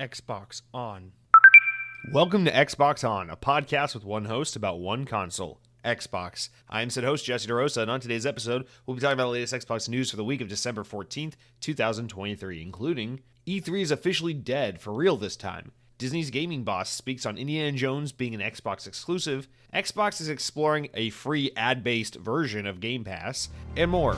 Xbox On. Welcome to Xbox On, a podcast with one host about one console, Xbox. I am said host Jesse DeRosa, and on today's episode, we'll be talking about the latest Xbox news for the week of December 14th, 2023, including E3 is officially dead, for real this time. Disney's gaming boss speaks on Indiana Jones being an Xbox exclusive, Xbox is exploring a free ad-based version of Game Pass, and more.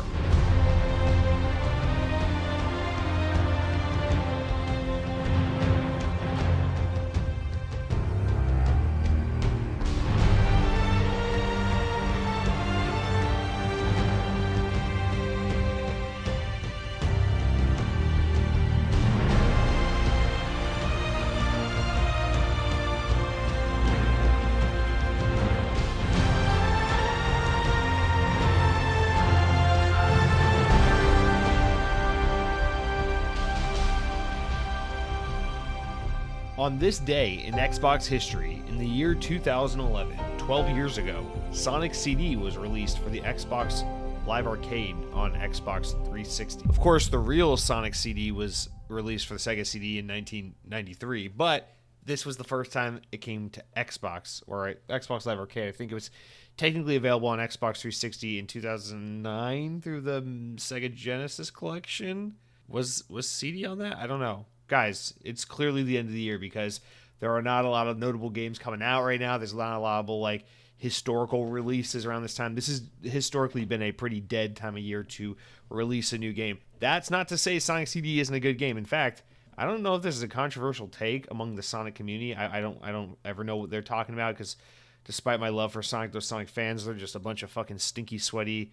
On this day in Xbox history, in the year 2011, 12 years ago, Sonic CD was released for the Xbox Live Arcade on Xbox 360. Of course, the real Sonic CD was released for the Sega CD in 1993, but this was the first time it came to Xbox, or Xbox Live Arcade. I think it was technically available on Xbox 360 in 2009 through the Sega Genesis collection. Was CD on that? I don't know. Guys, it's clearly the end of the year because there are not a lot of notable games coming out right now. There's not a lot of historical releases around this time. This has historically been a pretty dead time of year to release a new game. That's not to say Sonic CD isn't a good game. In fact, I don't know if this is a controversial take among the Sonic community. I don't ever know what they're talking about because despite my love for Sonic, those Sonic fans, they're just a bunch of fucking stinky, sweaty,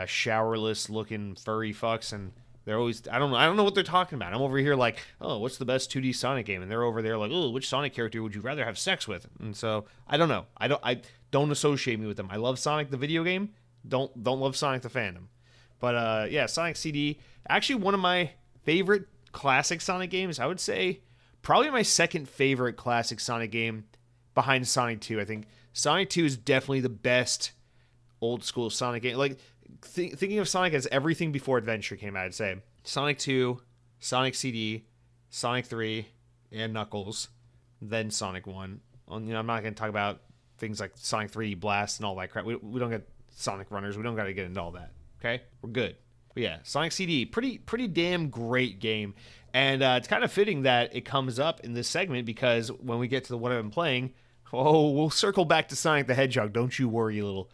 showerless looking furry fucks, and they're always, I don't know what they're talking about. I'm over here like, oh, what's the best 2D Sonic game? And they're over there like, oh, which Sonic character would you rather have sex with? And so, I don't know. I don't associate me with them. I love Sonic the video game. Don't love Sonic the fandom. But yeah, Sonic CD, actually one of my favorite classic Sonic games. I would say probably my second favorite classic Sonic game behind Sonic 2. I think Sonic 2 is definitely the best old school Sonic game. Like, thinking of Sonic as everything before Adventure came out, I'd say Sonic 2, Sonic CD, Sonic 3, and Knuckles, then Sonic 1. I'm not going to talk about things like Sonic 3D Blast and all that crap. We don't get Sonic Runners. We don't got to get into all that. Okay? We're good. But yeah, Sonic CD, pretty damn great game. And it's kind of fitting that it comes up in this segment because when we get to what I've been playing, we'll circle back to Sonic the Hedgehog. Don't you worry, you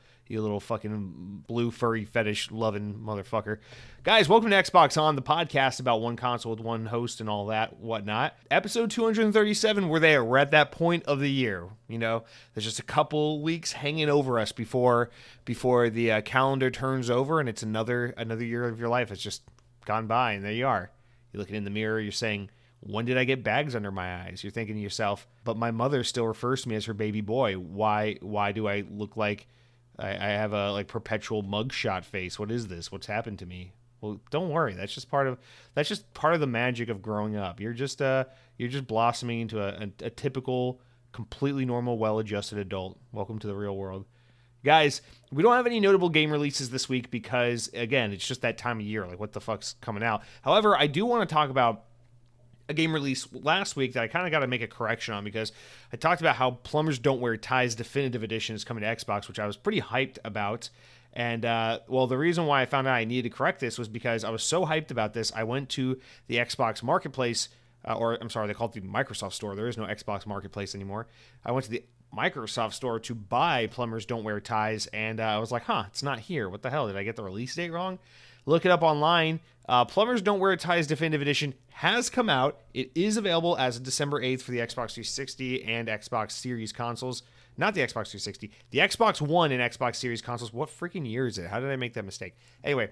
little fucking blue furry fetish loving motherfucker. Guys, welcome to Xbox On, the podcast about one console with one host and all that whatnot. Episode 237, we're there. We're at that point of the year. There's just a couple weeks hanging over us before the calendar turns over and it's another year of your life. It's just gone by and there you are. You're looking in the mirror, you're saying, when did I get bags under my eyes? You're thinking to yourself, but my mother still refers to me as her baby boy. Why do I look like I have a perpetual mugshot face? What is this? What's happened to me? Well, don't worry. That's just part of the magic of growing up. You're just blossoming into a typical, completely normal, well-adjusted adult. Welcome to the real world. Guys, we don't have any notable game releases this week because, again, it's just that time of year. Like, what the fuck's coming out? However, I do want to talk about a game release last week that I kind of got to make a correction on because I talked about how Plumbers Don't Wear Ties Definitive Edition is coming to Xbox, which I was pretty hyped about. And, the reason why I found out I needed to correct this was because I was so hyped about this, I went to the Xbox Marketplace, they call it the Microsoft Store. There is no Xbox Marketplace anymore. I went to the Microsoft Store to buy Plumbers Don't Wear Ties, and I was like, it's not here. What the hell? Did I get the release date wrong? Look it up online. Plumbers Don't Wear Ties Definitive Edition has come out. It is available as of December 8th for the Xbox 360 and Xbox Series consoles. Not the Xbox 360. The Xbox One and Xbox Series consoles. What freaking year is it? How did I make that mistake? Anyway,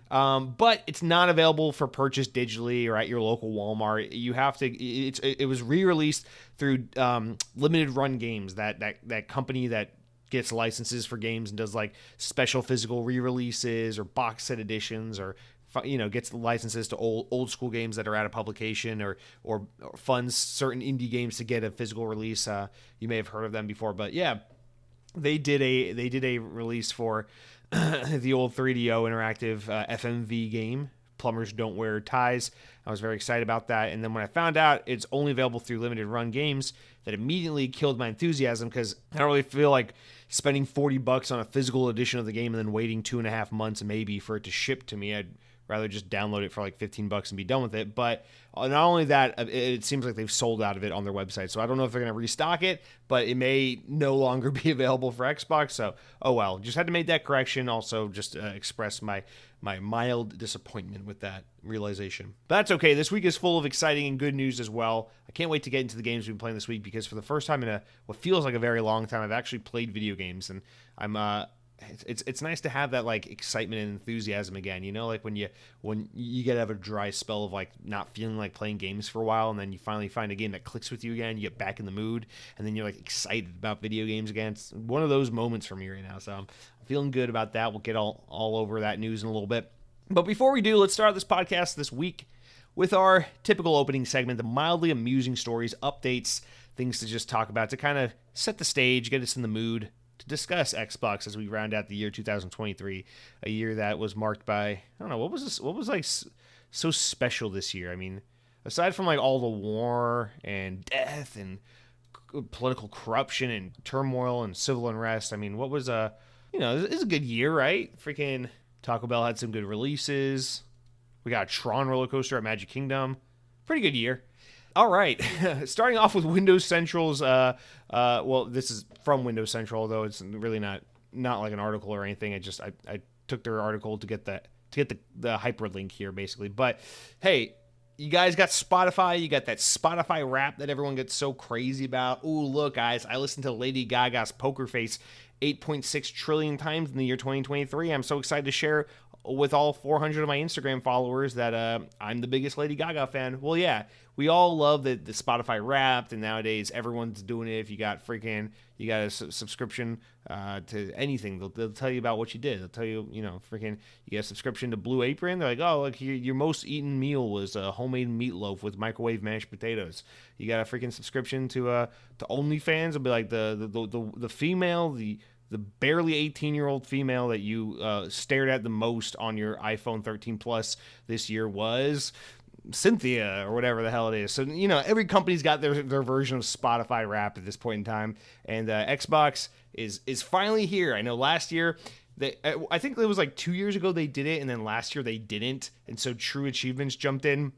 but it's not available for purchase digitally or at your local Walmart. You have to. It was re-released through Limited Run Games, that company that gets licenses for games and does special physical re-releases or box set editions or gets licenses to old school games that are out of publication or funds certain indie games to get a physical release. You may have heard of them before, but yeah, they did a release for the old 3DO interactive FMV game plumbers don't wear ties. I was very excited about that. And then when I found out it's only available through limited run games, that immediately killed my enthusiasm, because I don't really feel like spending $40 on a physical edition of the game and then waiting 2.5 months maybe for it to ship to me. I'd rather just download it for like $15 and be done with it. But not only that, it seems like they've sold out of it on their website. So I don't know if they're going to restock it, but it may no longer be available for Xbox. So, oh well, just had to make that correction. Also, just express my mild disappointment with that realization. But that's okay. This week is full of exciting and good news as well. I can't wait to get into the games we've been playing this week, because for the first time in what feels like a very long time, I've actually played video games, and I'm it's nice to have that like excitement and enthusiasm again, you know, like when you get to have a dry spell of like not feeling like playing games for a while, and then you finally find a game that clicks with you again, you get back in the mood, and then you're like excited about video games again. It's one of those moments for me right now, so I'm feeling good about that. We'll get all over that news in a little bit, but before we do, let's start this podcast this week with our typical opening segment, the mildly amusing stories, updates, things to just talk about to kind of set the stage, get us in the mood to discuss Xbox as we round out the year 2023, a year that was marked by, I don't know, what was like so special this year? I mean, aside from like all the war and death and political corruption and turmoil and civil unrest, I mean, what was it's a good year, right? Freaking Taco Bell had some good releases. We got a Tron roller coaster at Magic Kingdom. Pretty good year. All right, starting off with Windows Central's, well, this is from Windows Central, though it's really not like an article or anything. I took their article to get the hyperlink here, basically. But hey, you guys got Spotify. You got that Spotify Wrap that everyone gets so crazy about. Ooh, look, guys, I listened to Lady Gaga's Poker Face 8.6 trillion times in the year 2023. I'm so excited to share with all 400 of my Instagram followers that I'm the biggest Lady Gaga fan. Well, yeah, we all love the Spotify Wrapped, and nowadays everyone's doing it. If you got a subscription to anything, they'll tell you about what you did. They'll tell you, you get a subscription to Blue Apron. They're like, oh, look, your most eaten meal was a homemade meatloaf with microwave mashed potatoes. You got a freaking subscription to OnlyFans. It'll be like the female, the barely 18-year-old female that you stared at the most on your iPhone 13 Plus this year was Cynthia, or whatever the hell it is. So, every company's got their version of Spotify Wrapped at this point in time, and Xbox is finally here. I know last year, I think it was like 2 years ago they did it, and then last year they didn't, and so True Achievements jumped in,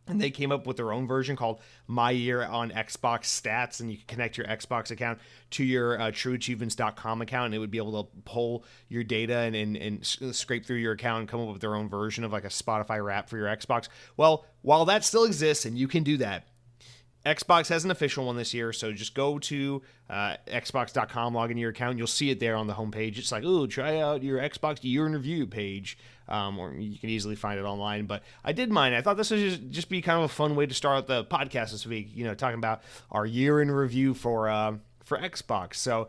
and they came up with their own version called My Year on Xbox Stats, and you can connect your Xbox account to your trueachievements.com account, and it would be able to pull your data and scrape through your account and come up with their own version of like a Spotify Wrap for your Xbox. Well, while that still exists and you can do that, Xbox has an official one this year, so just go to xbox.com, log into your account, and you'll see it there on the homepage. It's like, ooh, try out your Xbox Year in Review page, or you can easily find it online. But I did mine. I thought this would just be kind of a fun way to start out the podcast this week, talking about our Year in Review for Xbox. So,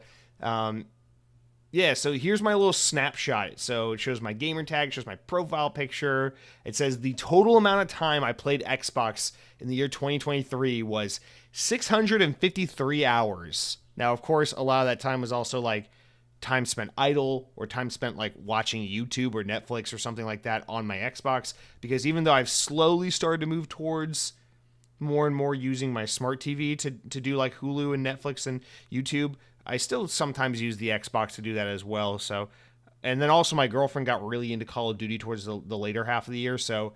yeah, so here's my little snapshot. So it shows my gamer tag, shows my profile picture. It says the total amount of time I played Xbox in the year 2023 was 653 hours. Now, of course, a lot of that time was also like time spent idle or time spent like watching YouTube or Netflix or something like that on my Xbox. Because even though I've slowly started to move towards more and more using my smart TV to do like Hulu and Netflix and YouTube, I still sometimes use the Xbox to do that as well. So, and then also my girlfriend got really into Call of Duty towards the later half of the year. So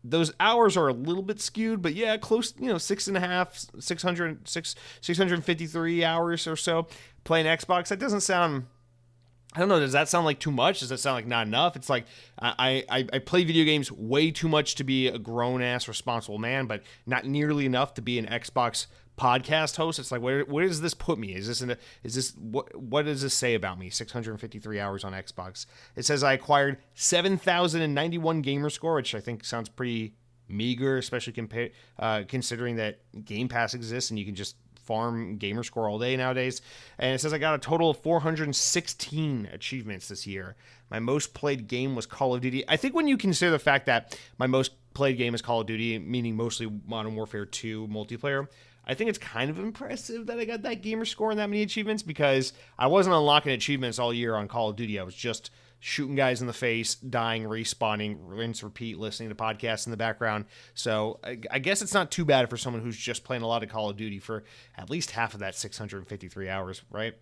those hours are a little bit skewed, but yeah, close, 653 hours or so playing Xbox. That doesn't sound, I don't know, does that sound like too much? Does that sound like not enough? It's like I play video games way too much to be a grown-ass responsible man, but not nearly enough to be an Xbox podcast host. It's like, where does this put me? What does this say about me? 653 hours on Xbox. It says I acquired 7,091 gamer score, which I think sounds pretty meager, especially considering that Game Pass exists and you can just farm gamer score all day nowadays. And it says I got a total of 416 achievements this year. My most played game was Call of Duty. I think when you consider the fact that my most played game is Call of Duty, meaning mostly Modern Warfare 2 multiplayer, I think it's kind of impressive that I got that gamer score and that many achievements, because I wasn't unlocking achievements all year on Call of Duty. I was just shooting guys in the face, dying, respawning, rinse, repeat, listening to podcasts in the background. So I guess it's not too bad for someone who's just playing a lot of Call of Duty for at least half of that 653 hours, right?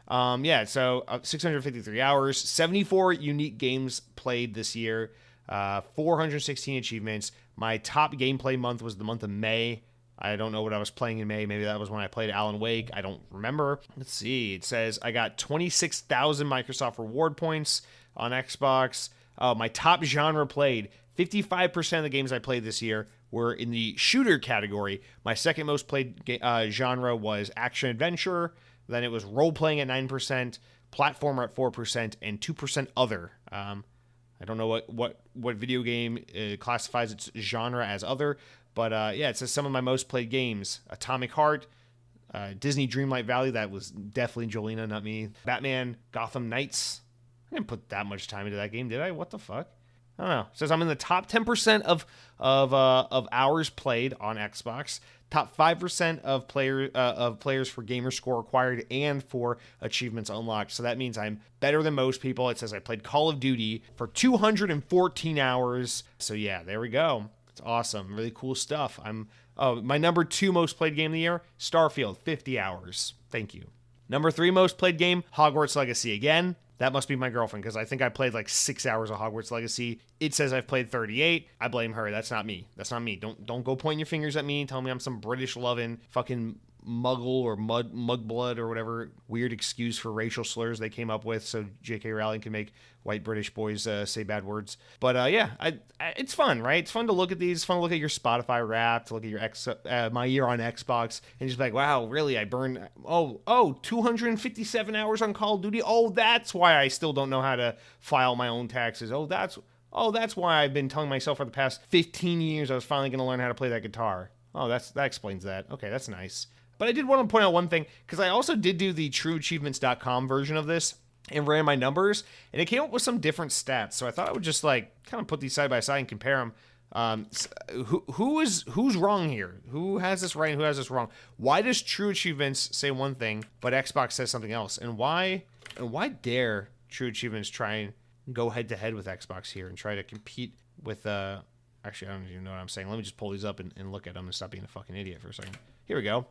So 653 hours, 74 unique games played this year, 416 achievements. My top gameplay month was the month of May. I don't know what I was playing in May. Maybe that was when I played Alan Wake. I don't remember. Let's see. It says I got 26,000 Microsoft reward points on Xbox. My top genre played, 55% of the games I played this year were in the shooter category. My second most played genre was action-adventure. Then it was role-playing at 9%, platformer at 4%, and 2% other. I don't know what video game classifies its genre as other, but it says some of my most played games: Atomic Heart, Disney Dreamlight Valley. That was definitely Jolena, not me. Batman, Gotham Knights. I didn't put that much time into that game, did I? What the fuck? I don't know. It says I'm in the top 10% of hours played on Xbox. Top 5% of players for gamer score acquired and for achievements unlocked. So that means I'm better than most people. It says I played Call of Duty for 214 hours. So yeah, there we go. It's awesome. Really cool stuff. My number 2 most played game of the year, Starfield, 50 hours. Thank you. Number 3 most played game, Hogwarts Legacy. Again, that must be my girlfriend, because I think I played like 6 hours of Hogwarts Legacy. It says I've played 38. I blame her. That's not me. Don't go pointing your fingers at me and tell me I'm some British loving fucking muggle or mudblood or whatever weird excuse for racial slurs they came up with so J.K. Rowling can make white British boys say bad words. But it's fun, right? It's fun to look at these. It's fun to look at your Spotify Wrapped, to look at your my year on Xbox, and just be like, wow, really? I burned 257 hours on Call of Duty. Oh, that's why I still don't know how to file my own taxes. Oh, that's why I've been telling myself for the past 15 years I was finally going to learn how to play that guitar. Oh, that explains that. Okay, that's nice. But I did want to point out one thing, because I also did do the trueachievements.com version of this and ran my numbers, and it came up with some different stats. So I thought I would just kind of put these side by side and compare them. Who's wrong here? Who has this right and who has this wrong? Why does True Achievements say one thing, but Xbox says something else? And why dare True Achievements try and go head to head with Xbox here and try to compete with actually, I don't even know what I'm saying. Let me just pull these up and look at them and stop being a fucking idiot for a second. Here we go.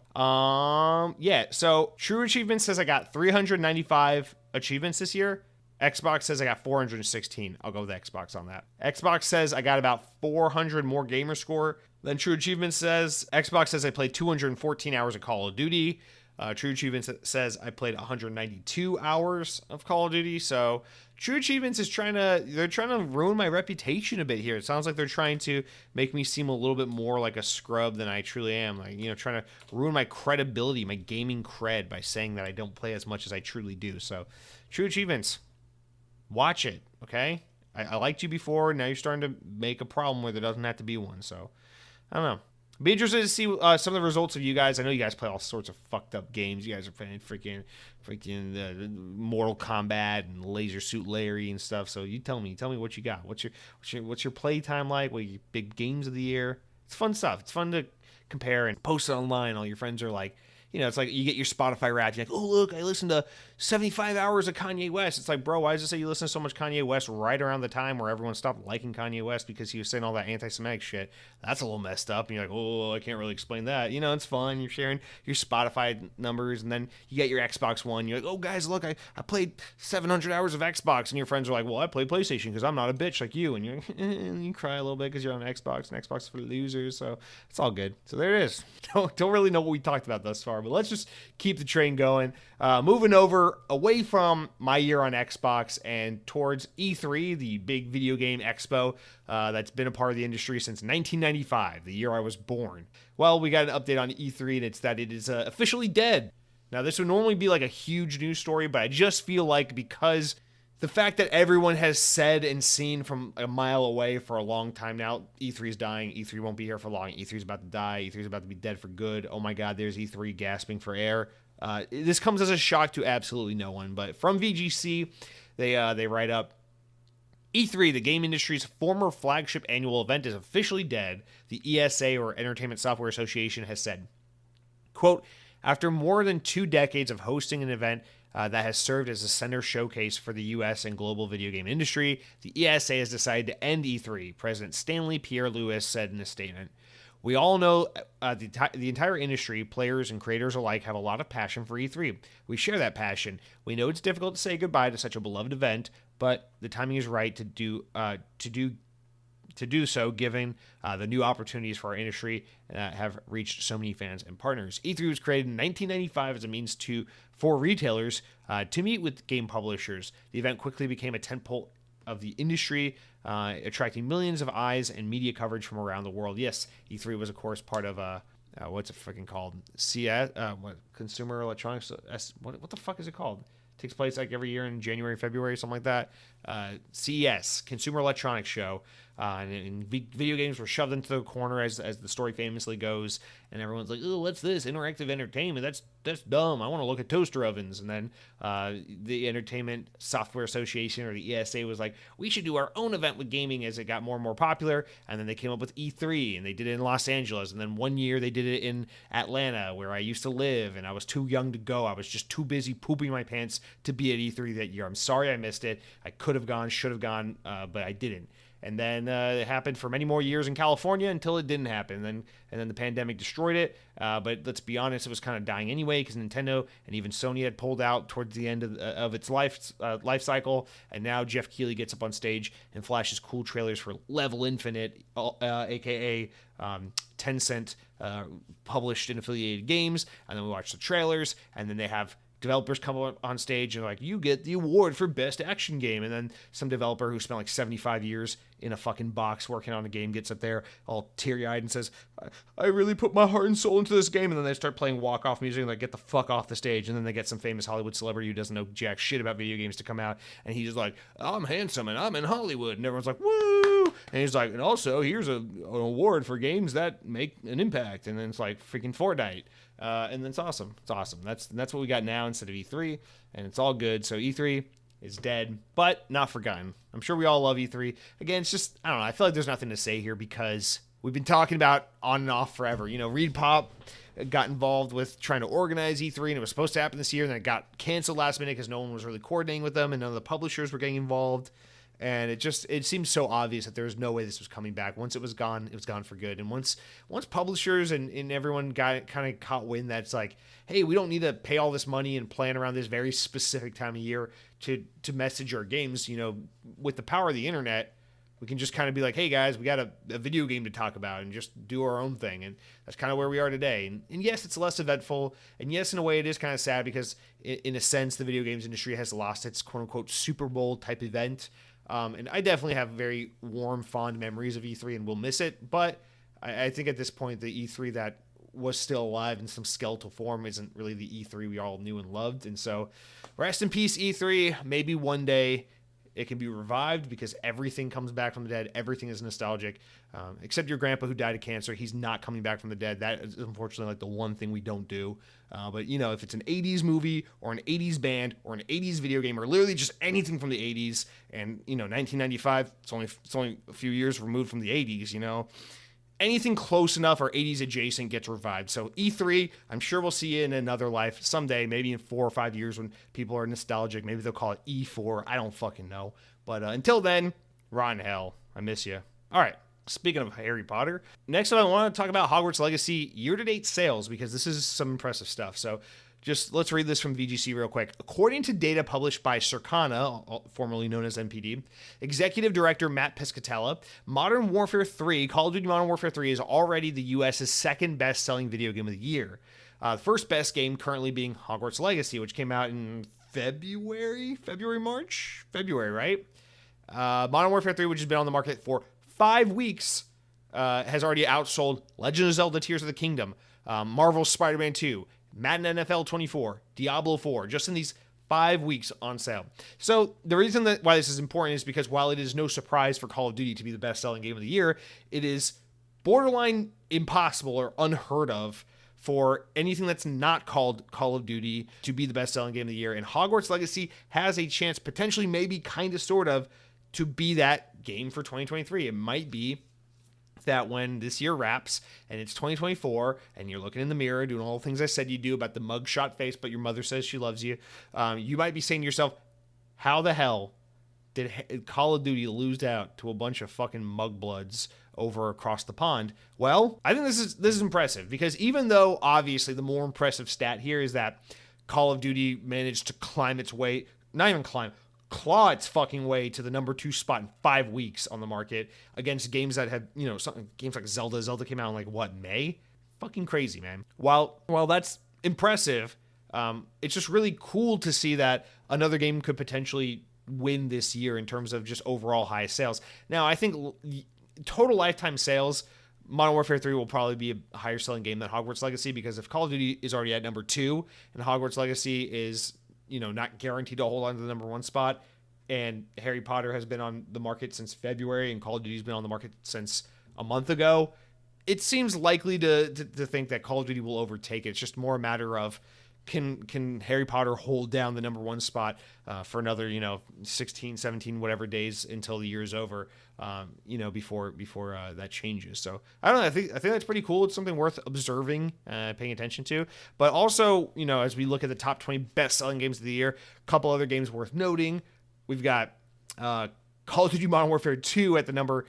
So True Achievements says I got 395 achievements this year. Xbox says I got 416. I'll go with Xbox on that. Xbox says I got about 400 more gamer score than True Achievements says. Xbox says I played 214 hours of Call of Duty. True Achievements says I played 192 hours of Call of Duty. So True Achievements is trying to ruin my reputation a bit here. It sounds like they're trying to make me seem a little bit more like a scrub than I truly am. Trying to ruin my credibility, my gaming cred, by saying that I don't play as much as I truly do. So True Achievements, watch it, okay? I liked you before. Now you're starting to make a problem where there doesn't have to be one. So I don't know. Be interested to see some of the results of you guys. I know you guys play all sorts of fucked up games. You guys are playing freaking Mortal Kombat and Laser Suit Larry and stuff. So you tell me what you got. What's your play time like? What are your big games of the year? It's fun stuff. It's fun to compare and post it online. All your friends are like, it's like you get your Spotify Wrapped. You're like, oh, look, I listened to 75 hours of Kanye West. It's like, bro, why does it say you listen to so much Kanye West right around the time where everyone stopped liking Kanye West because he was saying all that anti-Semitic shit? That's a little messed up. And you're like, oh, I can't really explain that. It's fun. You're sharing your Spotify numbers, and then you get your Xbox One. You're like, oh, guys, look, I played 700 hours of Xbox. And your friends are like, well, I play PlayStation because I'm not a bitch like you. And you cry a little bit because you're on Xbox, and Xbox is for losers. So it's all good. So there it is. Don't really know what we talked about thus far, but let's just keep the train going. Moving away from my year on Xbox and towards E3, the big video game expo that's been a part of the industry since 1995, the year I was born. Well, we got an update on E3, and it's that it is officially dead. Now, this would normally be like a huge news story, but I just feel like because the fact that everyone has said and seen from a mile away for a long time now, E3 is dying, E3 won't be here for long, E3 is about to die, E3 is about to be dead for good, oh my god, there's E3 gasping for air. This comes as a shock to absolutely no one, but from VGC, they write up, E3, the game industry's former flagship annual event, is officially dead, the ESA, or Entertainment Software Association, has said. Quote, After more than 2 decades of hosting an event that has served as a center showcase for the U.S. and global video game industry, the ESA has decided to end E3, President Stanley Pierre-Louis said in a statement. We all know the entire industry, players and creators alike, have a lot of passion for E3. We share that passion. We know it's difficult to say goodbye to such a beloved event, but the timing is right to do so, given the new opportunities for our industry that have reached so many fans and partners. E3 was created in 1995 as a means for retailers to meet with game publishers. The event quickly became a tentpole of the industry, attracting millions of eyes and media coverage from around the world. Yes, E3 was, of course, part of what's it freaking called? Consumer Electronics? What the fuck is it called? Takes place like every year in January, February, something like that. CES, Consumer Electronics Show, and video games were shoved into the corner, as the story famously goes, and everyone's like, "Oh, what's this? Interactive entertainment? That's dumb. I want to look at toaster ovens." And then the Entertainment Software Association, or the ESA, was like, "We should do our own event with gaming," as it got more and more popular. And then they came up with E3, and they did it in Los Angeles. And then one year they did it in Atlanta, where I used to live, and I was too young to go. I was just too busy pooping my pants to be at E3 that year. I'm sorry I missed it. I could have gone, should have gone, but I didn't. And then it happened for many more years in California until it didn't happen. And then the pandemic destroyed it. But let's be honest, it was kind of dying anyway, because Nintendo and even Sony had pulled out towards the end of its life cycle. And now Jeff Keighley gets up on stage and flashes cool trailers for Level Infinite, aka Tencent published and affiliated games. And then we watch the trailers, and then they have developers come on stage and like, you get the award for best action game. And then some developer who spent like 75 years in a fucking box working on a game gets up there all teary-eyed and says, I really put my heart and soul into this game. And then they start playing walk-off music and like, get the fuck off the stage. And then they get some famous Hollywood celebrity who doesn't know jack shit about video games to come out. And he's just like, I'm handsome and I'm in Hollywood. And everyone's like, woo! And he's like, and also here's an award for games that make an impact. And then it's like freaking Fortnite. And it's awesome. It's awesome. That's what we got now instead of E3, and it's all good. So E3 is dead, but not forgotten. I'm sure we all love E3. Again, it's just, I don't know. I feel like there's nothing to say here because we've been talking about on and off forever. You know, Reed Pop got involved with trying to organize E3, and it was supposed to happen this year, and then it got canceled last minute because no one was really coordinating with them, and none of the publishers were getting involved. And it seems so obvious that there was no way this was coming back. Once it was gone for good. And once publishers and everyone kind of caught wind that's like, hey, we don't need to pay all this money and plan around this very specific time of year to message our games. You know, with the power of the internet, we can just kind of be like, hey guys, we got a video game to talk about and just do our own thing. And that's kind of where we are today. And yes, it's less eventful. And yes, in a way, it is kind of sad because in a sense, the video games industry has lost its quote unquote Super Bowl type event. And I definitely have very warm, fond memories of E3 and will miss it. But I think at this point, the E3 that was still alive in some skeletal form isn't really the E3 we all knew and loved. And so rest in peace, E3. Maybe one day it can be revived because everything comes back from the dead. Everything is nostalgic, except your grandpa who died of cancer. He's not coming back from the dead. That is unfortunately like the one thing we don't do. But, you know, if it's an 80s movie or an 80s band or an 80s video game or literally just anything from the 80s and, you know, 1995, it's only a few years removed from the 80s, you know. Anything close enough or 80s adjacent gets revived. So E3, I'm sure we'll see it in another life someday, maybe in 4 or 5 years when people are nostalgic. Maybe they'll call it E4. I don't fucking know. But until then, rotten hell. I miss you. All right. Speaking of Harry Potter, next up I want to talk about Hogwarts Legacy year-to-date sales because this is some impressive stuff. So just let's read this from VGC real quick. According to data published by Circana, formerly known as NPD, Executive Director Matt Piscatella, Modern Warfare 3, Call of Duty Modern Warfare 3 is already the U.S.'s second best-selling video game of the year. The first best game currently being Hogwarts Legacy, which came out in February, right? Modern Warfare 3, which has been on the market for 5 weeks, has already outsold Legend of Zelda Tears of the Kingdom, Marvel's Spider-Man 2, Madden NFL 24, Diablo 4, just in these 5 weeks on sale. So the reason why this is important is because while it is no surprise for Call of Duty to be the best-selling game of the year, it is borderline impossible or unheard of for anything that's not called Call of Duty to be the best-selling game of the year. And Hogwarts Legacy has a chance, potentially, maybe, kind of, sort of, to be that game for 2023. It might be that when this year wraps and it's 2024 and you're looking in the mirror doing all the things I said you do about the mugshot face, but your mother says she loves you, you might be saying to yourself, how the hell did Call of Duty lose out to a bunch of fucking mugbloods over across the pond? Well, I think this is impressive, because even though obviously the more impressive stat here is that Call of Duty managed to climb its way, not even climb, claw its fucking way to the number 2 spot in 5 weeks on the market against games that have, games like Zelda. Zelda came out in like what, May? Fucking crazy, man. While that's impressive, it's just really cool to see that another game could potentially win this year in terms of just overall high sales. Now, I think total lifetime sales, Modern Warfare 3 will probably be a higher selling game than Hogwarts Legacy, because if Call of Duty is already at number 2 and Hogwarts Legacy is, not guaranteed to hold on to the number 1 spot, and Harry Potter has been on the market since February and Call of Duty's been on the market since a month ago, it seems likely to think that Call of Duty will overtake it. It's just more a matter of, can Harry Potter hold down the number 1 spot for another 16, 17 whatever days until the year is over, before that changes. So I don't know, I think that's pretty cool. It's something worth observing, paying attention to. But also, as we look at the top 20 best selling games of the year, a couple other games worth noting. We've got Call of Duty Modern Warfare 2 at the number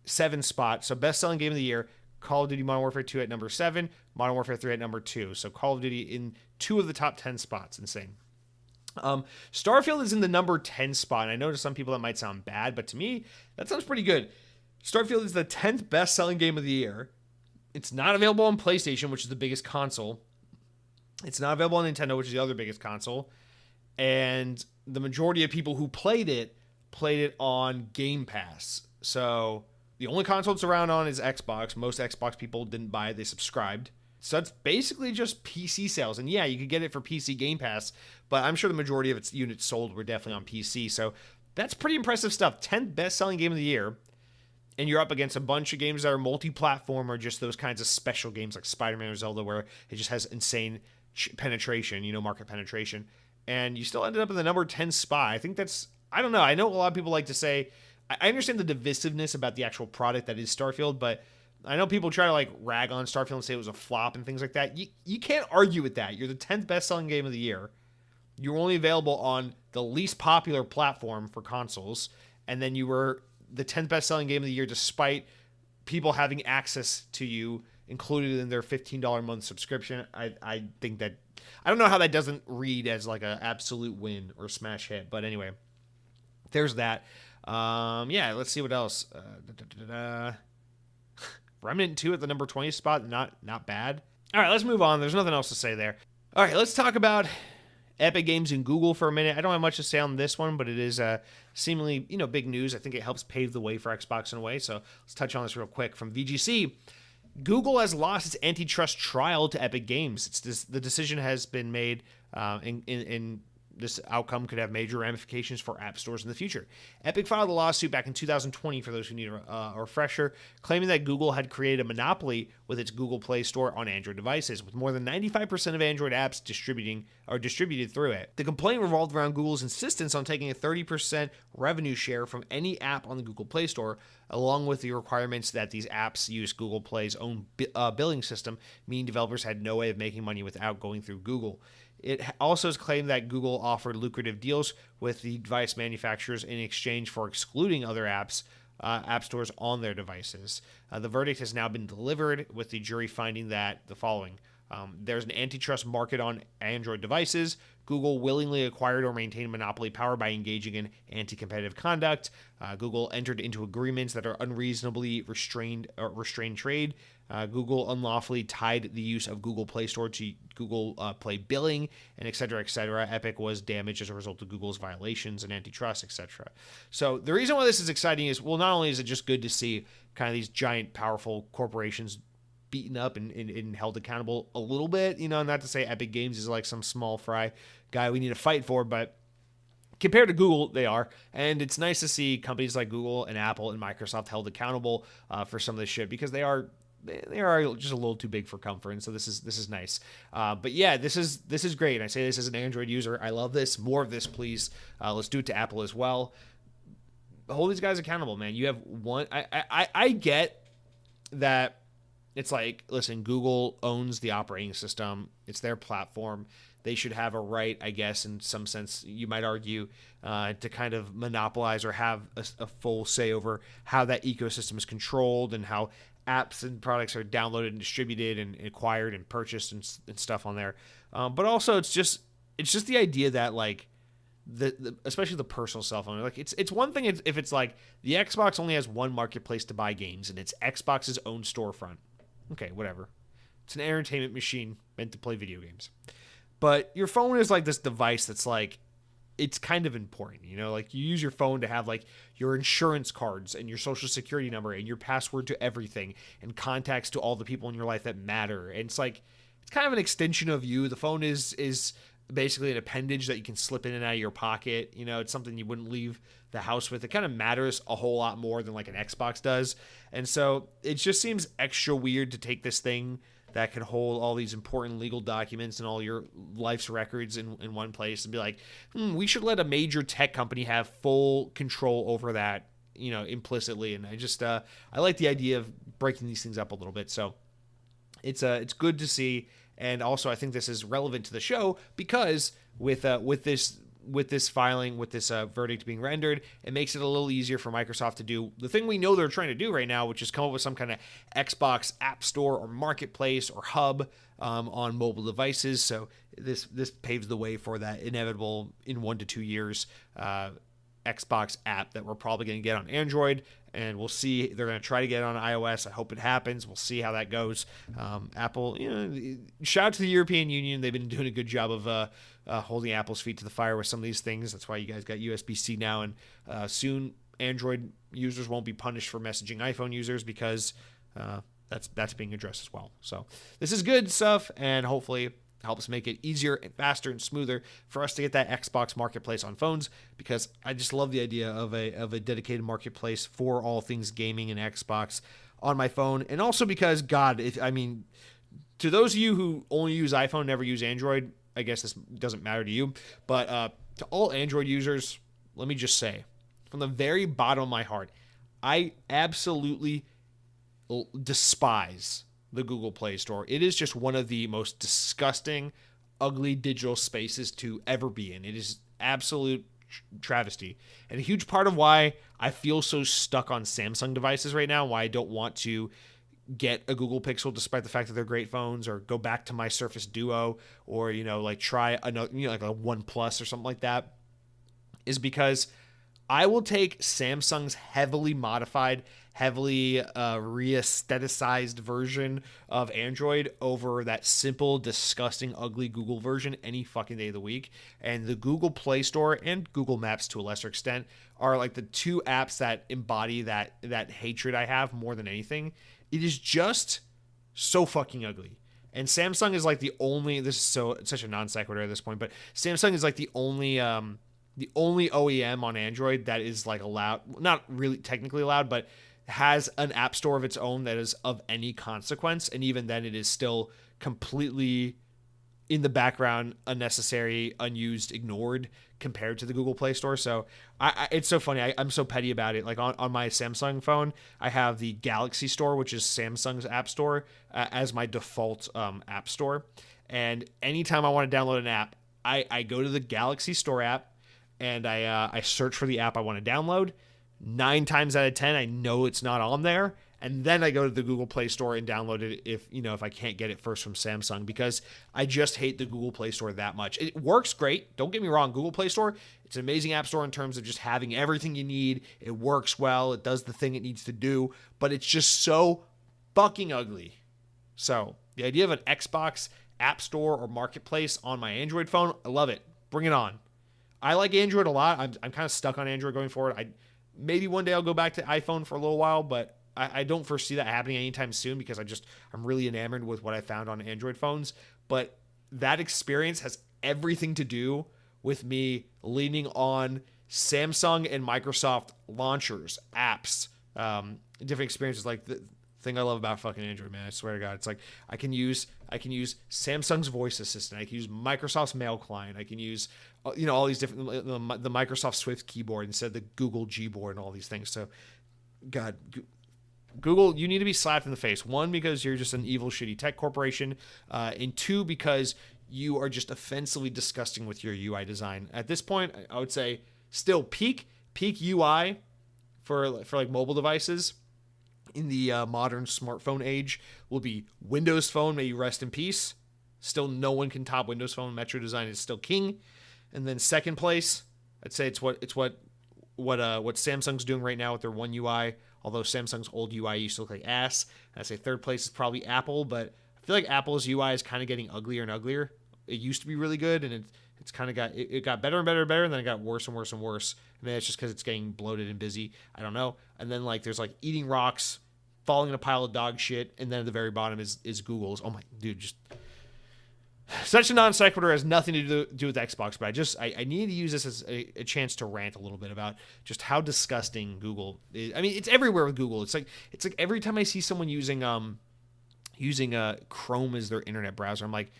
7 spot. So best selling game of the year, Call of Duty Modern Warfare 2 at number 7, Modern Warfare 3 at number 2. So Call of Duty in 2 of the top 10 spots. Insane. Starfield is in the number 10 spot. And I know to some people that might sound bad, but to me, that sounds pretty good. Starfield is the 10th best-selling game of the year. It's not available on PlayStation, which is the biggest console. It's not available on Nintendo, which is the other biggest console. And the majority of people who played it on Game Pass. So the only console it's around on is Xbox. Most Xbox people didn't buy it, they subscribed. So it's basically just PC sales. And yeah, you could get it for PC Game Pass, but I'm sure the majority of its units sold were definitely on PC. So that's pretty impressive stuff. 10th best-selling game of the year. And you're up against a bunch of games that are multi-platform or just those kinds of special games like Spider-Man or Zelda where it just has insane penetration, market penetration. And you still ended up in the number 10 spot. I think that's, I don't know. I know a lot of people like to say, I understand the divisiveness about the actual product that is Starfield, but I know people try to rag on Starfield and say it was a flop and things like that. You can't argue with that. You're the 10th best-selling game of the year. You're only available on the least popular platform for consoles, and then you were the 10th best-selling game of the year despite people having access to you included in their $15 a month subscription. I think that, I don't know how that doesn't read as an absolute win or smash hit, but anyway, there's that. Yeah, let's see what else. Remnant 2 at the number 20 spot, not bad. All right, let's move on. There's nothing else to say there. All right, let's talk about Epic Games and Google for a minute. I don't have much to say on this one, but it is seemingly big news. I think it helps pave the way for Xbox in a way. So let's touch on this real quick. From VGC, Google has lost its antitrust trial to Epic Games. The decision has been made in this outcome could have major ramifications for app stores in the future. Epic filed a lawsuit back in 2020, for those who need a refresher, claiming that Google had created a monopoly with its Google Play Store on Android devices, with more than 95% of Android apps distributed through it. The complaint revolved around Google's insistence on taking a 30% revenue share from any app on the Google Play Store, along with the requirements that these apps use Google Play's own billing system, meaning developers had no way of making money without going through Google. It also is claimed that Google offered lucrative deals with the device manufacturers in exchange for excluding other app stores on their devices. The verdict has now been delivered, with the jury finding that the following. There's an antitrust market on Android devices. Google willingly acquired or maintained monopoly power by engaging in anti-competitive conduct. Google entered into agreements that are unreasonably restrained trade. Google unlawfully tied the use of Google Play Store to Google Play billing, and et cetera, et cetera. Epic was damaged as a result of Google's violations and antitrust, et cetera. So the reason why this is exciting is, well, not only is it just good to see kind of these giant, powerful corporations beaten up and held accountable a little bit, not to say Epic Games is like some small fry guy we need to fight for, but compared to Google, they are. And it's nice to see companies like Google and Apple and Microsoft held accountable for some of this shit, because they are just a little too big for comfort, and so this is nice. But yeah, this is great. And I say this as an Android user. I love this. More of this, please. Let's do it to Apple as well. hold these guys accountable, man. You have one. I get that it's like, listen, Google owns the operating system. It's their platform. They should have a right, I guess, in some sense, you might argue, to kind of monopolize or have a full say over how that ecosystem is controlled and how apps and products are downloaded and distributed and acquired and purchased and stuff on there. But also, it's just the idea that, like, the especially the personal cell phone, like, it's one thing if it's like the Xbox only has one marketplace to buy games and it's Xbox's own storefront. Okay, whatever. It's an entertainment machine meant to play video games. But your phone is like this device that's like, it's kind of important, you know, like you use your phone to have like your insurance cards and your social security number and your password to everything and contacts to all the people in your life that matter. And it's like, it's kind of an extension of you. The phone is basically an appendage that you can slip in and out of your pocket. You know, it's something you wouldn't leave the house with. It kind of matters a whole lot more than like an Xbox does. And so it just seems extra weird to take this thing that could hold all these important legal documents and all your life's records in one place and be like, we should let a major tech company have full control over that, you know, implicitly. And I just, I like the idea of breaking these things up a little bit. So it's good to see. And also I think this is relevant to the show because with this filing, with this verdict being rendered, it makes it a little easier for Microsoft to do the thing we know they're trying to do right now, which is come up with some kind of Xbox App Store or Marketplace or hub on mobile devices. So this paves the way for that inevitable, in 1 to 2 years, Xbox app that we're probably going to get on Android. And we'll see. They're going to try to get it on iOS. I hope it happens. We'll see how that goes. Apple, you know, shout out to the European Union. They've been doing a good job of holding Apple's feet to the fire with some of these things. That's why you guys got USB-C now. And soon Android users won't be punished for messaging iPhone users because that's being addressed as well. So this is good stuff, and hopefully helps make it easier and faster and smoother for us to get that Xbox marketplace on phones, because I just love the idea of a dedicated marketplace for all things gaming and Xbox on my phone. And also because, God, to those of you who only use iPhone, never use Android, I guess this doesn't matter to you, but to all Android users, let me just say, from the very bottom of my heart, I absolutely despise the Google Play Store. It is just one of the most disgusting, ugly digital spaces to ever be in. It is absolute travesty. And a huge part of why I feel so stuck on Samsung devices right now, why I don't want to get a Google Pixel despite the fact that they're great phones, or go back to my Surface Duo, or, you know, like try another, you know, like a OnePlus or something like that, is because I will take Samsung's heavily modified, heavily re-aestheticized version of Android over that simple, disgusting, ugly Google version any fucking day of the week. And the Google Play Store and Google Maps, to a lesser extent, are like the two apps that embody that hatred I have more than anything. It is just so fucking ugly. And Samsung is like the only, this is such a non sequitur at this point, but Samsung is like the only OEM on Android that is like allowed, not really technically allowed, but has an app store of its own that is of any consequence. And even then it is still completely in the background, unnecessary, unused, ignored compared to the Google Play Store. So it's so funny. I'm so petty about it. Like on my Samsung phone, I have the Galaxy Store, which is Samsung's app store, as my default app store. And anytime I want to download an app, I go to the Galaxy Store app and I search for the app I want to download. 9 times out of 10, I know it's not on there. And then I go to the Google Play Store and download it if I can't get it first from Samsung, because I just hate the Google Play Store that much. It works great. Don't get me wrong. Google Play Store, it's an amazing app store in terms of just having everything you need. It works well. It does the thing it needs to do, but it's just so fucking ugly. So the idea of an Xbox app store or marketplace on my Android phone, I love it. Bring it on. I like Android a lot. I'm kind of stuck on Android going forward. Maybe one day I'll go back to iPhone for a little while, but I don't foresee that happening anytime soon, because I'm really enamored with what I found on Android phones. But that experience has everything to do with me leaning on Samsung and Microsoft launchers, apps, different experiences. Like the thing I love about fucking Android, man, I swear to God, it's like I can use I can use Samsung's voice assistant. I can use Microsoft's mail client. I can use, all these different, the Microsoft Swift keyboard instead of the Google Gboard and all these things. So, God, Google, you need to be slapped in the face. One, because you're just an evil, shitty tech corporation. And two, because you are just offensively disgusting with your UI design. At this point, I would say still peak UI for like mobile devices in the modern smartphone age will be Windows Phone. May you rest in peace. Still, no one can top Windows Phone. Metro design is still king. And then second place, I'd say it's what Samsung's doing right now with their One UI. Although Samsung's old UI used to look like ass. I'd say third place is probably Apple, but I feel like Apple's UI is kind of getting uglier and uglier. It used to be really good, and it's kind of got better and better and better, and then it got worse and worse and worse. Maybe it's just because it's getting bloated and busy. I don't know. And then like there's like eating rocks, falling in a pile of dog shit, and then at the very bottom is Google's. Oh my dude, just such a non sequitur, has nothing to do with Xbox, but I need to use this as a chance to rant a little bit about just how disgusting Google is. I mean, it's everywhere with Google. It's like every time I see someone using Chrome as their internet browser, I'm like,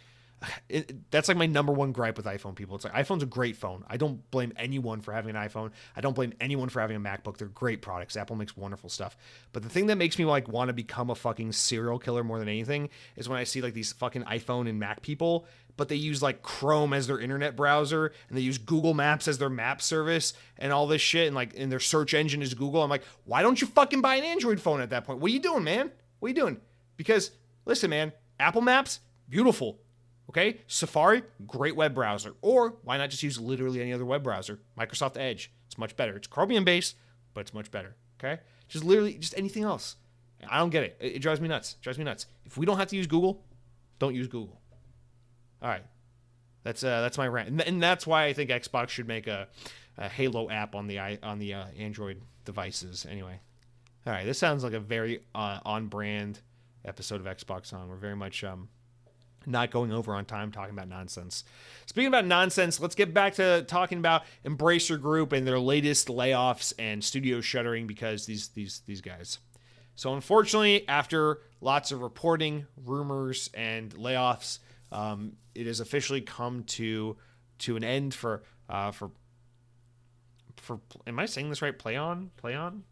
that's like my number one gripe with iPhone people. It's like, iPhone's a great phone. I don't blame anyone for having an iPhone. I don't blame anyone for having a MacBook. They're great products. Apple makes wonderful stuff. But the thing that makes me like want to become a fucking serial killer more than anything is when I see like these fucking iPhone and Mac people, but they use like Chrome as their internet browser and they use Google Maps as their map service and all this shit, and like in their search engine is Google. I'm like, why don't you fucking buy an Android phone at that point? What are you doing, man? What are you doing? Because listen, man, Apple Maps, beautiful. Okay, Safari, great web browser. Or why not just use literally any other web browser? Microsoft Edge, it's much better. It's Chromium based, but it's much better. Okay, just anything else. I don't get it. It drives me nuts. If we don't have to use Google, don't use Google. All right, that's my rant, and that's why I think Xbox should make a Halo app on the Android devices. Anyway, all right, this sounds like a very on brand episode of Xbox On. We're very much not going over on time talking about nonsense. Speaking about nonsense, let's get back to talking about Embracer Group and their latest layoffs and studio shuttering because these guys. So unfortunately, after lots of reporting, rumors, and layoffs, it has officially come to an end for am I saying this right? Play on?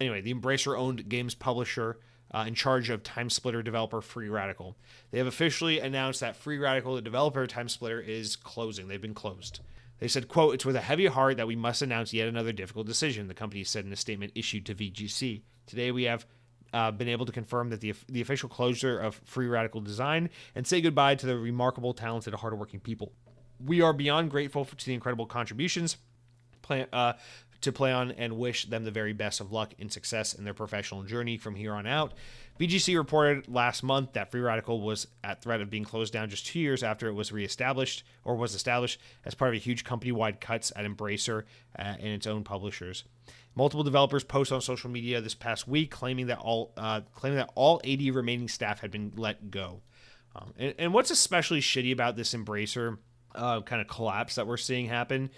Anyway, the Embracer-owned games publisher in charge of TimeSplitter developer Free Radical. They have officially announced that Free Radical, the developer of TimeSplitter, is closing. They've been closed. They said, quote, "It's with a heavy heart that we must announce yet another difficult decision," the company said in a statement issued to VGC. "Today we have been able to confirm that the official closure of Free Radical Design and say goodbye to the remarkable, talented, hardworking people. We are beyond grateful to the incredible contributions to play on and wish them the very best of luck and success in their professional journey from here on out." VGC reported last month that Free Radical was at threat of being closed down just 2 years after it was established as part of a huge company-wide cuts at Embracer and its own publishers. Multiple developers posted on social media this past week claiming that all 80 remaining staff had been let go. And what's especially shitty about this Embracer kind of collapse that we're seeing happen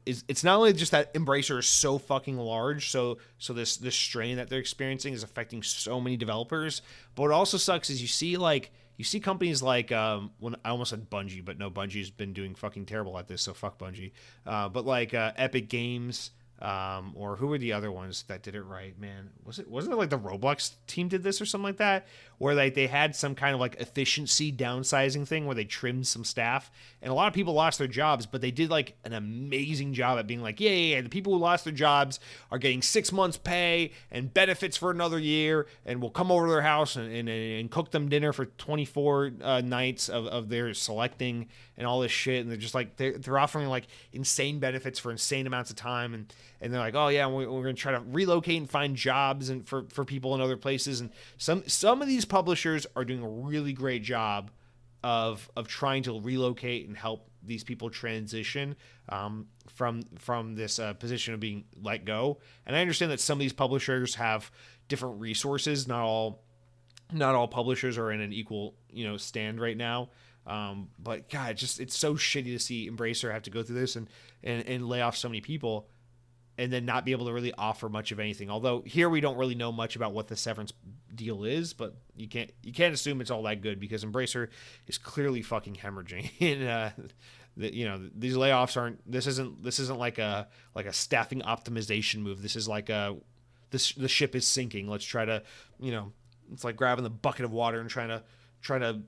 is it's not only just that Embracer is so fucking large, so this strain that they're experiencing is affecting so many developers, but what also sucks is you see companies like when I almost said Bungie, but no, Bungie's been doing fucking terrible at this, so fuck Bungie. But like Epic Games, or who were the other ones that did it right, man? Wasn't it like the Roblox team did this or something like that, where like they had some kind of like efficiency downsizing thing where they trimmed some staff, and a lot of people lost their jobs, but they did like an amazing job at being like, yeah, the people who lost their jobs are getting 6 months pay and benefits for another year, and we'll come over to their house and cook them dinner for 24 nights of their selecting and all this shit, and they're just like they're offering like insane benefits for insane amounts of time, and they're like, oh yeah, we're going to try to relocate and find jobs and for people in other places. And some of these publishers are doing a really great job of trying to relocate and help these people transition from this position of being let go. And I understand that some of these publishers have different resources. Not all publishers are in an equal stand right now. But God, it's so shitty to see Embracer have to go through this and lay off so many people. and then not be able to really offer much of anything. Although here we don't really know much about what the severance deal is, but you can't assume it's all that good because Embracer is clearly fucking hemorrhaging. And these layoffs aren't. This isn't like a staffing optimization move. This is like the ship is sinking. Let's try to it's like grabbing the bucket of water and trying to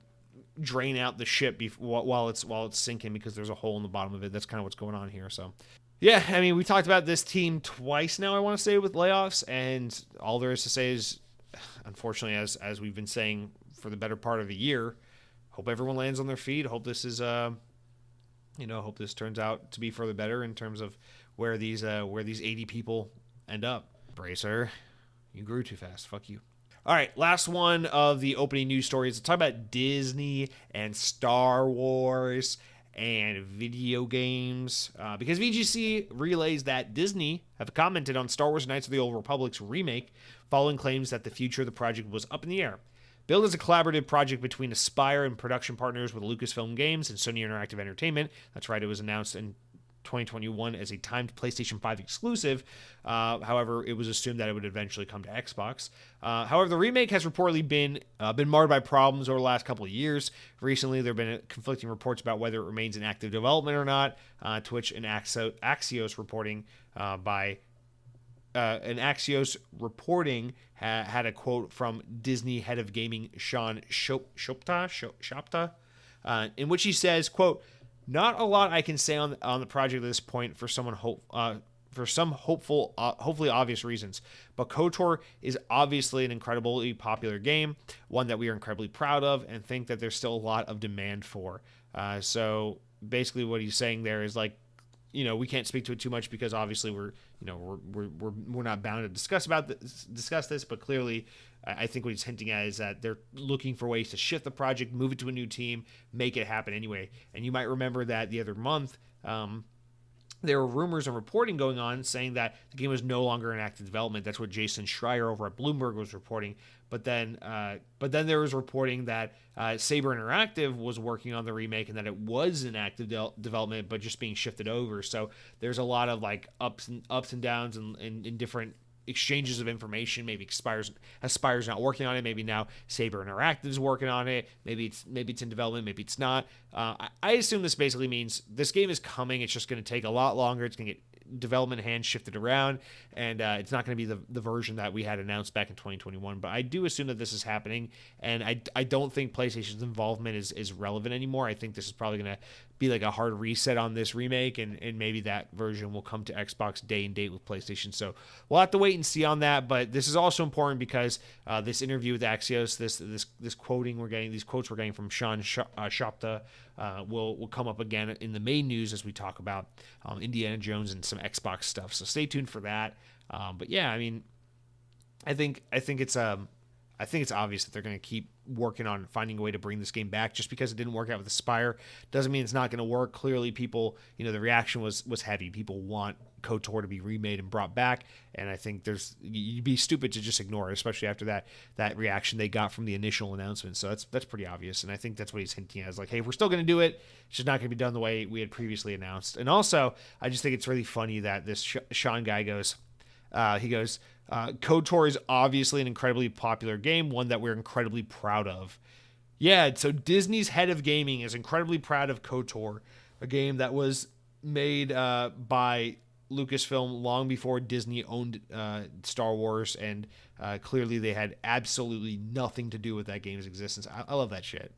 drain out the ship while it's sinking because there's a hole in the bottom of it. That's kind of what's going on here. So. Yeah, I mean, we talked about this team twice now, I want to say, with layoffs, and all there is to say is, unfortunately, as we've been saying for the better part of a year, hope everyone lands on their feet. Hope this is, hope this turns out to be for the better in terms of where these 80 people end up. Bracer, you grew too fast. Fuck you. All right, last one of the opening news stories. Let's talk about Disney and Star Wars and video games, because VGC relays that Disney have commented on Star Wars Knights of the Old Republic's remake following claims that the future of the project was up in the air. Billed as a collaborative project between Aspire and production partners with Lucasfilm Games and Sony Interactive Entertainment. That's right, it was announced in 2021 as a timed PlayStation 5 exclusive. However, it was assumed that it would eventually come to Xbox. However, the remake has reportedly been marred by problems over the last couple of years. Recently, there have been conflicting reports about whether it remains in active development or not, to which an Axios reporting had a quote from Disney head of gaming Sean Shopta, in which he says, quote, "Not a lot I can say on the project at this point for some hopeful, hopefully obvious reasons. But KOTOR is obviously an incredibly popular game, one that we are incredibly proud of, and think that there's still a lot of demand for." So basically, what he's saying there is like, we can't speak to it too much because obviously we're not bound to discuss this, but clearly I think what he's hinting at is that they're looking for ways to shift the project, move it to a new team, make it happen anyway. And you might remember that the other month, there were rumors and reporting going on saying that the game was no longer in active development. That's what Jason Schreier over at Bloomberg was reporting. But then there was reporting that Saber Interactive was working on the remake and that it was in active development, but just being shifted over. So there's a lot of like ups and downs and different exchanges of information. Maybe Aspire's not working on it. Maybe now Saber Interactive is working on it. Maybe it's in development. Maybe it's not. I assume this basically means this game is coming. It's just going to take a lot longer. It's going to get development hands shifted around, and it's not going to be the version that we had announced back in 2021. But I do assume that this is happening, and I don't think PlayStation's involvement is relevant anymore. I think this is probably going to be like a hard reset on this remake, and maybe that version will come to Xbox day and date with PlayStation. So we'll have to wait and see on that. But this is also important because this interview with Axios, this quoting we're getting, these quotes we're getting from Sean Shopta, will come up again in the main news as we talk about Indiana Jones and some Xbox stuff. So stay tuned for that. But yeah, I mean, I think it's obvious that they're going to keep working on finding a way to bring this game back. Just because it didn't work out with Aspire doesn't mean it's not going to work. Clearly, people, the reaction was heavy. People want KOTOR to be remade and brought back, and I think you'd be stupid to just ignore it, especially after that reaction they got from the initial announcement. So that's pretty obvious, and I think that's what he's hinting at. Is like, hey, we're still going to do it. It's just not going to be done the way we had previously announced. And also, I just think it's really funny that this Sean guy goes, KOTOR is obviously an incredibly popular game, one that we're incredibly proud of. Yeah, so Disney's head of gaming is incredibly proud of KOTOR, a game that was made by Lucasfilm long before Disney owned Star Wars, and clearly they had absolutely nothing to do with that game's existence. I love that shit.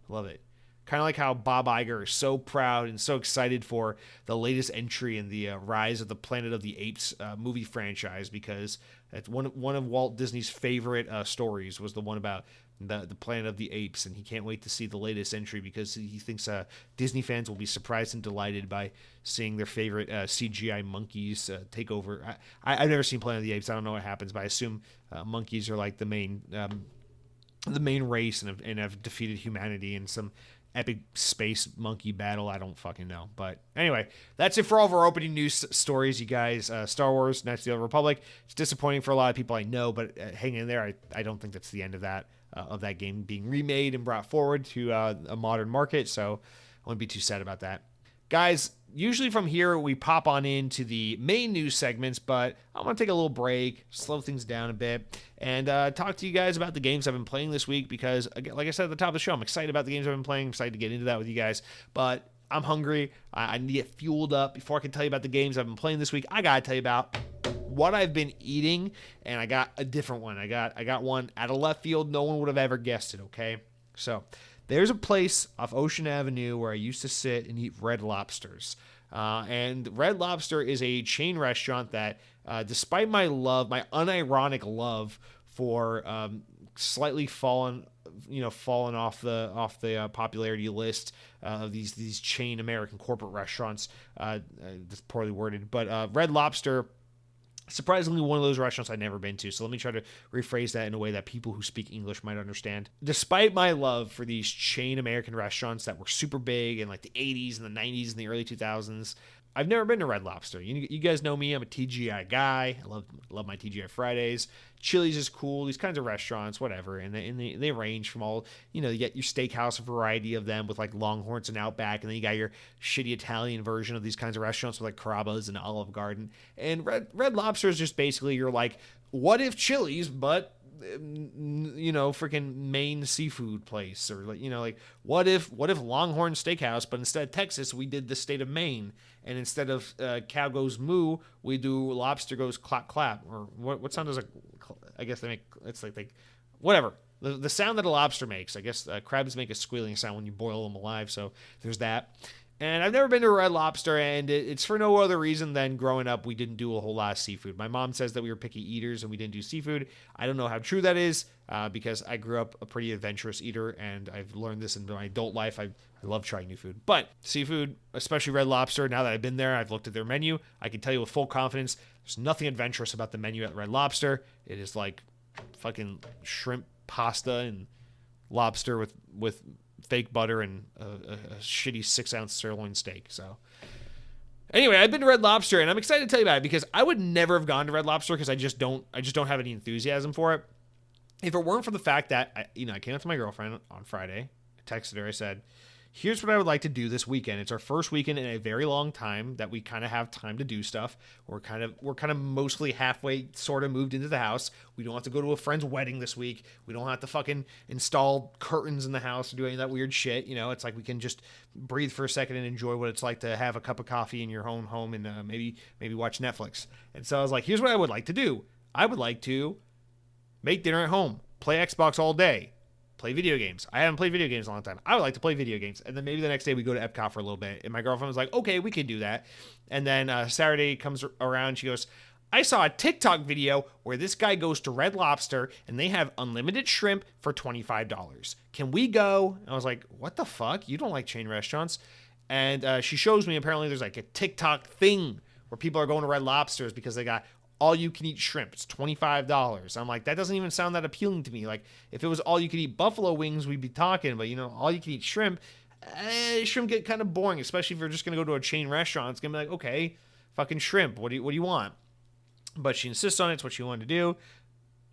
Love it. Kind of like how Bob Iger is so proud and so excited for the latest entry in the Rise of the Planet of the Apes movie franchise, because it's one of Walt Disney's favorite stories was the one about the Planet of the Apes, and he can't wait to see the latest entry because he thinks Disney fans will be surprised and delighted by seeing their favorite CGI monkeys take over. I've never seen Planet of the Apes. I don't know what happens, but I assume monkeys are like the main race and have defeated humanity in some epic space monkey battle. I don't fucking know. But anyway, that's it for all of our opening news stories, you guys. Star Wars, Knights of the Old Republic. It's disappointing for a lot of people, I know, but hang in there. I don't think that's the end of that game being remade and brought forward to a modern market, so I wouldn't be too sad about that. Guys, usually from here, we pop on into the main news segments, but I'm going to take a little break, slow things down a bit, and talk to you guys about the games I've been playing this week because, again, like I said at the top of the show, I'm excited about the games I've been playing. I'm excited to get into that with you guys, but I'm hungry. I need to get fueled up. Before I can tell you about the games I've been playing this week, I got to tell you about what I've been eating, and I got a different one. I got one out of left field. No one would have ever guessed it, okay? So there's a place off Ocean Avenue where I used to sit and eat Red Lobsters. And Red Lobster is a chain restaurant that, despite my unironic love for slightly fallen off the popularity list of these chain American corporate restaurants, that's poorly worded, but Red Lobster, surprisingly, one of those restaurants I've never been to. So let me try to rephrase that in a way that people who speak English might understand. Despite my love for these chain American restaurants that were super big in like the 80s and the 90s and the early 2000s, I've never been to Red Lobster. You guys know me. I'm a TGI guy. I love my TGI Fridays. Chili's is cool. These kinds of restaurants, whatever. And they range from all, you get your steakhouse, a variety of them with like Longhorns and Outback. And then you got your shitty Italian version of these kinds of restaurants with like Carrabba's and Olive Garden. And Red Lobster is just basically you're like, what if Chili's, but freaking Maine seafood place, or like what if Longhorn Steakhouse, but instead of Texas we did the state of Maine, and instead of cow goes moo, we do lobster goes clap clap, or what sound does I guess they make, it's like they, whatever the sound that a lobster makes. I guess crabs make a squealing sound when you boil them alive, so there's that. And I've never been to a Red Lobster, and it's for no other reason than growing up, we didn't do a whole lot of seafood. My mom says that we were picky eaters and we didn't do seafood. I don't know how true that is, because I grew up a pretty adventurous eater, and I've learned this in my adult life. I love trying new food. But seafood, especially Red Lobster, now that I've been there, I've looked at their menu, I can tell you with full confidence, there's nothing adventurous about the menu at Red Lobster. It is like fucking shrimp pasta and lobster with fake butter and a shitty 6-ounce sirloin steak. So anyway, I've been to Red Lobster, and I'm excited to tell you about it because I would never have gone to Red Lobster because I just don't have any enthusiasm for it. If it weren't for the fact that I came up to my girlfriend on Friday, I texted her, I said, here's what I would like to do this weekend. It's our first weekend in a very long time that we kind of have time to do stuff. We're kind of mostly halfway sort of moved into the house. We don't have to go to a friend's wedding this week. We don't have to fucking install curtains in the house or do any of that weird shit. It's like we can just breathe for a second and enjoy what it's like to have a cup of coffee in your own home and maybe watch Netflix. And so I was like, here's what I would like to do. I would like to make dinner at home, play Xbox all day, play video games. I haven't played video games in a long time. I would like to play video games. And then maybe the next day we go to Epcot for a little bit. And my girlfriend was like, okay, we can do that. And then Saturday comes around. She goes, I saw a TikTok video where this guy goes to Red Lobster and they have unlimited shrimp for $25. Can we go? And I was like, what the fuck? You don't like chain restaurants? And she shows me apparently there's like a TikTok thing where people are going to Red Lobsters because they got all-you-can-eat shrimp. It's $25. I'm like, that doesn't even sound that appealing to me. Like, if it was all-you-can-eat buffalo wings, we'd be talking. But, all-you-can-eat shrimp, shrimp get kind of boring, especially if you're just going to go to a chain restaurant. It's going to be like, okay, fucking shrimp. What do you want? But she insists on it. It's what she wanted to do.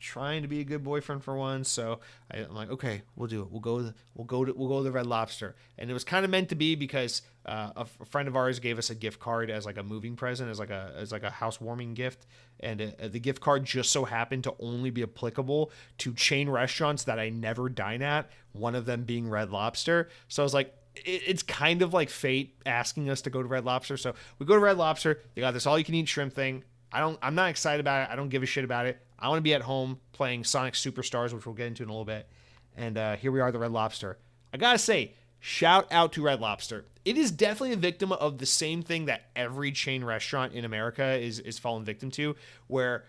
Trying to be a good boyfriend for once, so I'm like, okay, we'll do it. We'll go to the Red Lobster, and it was kind of meant to be because a friend of ours gave us a gift card as like a moving present, as like a housewarming gift, and the gift card just so happened to only be applicable to chain restaurants that I never dine at. One of them being Red Lobster, so I was like, it's kind of like fate asking us to go to Red Lobster. So we go to Red Lobster. They got this all-you-can-eat shrimp thing. I'm not excited about it. I don't give a shit about it. I want to be at home playing Sonic Superstars, which we'll get into in a little bit. And here we are, the Red Lobster. I gotta say, shout out to Red Lobster. It is definitely a victim of the same thing that every chain restaurant in America is fallen victim to, where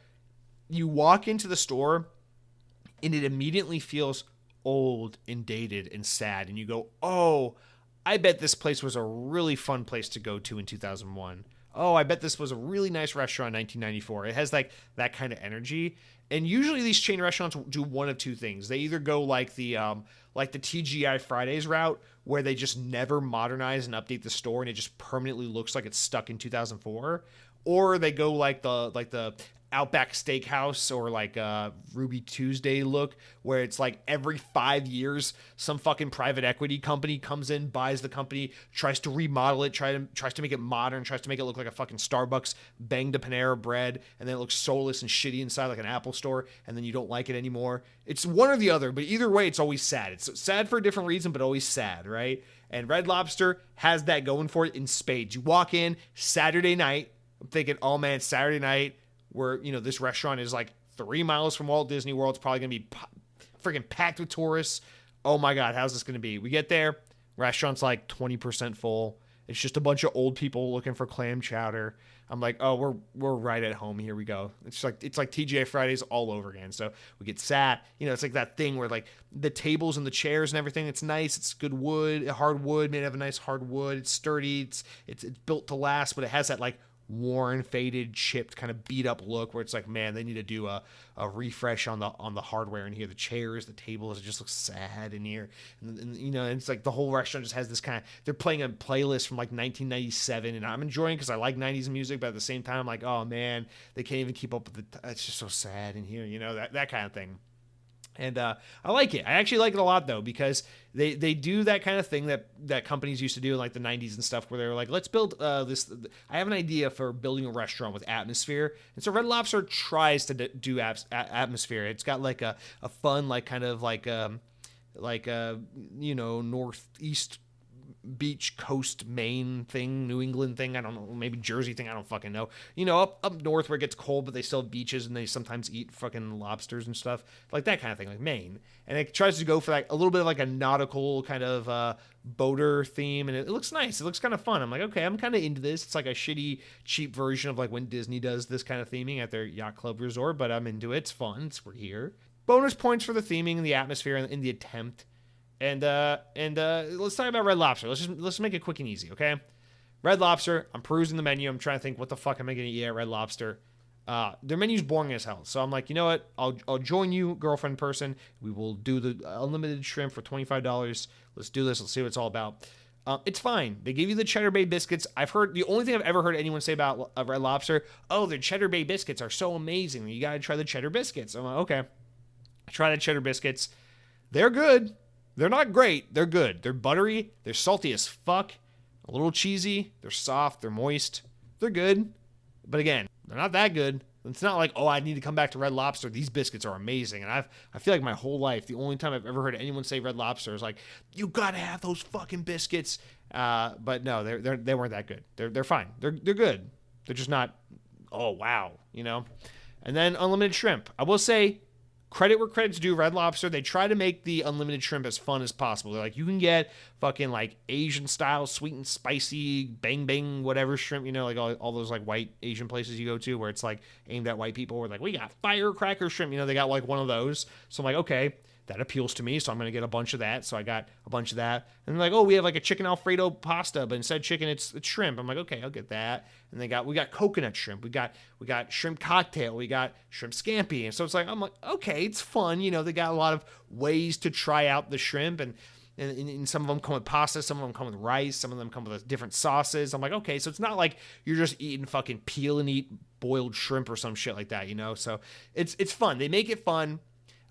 you walk into the store and it immediately feels old and dated and sad. And you go, oh, I bet this place was a really fun place to go to in 2001. Oh, I bet this was a really nice restaurant in 1994. It has like that kind of energy. And usually these chain restaurants do one of two things. They either go like the TGI Fridays route, where they just never modernize and update the store and it just permanently looks like it's stuck in 2004, or they go like the Outback Steakhouse or like Ruby Tuesday look, where it's like every 5 years some fucking private equity company comes in, buys the company, tries to remodel it, tries to make it modern, tries to make it look like a fucking Starbucks banged a Panera bread, and then it looks soulless and shitty inside like an Apple store, and then you don't like it anymore. It's one or the other, but either way it's always sad. It's sad for a different reason, but always sad, right? And Red Lobster has that going for it in spades. You walk in Saturday night, I'm thinking, oh man, Saturday night, where, you know, this restaurant is like 3 miles from Walt Disney World. It's probably going to be freaking packed with tourists. Oh my God, how's this going to be? We get there, restaurant's like 20% full. It's just a bunch of old people looking for clam chowder. I'm like, oh, we're right at home. Here we go. It's like TGI Fridays all over again. So we get sat. You know, it's like that thing where like the tables and the chairs and everything. It's nice. It's good wood, hard wood, made out of a nice hard wood. It's sturdy. It's built to last, but it has that like worn, faded, chipped, kind of beat up look where it's like, man, they need to do a refresh on the hardware in here, the chairs, the tables. It just looks sad in here, and you know, and it's like the whole restaurant just has this kind of, they're playing a playlist from like 1997, and I'm enjoying because I like 90s music, but at the same time I'm like, oh man, they can't even keep up with it's just so sad in here, you know, that kind of thing. And I like it. I actually like it a lot, though, because they do that kind of thing that companies used to do in like the 90s and stuff, where they were like, let's build this. I have an idea for building a restaurant with atmosphere. And so Red Lobster tries to do atmosphere. It's got like a fun, like kind of like you know, northeast beach coast Maine thing, New England thing, I don't know, maybe Jersey thing, I don't fucking know, you know, up north where it gets cold but they still have beaches and they sometimes eat fucking lobsters and stuff, like that kind of thing, like Maine. And it tries to go for like a little bit of like a nautical kind of boater theme, and it looks nice, it looks kind of fun. I'm like, okay, I'm kind of into this. It's like a shitty cheap version of like when Disney does this kind of theming at their yacht club resort, but I'm into it. It's fun. We're here. Bonus points for the theming and the atmosphere and in the attempt. And let's talk about Red Lobster. Let's make it quick and easy, okay? Red Lobster, I'm perusing the menu. I'm trying to think, what the fuck am I going to eat at Red Lobster? Their menu's boring as hell. So I'm like, you know what? I'll join you, girlfriend person. We will do the unlimited shrimp for $25. Let's do this. Let's see what it's all about. It's fine. They give you the Cheddar Bay biscuits. The only thing I've ever heard anyone say about Red Lobster, oh, their Cheddar Bay biscuits are so amazing. You got to try the Cheddar biscuits. I'm like, okay. I try the Cheddar biscuits. They're good. They're not great. They're good. They're buttery. They're salty as fuck. A little cheesy. They're soft. They're moist. They're good. But again, they're not that good. It's not like, oh, I need to come back to Red Lobster. These biscuits are amazing. And I feel like my whole life, the only time I've ever heard anyone say Red Lobster is like, you gotta have those fucking biscuits. But no, they weren't that good. They're fine. They're good. They're just not, oh wow, you know. And then unlimited shrimp. I will say, credit where credit's due, Red Lobster, they try to make the unlimited shrimp as fun as possible. They're like, you can get fucking like Asian style, sweet and spicy, bang bang, whatever shrimp, you know, like all those like white Asian places you go to where it's like aimed at white people, where like, we got firecracker shrimp, you know, they got like one of those. So I'm like, okay, that appeals to me, so I'm going to get a bunch of that. So I got a bunch of that. And they're like, oh, we have like a chicken Alfredo pasta, but instead of chicken, it's shrimp. I'm like, okay, I'll get that. And we got coconut shrimp. We got shrimp cocktail. We got shrimp scampi. And so it's like, I'm like, okay, it's fun. You know, they got a lot of ways to try out the shrimp, and some of them come with pasta, some of them come with rice, some of them come with different sauces. I'm like, okay, so it's not like you're just eating fucking peel and eat boiled shrimp or some shit like that, you know? So it's fun. They make it fun.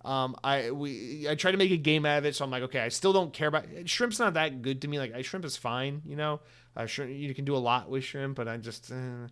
I try to make a game out of it, so I'm like, okay, I still don't care about shrimp's not that good to me. Like, shrimp is fine, you know. Shrimp, you can do a lot with shrimp, but I just try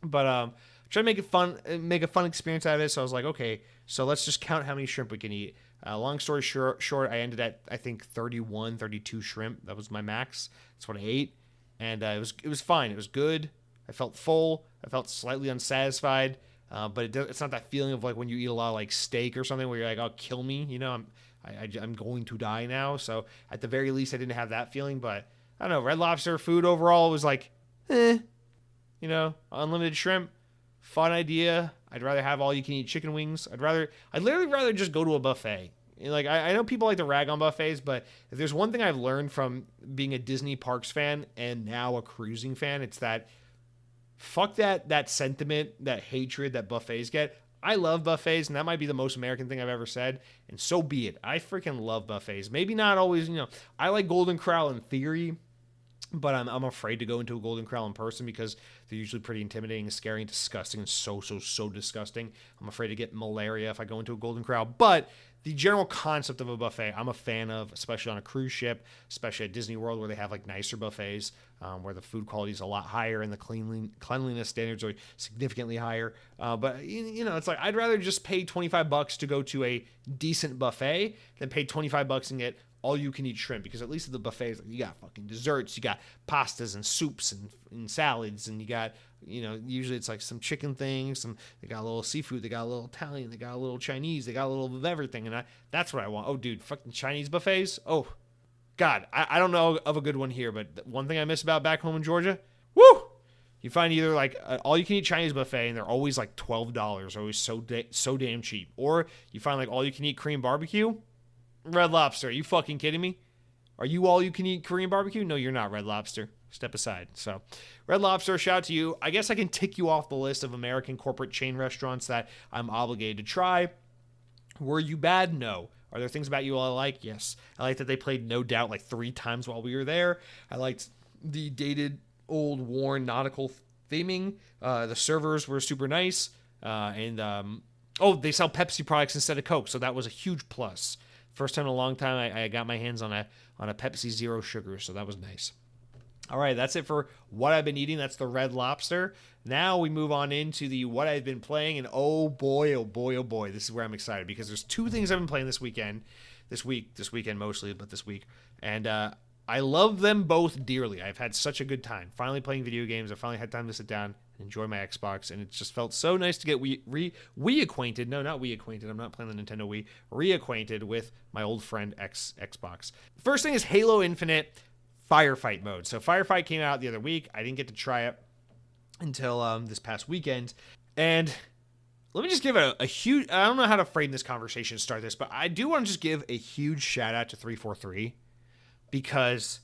to make it fun, make a fun experience out of it. So I was like, okay, so let's just count how many shrimp we can eat. Long story short, I ended at, I think, 31, 32 shrimp. That was my max. That's what I ate, and it was fine. It was good. I felt full. I felt slightly unsatisfied. But it's not that feeling of like when you eat a lot of like steak or something where you're like, oh, kill me, you know, I'm going to die now. So at the very least, I didn't have that feeling. But I don't know, Red Lobster food overall was like, you know, unlimited shrimp, fun idea. I'd rather have all you can eat chicken wings. I'd literally rather just go to a buffet. Like, I know people like to rag on buffets, but if there's one thing I've learned from being a Disney Parks fan and now a cruising fan, it's that fuck that sentiment, that hatred that buffets get. I love buffets, and that might be the most American thing I've ever said, and so be it. I freaking love buffets. Maybe not always, you know. I like Golden Corral in theory, But I'm afraid to go into a Golden Corral in person because they're usually pretty intimidating and scary and disgusting and so disgusting. I'm afraid to get malaria if I go into a Golden Corral. But the general concept of a buffet, I'm a fan of, especially on a cruise ship, especially at Disney World where they have like nicer buffets, where the food quality is a lot higher and the cleanliness standards are significantly higher. But it's like I'd rather just pay $25 to go to a decent buffet than pay $25 and get all you can eat shrimp, because at least at the buffets, you got fucking desserts, you got pastas and soups and salads, and you got, usually it's like some chicken things, they got a little seafood, they got a little Italian, they got a little Chinese, they got a little of everything. And that's what I want. Oh, dude, fucking Chinese buffets. Oh, God, I don't know of a good one here, but one thing I miss about back home in Georgia, woo! You find either like all you can eat Chinese buffet and they're always like $12, always so damn cheap, or you find like all you can eat Korean barbecue. Red Lobster, are you fucking kidding me? Are you all you can eat Korean barbecue? No, you're not, Red Lobster. Step aside. So, Red Lobster, shout out to you. I guess I can tick you off the list of American corporate chain restaurants that I'm obligated to try. Were you bad? No. Are there things about you I like? Yes. I like that they played No Doubt like 3 times while we were there. I liked the dated, old, worn nautical theming. The servers were super nice. They sell Pepsi products instead of Coke, so that was a huge plus. First time in a long time I got my hands on a Pepsi Zero Sugar, so that was nice. All right, that's it for what I've been eating. That's the Red Lobster. Now we move on into the what I've been playing, and oh boy, this is where I'm excited because there's 2 things I've been playing this weekend mostly, but this week, and I love them both dearly. I've had such a good time finally playing video games. I finally had time to sit down and enjoy my Xbox, and it just felt so nice to get reacquainted. No, not reacquainted. I'm not playing the Nintendo Wii. Reacquainted with my old friend Xbox. The first thing is Halo Infinite Firefight mode. So Firefight came out the other week. I didn't get to try it until this past weekend, and let me just give a huge, I don't know how to frame this conversation to start this, but I do want to just give a huge shout out to 343 because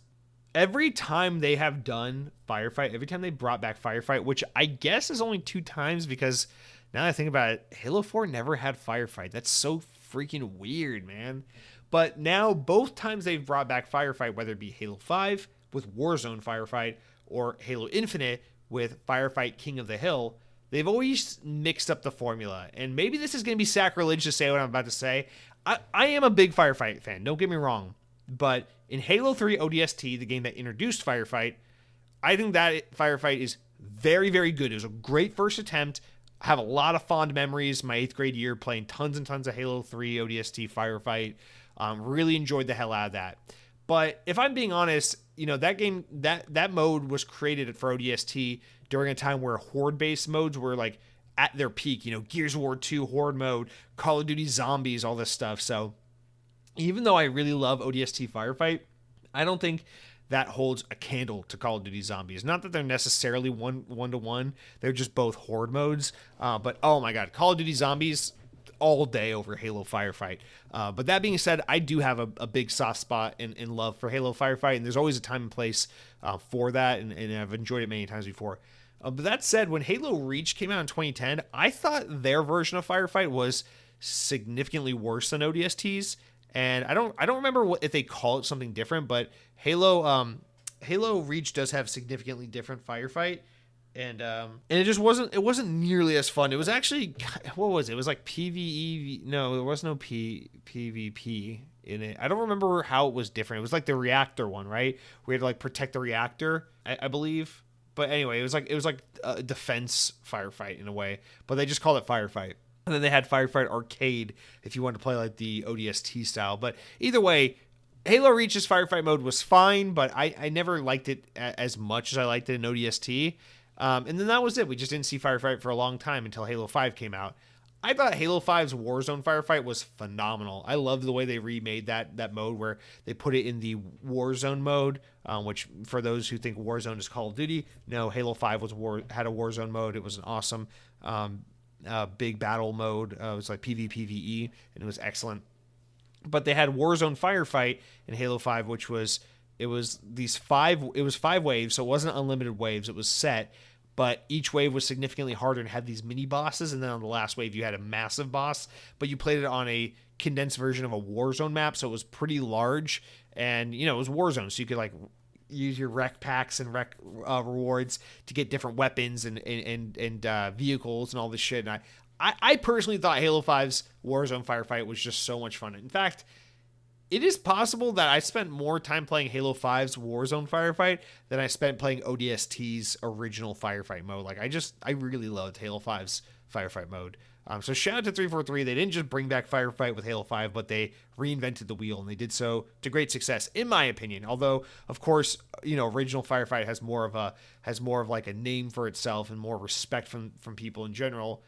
every time they have done Firefight, every time they brought back Firefight, which I guess is only 2 times because now that I think about it, Halo 4 never had Firefight. That's so freaking weird, man. But now both times they've brought back Firefight, whether it be Halo 5 with Warzone Firefight or Halo Infinite with Firefight King of the Hill, they've always mixed up the formula. And maybe this is going to be sacrilege to say what I'm about to say. I am a big Firefight fan, don't get me wrong. But in Halo 3 ODST, the game that introduced Firefight, I think that Firefight is very, very good. It was a great first attempt. I have a lot of fond memories my 8th grade year playing tons and tons of Halo 3 ODST Firefight. Really enjoyed the hell out of that. But if I'm being honest, that game, that mode was created for ODST during a time where horde-based modes were like at their peak. Gears of War 2 horde mode, Call of Duty Zombies, all this stuff. So even though I really love ODST Firefight, I don't think that holds a candle to Call of Duty Zombies. Not that they're necessarily one-to-one. They're just both horde modes. But oh my God, Call of Duty Zombies all day over Halo Firefight. But that being said, I do have a big soft spot in love for Halo Firefight, and there's always a time and place for that, and I've enjoyed it many times before. But that said, when Halo Reach came out in 2010, I thought their version of Firefight was significantly worse than ODST's. And I don't remember if they call it something different, but Halo Reach does have significantly different Firefight, and it just wasn't nearly as fun. It was actually, what was it? It was like PvE. No, there was no PvP in it. I don't remember how it was different. It was like the reactor one, right? We had to like protect the reactor, I believe. But anyway, it was like a defense Firefight in a way, but they just called it Firefight. And then they had Firefight Arcade if you wanted to play like the ODST style. But either way, Halo Reach's Firefight mode was fine, but I never liked it as much as I liked it in ODST. And then that was it. We just didn't see Firefight for a long time until Halo 5 came out. I thought Halo 5's Warzone Firefight was phenomenal. I loved the way they remade that mode where they put it in the Warzone mode, which for those who think Warzone is Call of Duty, no, Halo 5 had a Warzone mode. It was an awesome big battle mode. It was like PvPvE, and it was excellent. But they had Warzone Firefight in Halo 5, which was 5 waves, so it wasn't unlimited waves. It was set, but each wave was significantly harder and had these mini bosses, and then on the last wave you had a massive boss, but you played it on a condensed version of a Warzone map, so it was pretty large, and it was Warzone, so you could like use your rec packs and rec rewards to get different weapons and vehicles and all this shit. And I personally thought Halo 5's Warzone Firefight was just so much fun. In fact, it is possible that I spent more time playing Halo 5's Warzone Firefight than I spent playing ODST's original Firefight mode. Like, I really loved Halo 5's Firefight mode. So shout out to 343. They didn't just bring back Firefight with Halo 5, but they reinvented the wheel, and they did so to great success, in my opinion. Although, of course, original Firefight has more of like a name for itself and more respect from people in general.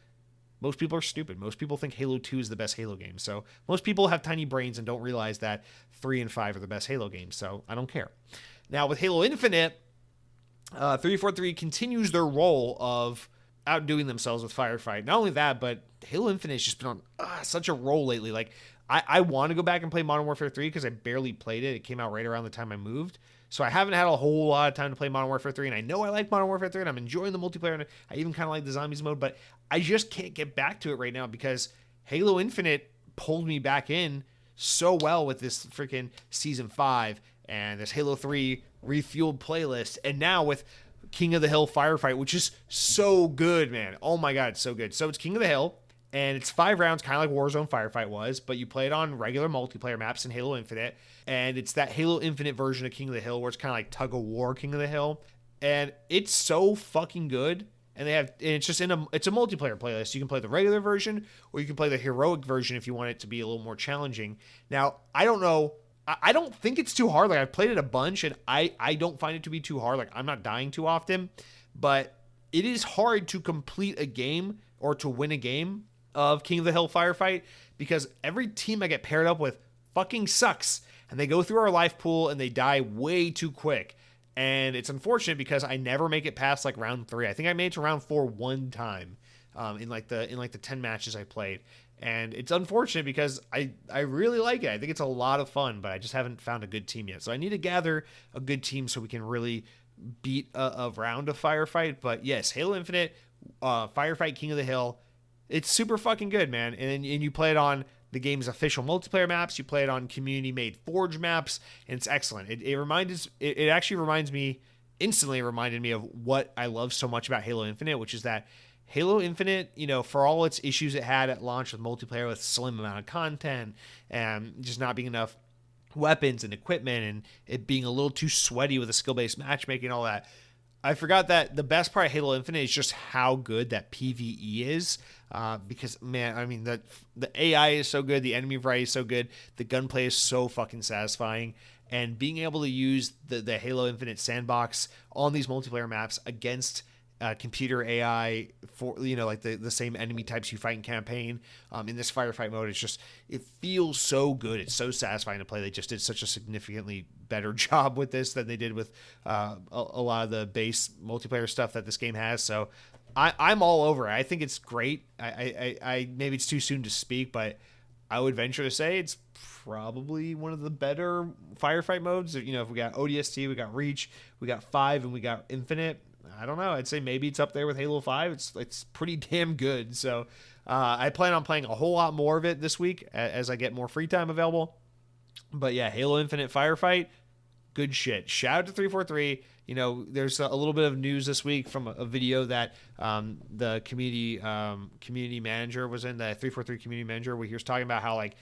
Most people are stupid. Most people think Halo 2 is the best Halo game. So most people have tiny brains and don't realize that 3 and 5 are the best Halo games. So I don't care. Now with Halo Infinite, 343 continues their role of outdoing themselves with Firefight. Not only that, but Halo Infinite has just been on such a roll lately. Like I want to go back and play Modern Warfare 3 because I barely played it. It came out right around the time I moved. So I haven't had a whole lot of time to play Modern Warfare 3, and I know I like Modern Warfare 3, and I'm enjoying the multiplayer, and I even kind of like the zombies mode, but I just can't get back to it right now because Halo Infinite pulled me back in so well with this freaking Season 5 and this Halo 3 refueled playlist, and now with King of the Hill Firefight, which is so good, man. Oh my god, it's so good. So it's King of the Hill, and it's 5 rounds, kind of like Warzone Firefight was, but you play it on regular multiplayer maps in Halo Infinite, and it's that Halo Infinite version of King of the Hill where it's kind of like tug of war King of the Hill, and it's so fucking good. And it's just it's a multiplayer playlist. You can play the regular version, or you can play the heroic version if you want it to be a little more challenging. Now, I don't know. I don't think it's too hard. Like, I've played it a bunch, and I don't find it to be too hard. Like, I'm not dying too often, but it is hard to complete a game or to win a game of King of the Hill Firefight because every team I get paired up with fucking sucks, and they go through our life pool and they die way too quick. And it's unfortunate because I never make it past like round 3. I think I made it to round 4 one time in like the 10 matches I played. And it's unfortunate because I really like it. I think it's a lot of fun, but I just haven't found a good team yet. So I need to gather a good team so we can really beat a round of Firefight. But yes, Halo Infinite, Firefight King of the Hill, it's super fucking good, man. And you play it on the game's official multiplayer maps. You play it on community-made Forge maps, and it's excellent. It actually instantly reminded me of what I love so much about Halo Infinite, which is that Halo Infinite, for all its issues it had at launch with multiplayer, with slim amount of content and just not being enough weapons and equipment, and it being a little too sweaty with the skill-based matchmaking and all that, I forgot that the best part of Halo Infinite is just how good that PvE is. Because, man, I mean, the AI is so good, the enemy variety is so good, the gunplay is so fucking satisfying, and being able to use the Halo Infinite sandbox on these multiplayer maps against computer AI for like the same enemy types you fight in campaign in this firefight mode, it feels so good. It's so satisfying to play. They just did such a significantly better job with this than they did with a lot of the base multiplayer stuff that this game has. So I'm all over it. I think it's great. I maybe it's too soon to speak, but I would venture to say it's probably one of the better firefight modes. If we got ODST, we got Reach, we got 5, and we got Infinite. I don't know. I'd say maybe it's up there with Halo 5. It's pretty damn good. So I plan on playing a whole lot more of it this week as I get more free time available. But yeah, Halo Infinite Firefight, good shit. Shout out to 343. There's a little bit of news this week from a video that the community manager was in, the 343 community manager, where he was talking about how like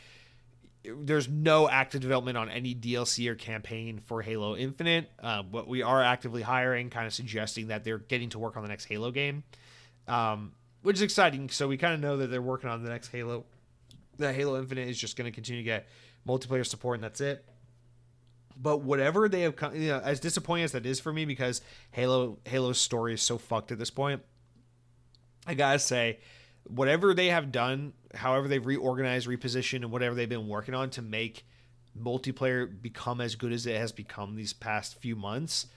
there's no active development on any DLC or campaign for Halo Infinite, but we are actively hiring, kind of suggesting that they're getting to work on the next Halo game, which is exciting. So we kind of know that they're working on the next Halo. That Halo Infinite is just going to continue to get multiplayer support, and that's it. But whatever they have, as disappointing as that is for me, because Halo's story is so fucked at this point, I gotta say, whatever they have done, however they've reorganized, repositioned, and whatever they've been working on to make multiplayer become as good as it has become these past few months,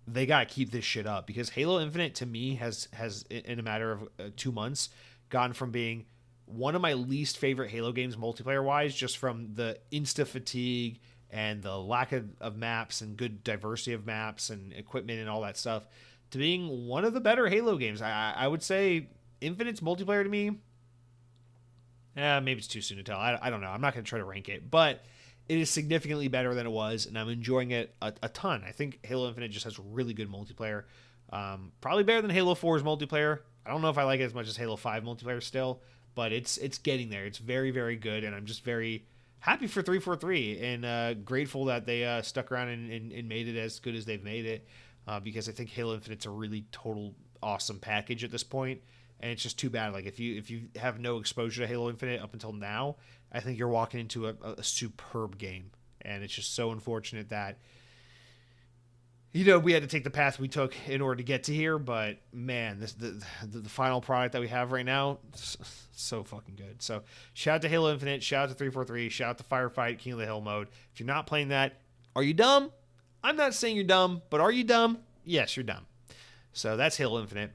they gotta keep this shit up. Because Halo Infinite, to me, has in a matter of 2 months gone from being one of my least favorite Halo games multiplayer wise, just from the insta fatigue and the lack of maps and good diversity of maps and equipment and all that stuff, to being one of the better Halo games. I would say Infinite's multiplayer to me, maybe it's too soon to tell. I don't know. I'm not going to try to rank it, but it is significantly better than it was, and I'm enjoying it a ton. I think Halo Infinite just has really good multiplayer. Probably better than Halo 4's multiplayer. I don't know if I like it as much as Halo 5 multiplayer still, but it's getting there. It's very, very good, and I'm just very happy for 343 and grateful that they stuck around and made it as good as they've made it, because I think Halo Infinite's a really total awesome package at this point, and it's just too bad. Like if you have no exposure to Halo Infinite up until now, I think you're walking into a superb game, and it's just so unfortunate that we had to take the path we took in order to get to here. But man, the final product that we have right now, so fucking good. So shout out to Halo Infinite, shout out to 343, shout out to Firefight, King of the Hill mode. If you're not playing that, are you dumb? I'm not saying you're dumb, but are you dumb? Yes, you're dumb. So that's Halo Infinite.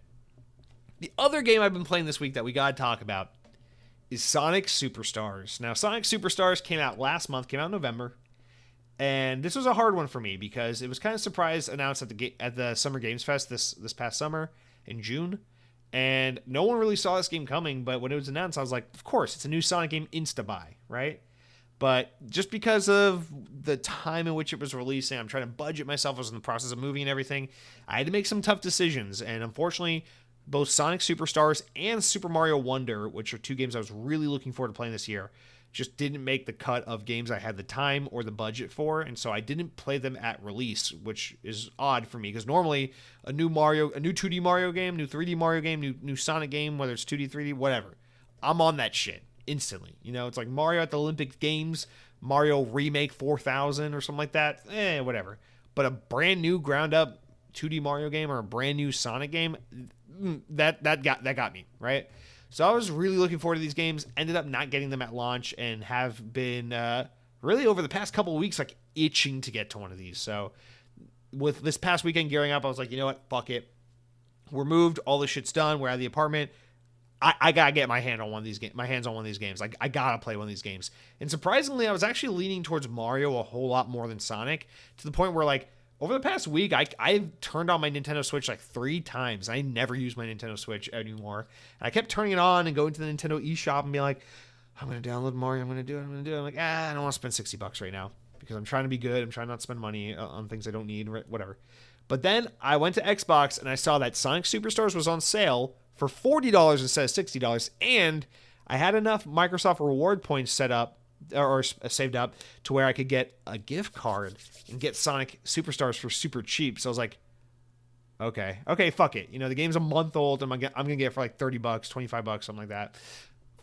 The other game I've been playing this week that we gotta talk about is Sonic Superstars. Now, Sonic Superstars came out last month, came out in November. And this was a hard one for me because it was kind of surprise announced at the Summer Games Fest this past summer in June. And no one really saw this game coming, but when it was announced, I was like, of course, it's a new Sonic game, insta-buy, right? But just because of the time in which it was releasing, I'm trying to budget myself. I was in the process of moving and everything. I had to make some tough decisions. And unfortunately, both Sonic Superstars and Super Mario Wonder, which are two games I was really looking forward to playing this year, just didn't make the cut of games I had the time or the budget for, and so I didn't play them at release, which is odd for me because normally a new 2D Mario game, new 3D Mario game, new Sonic game, whether it's 2D, 3D, whatever, I'm on that shit instantly. It's like Mario at the Olympic Games, Mario Remake 4000 or something like that, whatever. But a brand new ground up 2D Mario game or a brand new Sonic game, that got me, right? So I was really looking forward to these games, ended up not getting them at launch, and have been really over the past couple of weeks like itching to get to one of these. So with this past weekend gearing up, I was like, you know what, fuck it. We're moved, all this shit's done, we're out of the apartment. I gotta get my hands on one of these games. I gotta play one of these games. And surprisingly, I was actually leaning towards Mario a whole lot more than Sonic, to the point where like over the past week, I've turned on my Nintendo Switch like 3 times. I never use my Nintendo Switch anymore. And I kept turning it on and going to the Nintendo eShop and being like, I'm going to download Mario. I'm going to do it. I'm like, I don't want to spend $60 right now because I'm trying to be good. I'm trying not to spend money on things I don't need, whatever. But then I went to Xbox and I saw that Sonic Superstars was on sale for $40 instead of $60. And I had enough Microsoft reward points set up or saved up to where I could get a gift card and get Sonic Superstars for super cheap. So I was like, okay, fuck it. The game's a month old and I'm gonna get it for like $30, $25, something like that.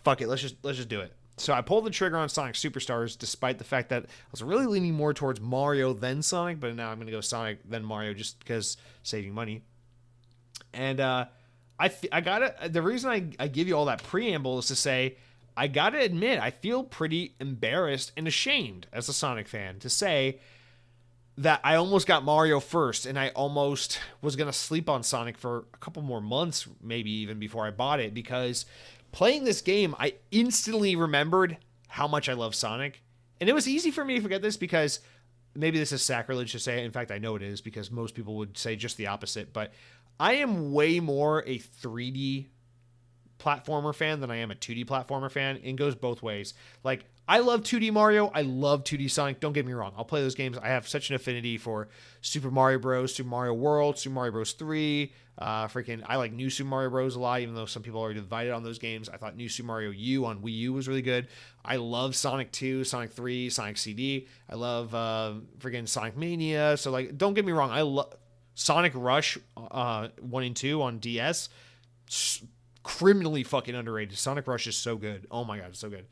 Fuck it, let's just do it. So I pulled the trigger on Sonic Superstars, despite the fact that I was really leaning more towards Mario than Sonic, but now I'm gonna go Sonic then Mario just because saving money. And I gotta. The reason I give you all that preamble is to say, I gotta admit, I feel pretty embarrassed and ashamed as a Sonic fan to say that I almost got Mario first, and I almost was gonna sleep on Sonic for a couple more months, maybe even before I bought it, because playing this game, I instantly remembered how much I love Sonic. And it was easy for me to forget this because maybe this is sacrilege to say. In fact, I know it is because most people would say just the opposite, but I am way more a 3D platformer fan than I am a 2D platformer fan, and goes both ways. Like, I love 2D Mario, I love 2D Sonic, don't get me wrong, I'll play those games. I have such an affinity for Super Mario Bros, Super Mario World, Super Mario Bros 3, I like New Super Mario Bros a lot, even though some people are divided on those games. I thought New Super Mario U on Wii U was really good. I love Sonic 2, Sonic 3, Sonic CD. I love Sonic Mania. So like, don't get me wrong, I love Sonic Rush 1 and 2 on DS. Criminally fucking underrated. Sonic Rush is so good. Oh my god, it's so good.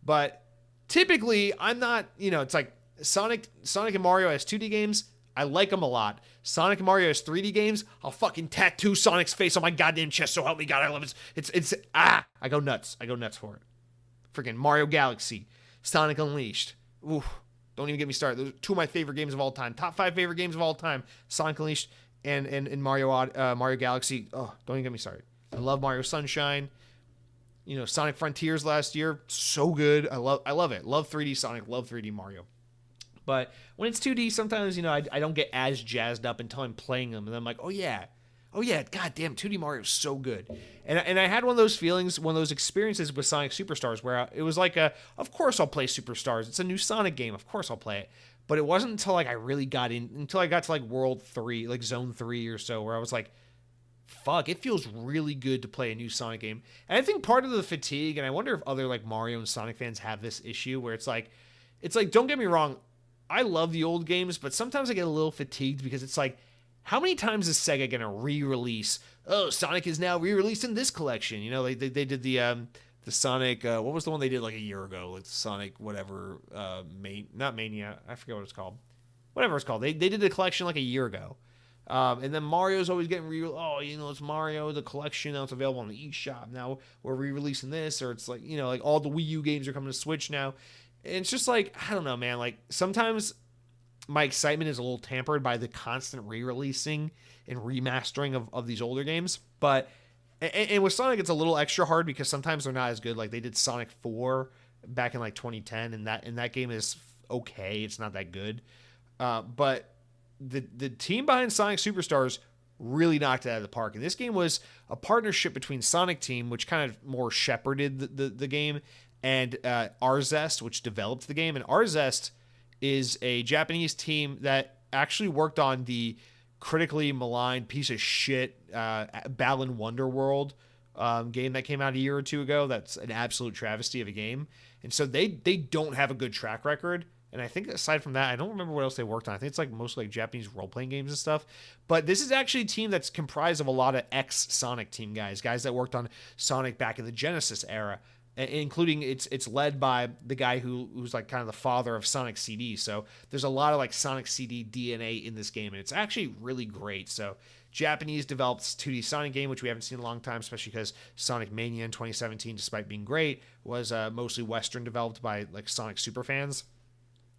But typically, I'm not, it's like Sonic and Mario as 2D games, I like them a lot. Sonic and Mario as 3D games, I'll fucking tattoo Sonic's face on my goddamn chest, so help me God, I love it. I go nuts for it. Freaking Mario Galaxy, Sonic Unleashed. Ooh, don't even get me started. Those are 2 of my favorite games of all time. Top 5 favorite games of all time. Sonic Unleashed and Mario Galaxy. Oh, don't even get me started. I love Mario Sunshine. Sonic Frontiers last year, so good. I love it. Love 3D Sonic, love 3D Mario. But when it's 2D, sometimes, I don't get as jazzed up until I'm playing them. And I'm like, oh yeah, Oh yeah, goddamn, 2D Mario is so good. And I had one of those feelings, one of those experiences with Sonic Superstars where it was like of course I'll play Superstars. It's a new Sonic game. Of course I'll play it. But it wasn't until like I really got in, until I got to like World 3, like Zone 3 or so, where I was like, fuck, it feels really good to play a new Sonic game. And I think part of the fatigue, and I wonder if other like Mario and Sonic fans have this issue where it's like, don't get me wrong, I love the old games, but sometimes I get a little fatigued because it's like, how many times is Sega gonna re-release? Oh, Sonic is now re-released in this collection. You know, they did the Sonic. What was the one they did like a year ago? Like Sonic whatever, not Mania. I forget what it's called. Whatever it's called. They did the collection like a year ago. And then Mario's always getting it's Mario, the collection, now it's available on the eShop. Now we're re-releasing this, or it's like, like all the Wii U games are coming to Switch now. And it's just like, I don't know, man. Like sometimes my excitement is a little tampered by the constant re-releasing and remastering of these older games. But, and with Sonic, it's a little extra hard because sometimes they're not as good. Like they did Sonic 4 back in like 2010, and that game is okay. It's not that good. But the team behind Sonic Superstars really knocked it out of the park. And this game was a partnership between Sonic Team, which kind of more shepherded the game, and Arzest, which developed the game. And Arzest is a Japanese team that actually worked on the critically maligned piece of shit Balan Wonderworld game that came out a year or two ago. That's an absolute travesty of a game. And so they don't have a good track record. And I think aside from that, I don't remember what else they worked on. I think it's like mostly like Japanese role-playing games and stuff. But this is actually a team that's comprised of a lot of ex-Sonic team guys that worked on Sonic back in the Genesis era, including it's led by the guy who's like kind of the father of Sonic CD. So there's a lot of like Sonic CD DNA in this game, and it's actually really great. So Japanese developed 2D Sonic game, which we haven't seen in a long time, especially because Sonic Mania in 2017, despite being great, was mostly Western developed by like Sonic super fans.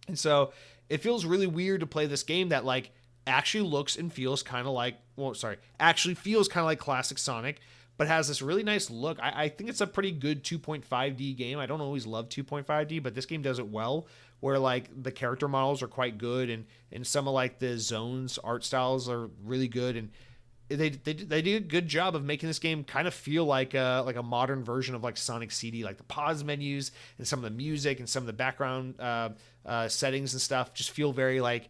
And so it feels really weird to play this game that like actually looks and feels kind of like, actually feels kind of like classic Sonic, but has this really nice look. I think it's a pretty good 2.5D game. I don't always love 2.5D, but this game does it well, where like the character models are quite good, and some of like the zones art styles are really good, and they did a good job of making this game kind of feel like a modern version of like Sonic CD. Like the pause menus and some of the music and some of the background settings and stuff just feel very like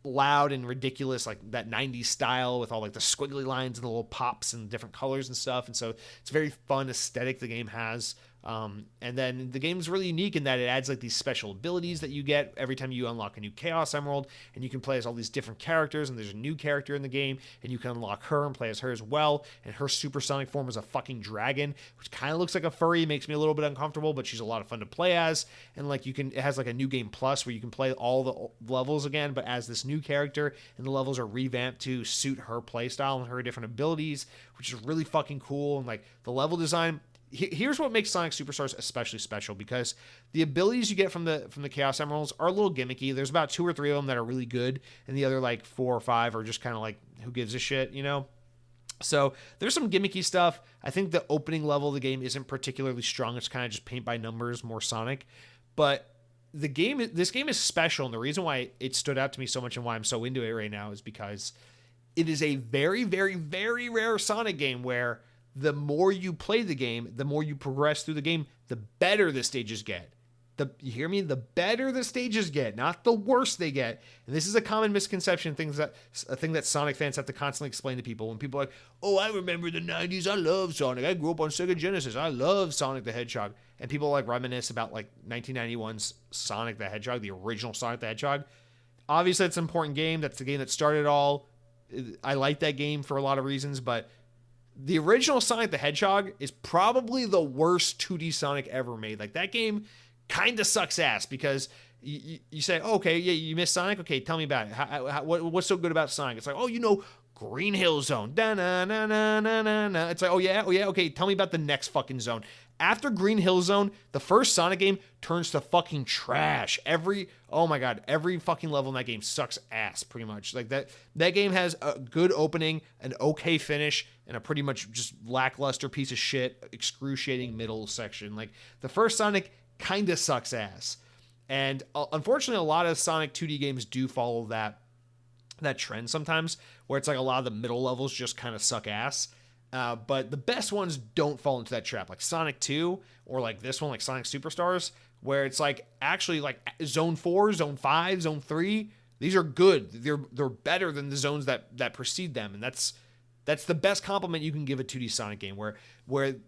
loud and ridiculous, like that 90s style with all like the squiggly lines and the little pops and different colors and stuff. And so it's a very fun aesthetic the game has. And then the game's really unique in that it adds like these special abilities that you get every time you unlock a new Chaos Emerald, and you can play as all these different characters, and there's a new character in the game, and you can unlock her and play as her as well. And her supersonic form is a fucking dragon, which kind of looks like a furry, makes me a little bit uncomfortable, but she's a lot of fun to play as. And like it has like a new game plus where you can play all the levels again, but as this new character, and the levels are revamped to suit her playstyle and her different abilities, which is really fucking cool. And like the level design, here's what makes Sonic Superstars especially special, because the abilities you get from the Chaos Emeralds are a little gimmicky. There's about 2 or 3 of them that are really good, and the other like 4 or 5 are just kind of like, who gives a shit, So there's some gimmicky stuff. I think the opening level of the game isn't particularly strong. It's kind of just paint by numbers, more Sonic. But this game is special, and the reason why it stood out to me so much and why I'm so into it right now is because it is a very, very, very rare Sonic game where the more you play the game, the more you progress through the game, the better the stages get. You hear me? The better the stages get, not the worse they get. And this is a common misconception, a thing that Sonic fans have to constantly explain to people. When people are like, oh, I remember the 90s, I love Sonic, I grew up on Sega Genesis, I love Sonic the Hedgehog. And people like reminisce about like 1991's Sonic the Hedgehog, the original Sonic the Hedgehog. Obviously, it's an important game. That's the game that started it all. I like that game for a lot of reasons, but the original Sonic the Hedgehog is probably the worst 2D Sonic ever made. Like that game kind of sucks ass because you say, oh, okay, yeah, you missed Sonic. Okay, tell me about it. What's so good about Sonic? It's like, oh, Green Hill Zone. Da-na-na-na-na-na-na. It's like, oh yeah, okay, tell me about the next fucking zone. After Green Hill Zone, the first Sonic game turns to fucking trash. Every fucking level in that game sucks ass, pretty much. Like that game has a good opening, an okay finish, and a pretty much just lackluster piece of shit, excruciating middle section. Like the first Sonic kind of sucks ass. And unfortunately, a lot of Sonic 2D games do follow that that trend sometimes where it's like a lot of the middle levels just kind of suck ass. But the best ones don't fall into that trap, like Sonic 2 or like this one, like Sonic Superstars, where it's like actually like Zone 4, Zone 5, Zone 3. These are good. They're better than the zones that precede them, and that's the best compliment you can give a 2D Sonic game, where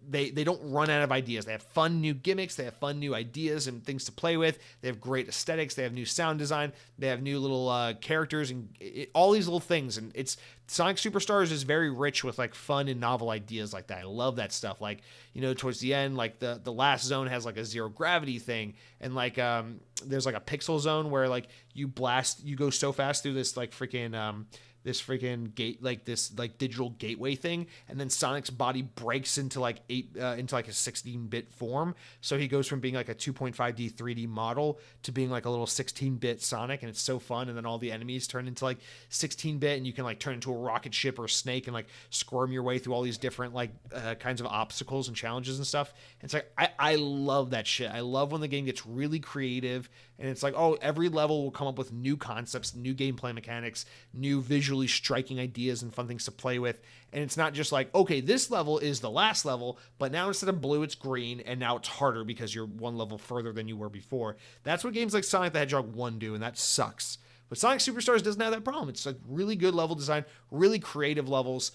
they don't run out of ideas. They have fun new gimmicks, they have fun new ideas and things to play with. They have great aesthetics, they have new sound design, they have new little characters and all these little things. And it's Sonic Superstars is very rich with like fun and novel ideas like that. I love that stuff. Like, you know, towards the end, like the last zone has like a zero gravity thing, and like there's like a pixel zone where like you go so fast through this like freaking gate, like this like digital gateway thing, and then Sonic's body breaks into like into like a 16-bit form, so he goes from being like a 2.5D 3D model to being like a little 16-bit Sonic, and it's so fun. And then all the enemies turn into like 16-bit, and you can like turn into a rocket ship or a snake and like squirm your way through all these different like kinds of obstacles and challenges and stuff. And it's like I love that shit. I love when the game gets really creative, and it's like, oh, every level will come up with new concepts, new gameplay mechanics, new visually striking ideas and fun things to play with. And it's not just like, okay, this level is the last level, but now instead of blue, it's green, and now it's harder because you're one level further than you were before. That's what games like Sonic the Hedgehog 1 do, and that sucks. But Sonic Superstars doesn't have that problem. It's like really good level design, really creative levels.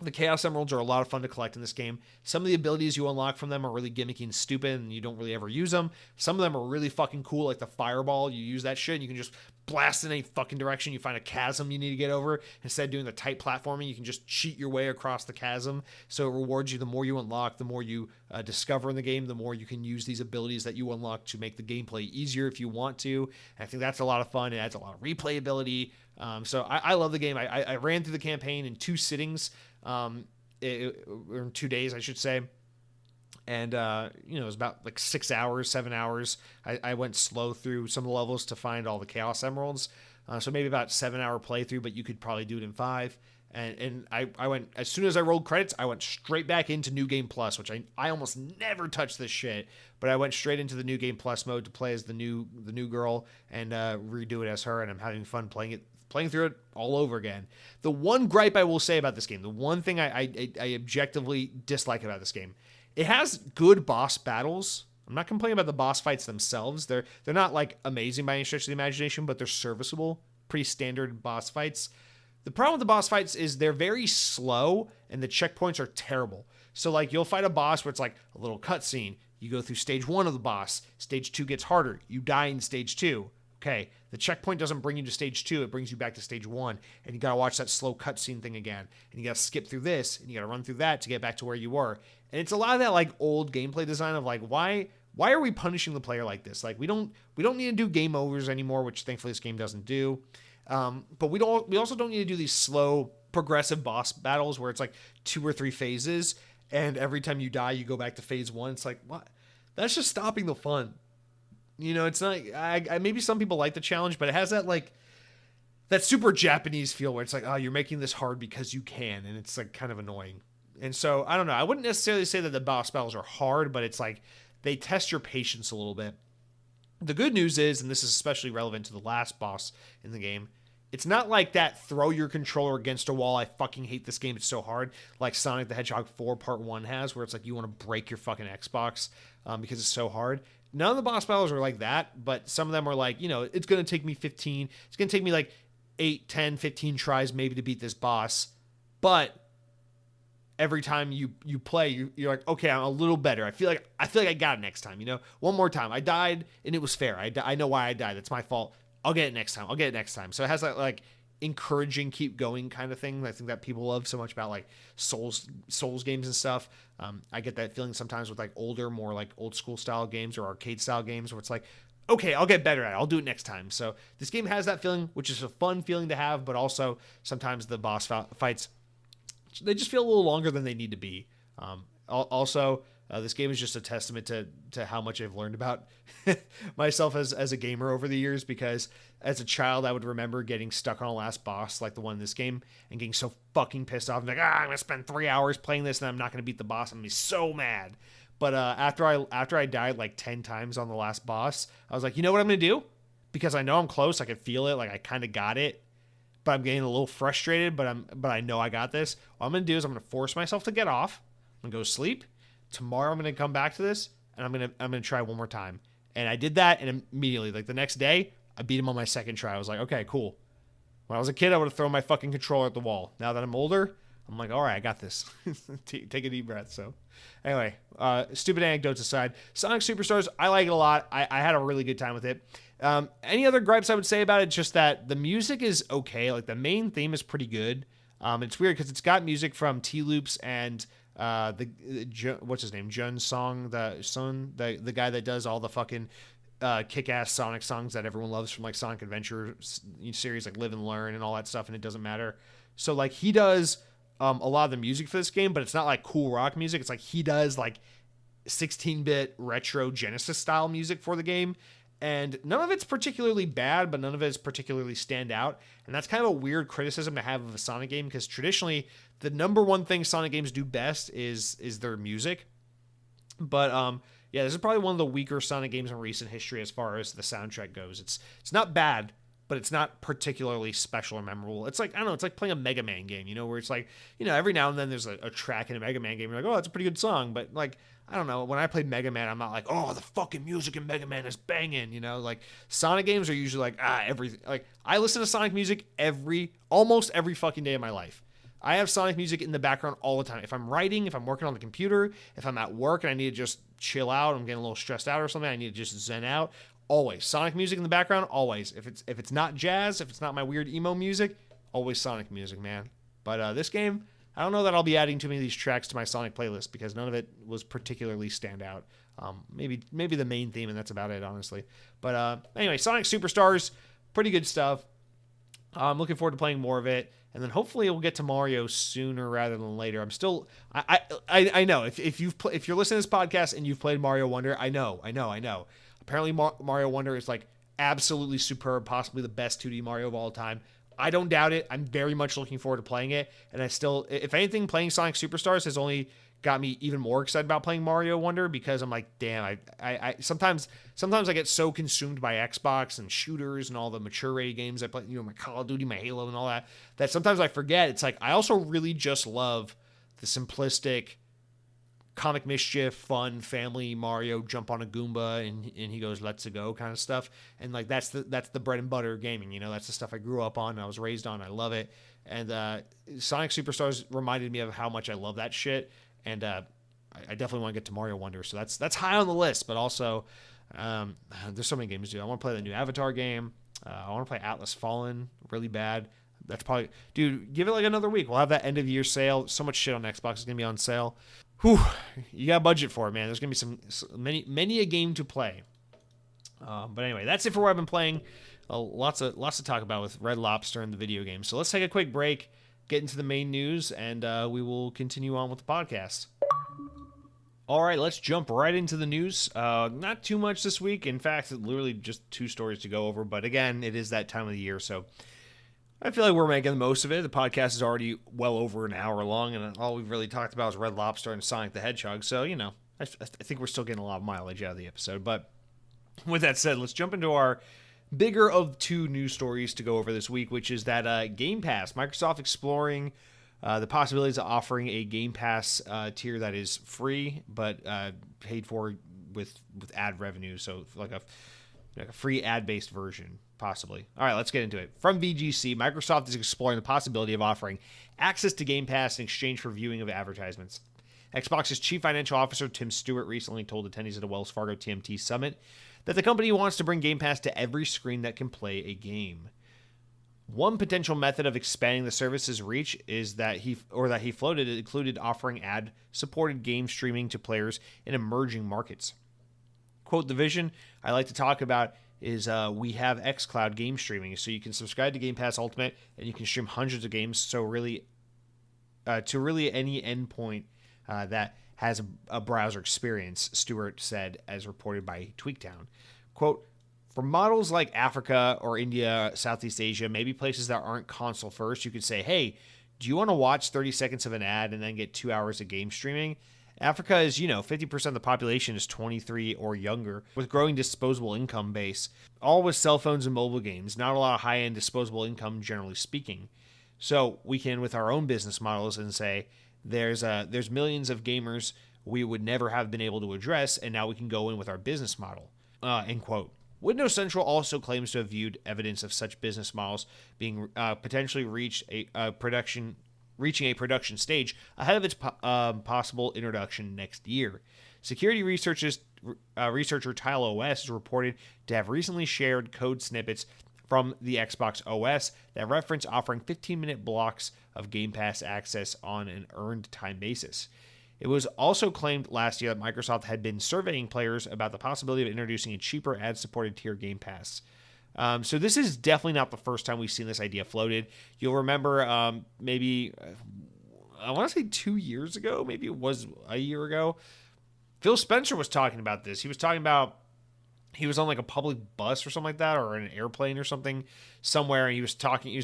The Chaos Emeralds are a lot of fun to collect in this game. Some of the abilities you unlock from them are really gimmicky and stupid, and you don't really ever use them. Some of them are really fucking cool, like the Fireball. You use that shit, and you can just blast in any fucking direction. You find a chasm you need to get over. Instead of doing the tight platforming, you can just cheat your way across the chasm. So it rewards you. The more you unlock, the more you discover in the game, the more you can use these abilities that you unlock to make the gameplay easier if you want to. And I think that's a lot of fun. It adds a lot of replayability. So I love the game. I ran through the campaign in 2 sittings. Or in 2 days, I should say. And, you know, it was about like 6 hours, 7 hours. I went slow through some of the levels to find all the Chaos Emeralds. So maybe about 7-hour playthrough, but you could probably do it in 5. And I went, as soon as I rolled credits, I went straight back into New Game Plus, which I almost never touch this shit, but I went straight into the New Game Plus mode to play as the new girl and redo it as her, and I'm having fun playing through it all over again. The one gripe I will say about this game, the one thing I objectively dislike about this game, it has good boss battles. I'm not complaining about the boss fights themselves. They're not like amazing by any stretch of the imagination, but they're serviceable, pretty standard boss fights. The problem with the boss fights is they're very slow and the checkpoints are terrible. So like you'll fight a boss where it's like a little cutscene. You go through stage 1 of the boss. Stage 2 gets harder. You die in stage 2. Okay, the checkpoint doesn't bring you to stage 2, it brings you back to stage 1, and you gotta watch that slow cutscene thing again, and you gotta skip through this, and you gotta run through that to get back to where you were. And it's a lot of that like old gameplay design of like, why are we punishing the player like this? Like we don't need to do game overs anymore, which thankfully this game doesn't do. But we also don't need to do these slow progressive boss battles where it's like 2 or 3 phases, and every time you die, you go back to phase 1. It's like, what? That's just stopping the fun. You know, it's not. Maybe some people like the challenge, but it has that like that super Japanese feel where it's like, oh, you're making this hard because you can, and it's like kind of annoying. And so I don't know. I wouldn't necessarily say that the boss battles are hard, but it's like they test your patience a little bit. The good news is, and this is especially relevant to the last boss in the game, it's not like that throw your controller against a wall, I fucking hate this game, it's so hard, like Sonic the Hedgehog 4 Part 1 has, where it's like you want to break your fucking Xbox because it's so hard. None of the boss battles are like that, but some of them are like, you know, it's going to take me it's going to take me like 8, 10, 15 tries maybe to beat this boss, but every time you play, you're like, okay, I'm a little better. I feel like I got it next time, you know? One more time. I died, and it was fair. I know why I died. That's my fault. I'll get it next time. So it has that, like, encouraging, keep going kind of thing. I think that people love so much about, like, Souls games and stuff. I get that feeling sometimes with, like, older, more, like, old-school style games or arcade-style games where it's like, okay, I'll get better at it. I'll do it next time. So this game has that feeling, which is a fun feeling to have, but also sometimes the boss fights, they just feel a little longer than they need to be. This game is just a testament to how much I've learned about myself as a gamer over the years, because as a child, I would remember getting stuck on a last boss like the one in this game and getting so fucking pissed off. I'm like, I'm going to spend 3 hours playing this and I'm not going to beat the boss. I'm going to be so mad. But after I died like 10 times on the last boss, I was like, you know what I'm going to do? Because I know I'm close. I can feel it. Like I kind of got it. but I'm getting a little frustrated, but I know I got this. What I'm going to do is I'm going to force myself to get off. I'm going to go sleep. Tomorrow I'm going to come back to this, and I'm going to try one more time. And I did that, and immediately, like the next day, I beat him on my second try. I was like, okay, cool. When I was a kid, I would have thrown my fucking controller at the wall. Now that I'm older, I'm like, all right, I got this. Take a deep breath. So anyway, stupid anecdotes aside, Sonic Superstars, I like it a lot. I had a really good time with it. Any other gripes I would say about it? Just that the music is okay. Like the main theme is pretty good. It's weird because it's got music from T-Loops and what's his name? Jun Song, the guy that does all the fucking kick-ass Sonic songs that everyone loves from like Sonic Adventure series, like Live and Learn and all that stuff, and it doesn't matter. So like he does a lot of the music for this game, but it's not like cool rock music. It's like he does like 16-bit retro Genesis style music for the game, and none of it's particularly bad, but none of it is particularly stand out. And that's kind of a weird criticism to have of a Sonic game, because traditionally the number one thing Sonic games do best is their music. But yeah, this is probably one of the weaker Sonic games in recent history as far as the soundtrack goes. It's not bad, but it's not particularly special or memorable. It's like, I don't know, it's like playing a Mega Man game, where it's like, every now and then there's a track in a Mega Man game. You're like, oh, that's a pretty good song. But like, I don't know, when I play Mega Man, I'm not like, oh, the fucking music in Mega Man is banging, Like Sonic games are usually like, everything. Like I listen to Sonic music almost every fucking day of my life. I have Sonic music in the background all the time. If I'm writing, if I'm working on the computer, if I'm at work and I need to just chill out, I'm getting a little stressed out or something, I need to just zen out. Always Sonic music in the background. Always. If it's not jazz, if it's not my weird emo music, always Sonic music, man. But this game, I don't know that I'll be adding too many of these tracks to my Sonic playlist because none of it was particularly stand out. Maybe the main theme, and that's about it, honestly. But anyway, Sonic Superstars, pretty good stuff. I'm looking forward to playing more of it. And then hopefully we'll get to Mario sooner rather than later. I'm still, I know if you're listening to this podcast and you've played Mario Wonder, I know. Apparently Mario Wonder is like absolutely superb, possibly the best 2D Mario of all time. I don't doubt it. I'm very much looking forward to playing it. And I still, if anything, playing Sonic Superstars has only got me even more excited about playing Mario Wonder, because I'm like, damn, I sometimes I get so consumed by Xbox and shooters and all the mature rated games I play, my Call of Duty, my Halo and all that sometimes I forget. It's like, I also really just love the simplistic comic mischief, fun, family Mario jump on a Goomba and he goes, let's go kind of stuff. And like, that's the bread and butter of gaming, that's the stuff I grew up on, I was raised on, I love it. And Sonic Superstars reminded me of how much I love that shit. And I definitely want to get to Mario Wonder, so that's high on the list. But also, there's so many games to do. I want to play the new Avatar game. I want to play Atlas Fallen really bad. That's probably, dude, give it like another week. We'll have that end of year sale. So much shit on Xbox is gonna be on sale. Whew, you got budget for it, man. There's gonna be many a game to play. But anyway, that's it for what I've been playing. Lots to talk about with Red Lobster and the video game. So let's take a quick break, get into the main news, and we will continue on with the podcast. All right, let's jump right into the news. Not too much this week. In fact, literally just 2 stories to go over. But again, it is that time of the year, so I feel like we're making the most of it. The podcast is already well over an hour long, and all we've really talked about is Red Lobster and Sonic the Hedgehog. So, I think we're still getting a lot of mileage out of the episode. But with that said, let's jump into our bigger of 2 news stories to go over this week, which is that Game Pass. Microsoft exploring the possibilities of offering a Game Pass tier that is free but paid for with ad revenue, so like a free ad-based version, possibly. All right, let's get into it. From VGC, Microsoft is exploring the possibility of offering access to Game Pass in exchange for viewing of advertisements. Xbox's chief financial officer, Tim Stewart, recently told attendees at a Wells Fargo TMT Summit that the company wants to bring Game Pass to every screen that can play a game. One potential method of expanding the service's reach is that he floated included offering ad-supported game streaming to players in emerging markets. Quote, the vision I like to talk about is we have xCloud game streaming, so you can subscribe to Game Pass Ultimate and you can stream hundreds of games. So really, to really any endpoint that has a browser experience, Stewart said, as reported by Tweaktown. Quote, for models like Africa or India, Southeast Asia, maybe places that aren't console first, you could say, hey, do you want to watch 30 seconds of an ad and then get 2 hours of game streaming? Africa is, 50% of the population is 23 or younger, with growing disposable income base, all with cell phones and mobile games, not a lot of high-end disposable income, generally speaking. So we can, with our own business models, and say there's millions of gamers we would never have been able to address, and now we can go in with our business model. End quote. Windows Central also claims to have viewed evidence of such business models being potentially reaching a production stage ahead of its possible introduction next year. Security researcher TileOS is reported to have recently shared code snippets from the Xbox OS that reference offering 15-minute blocks of Game Pass access on an earned time basis. It was also claimed last year that Microsoft had been surveying players about the possibility of introducing a cheaper ad-supported tier Game Pass. So this is definitely not the first time we've seen this idea floated. You'll remember maybe, I want to say 2 years ago, maybe it was a year ago, Phil Spencer was talking about this. He was talking about he was on like a public bus or something like that, or an airplane or something somewhere, and he was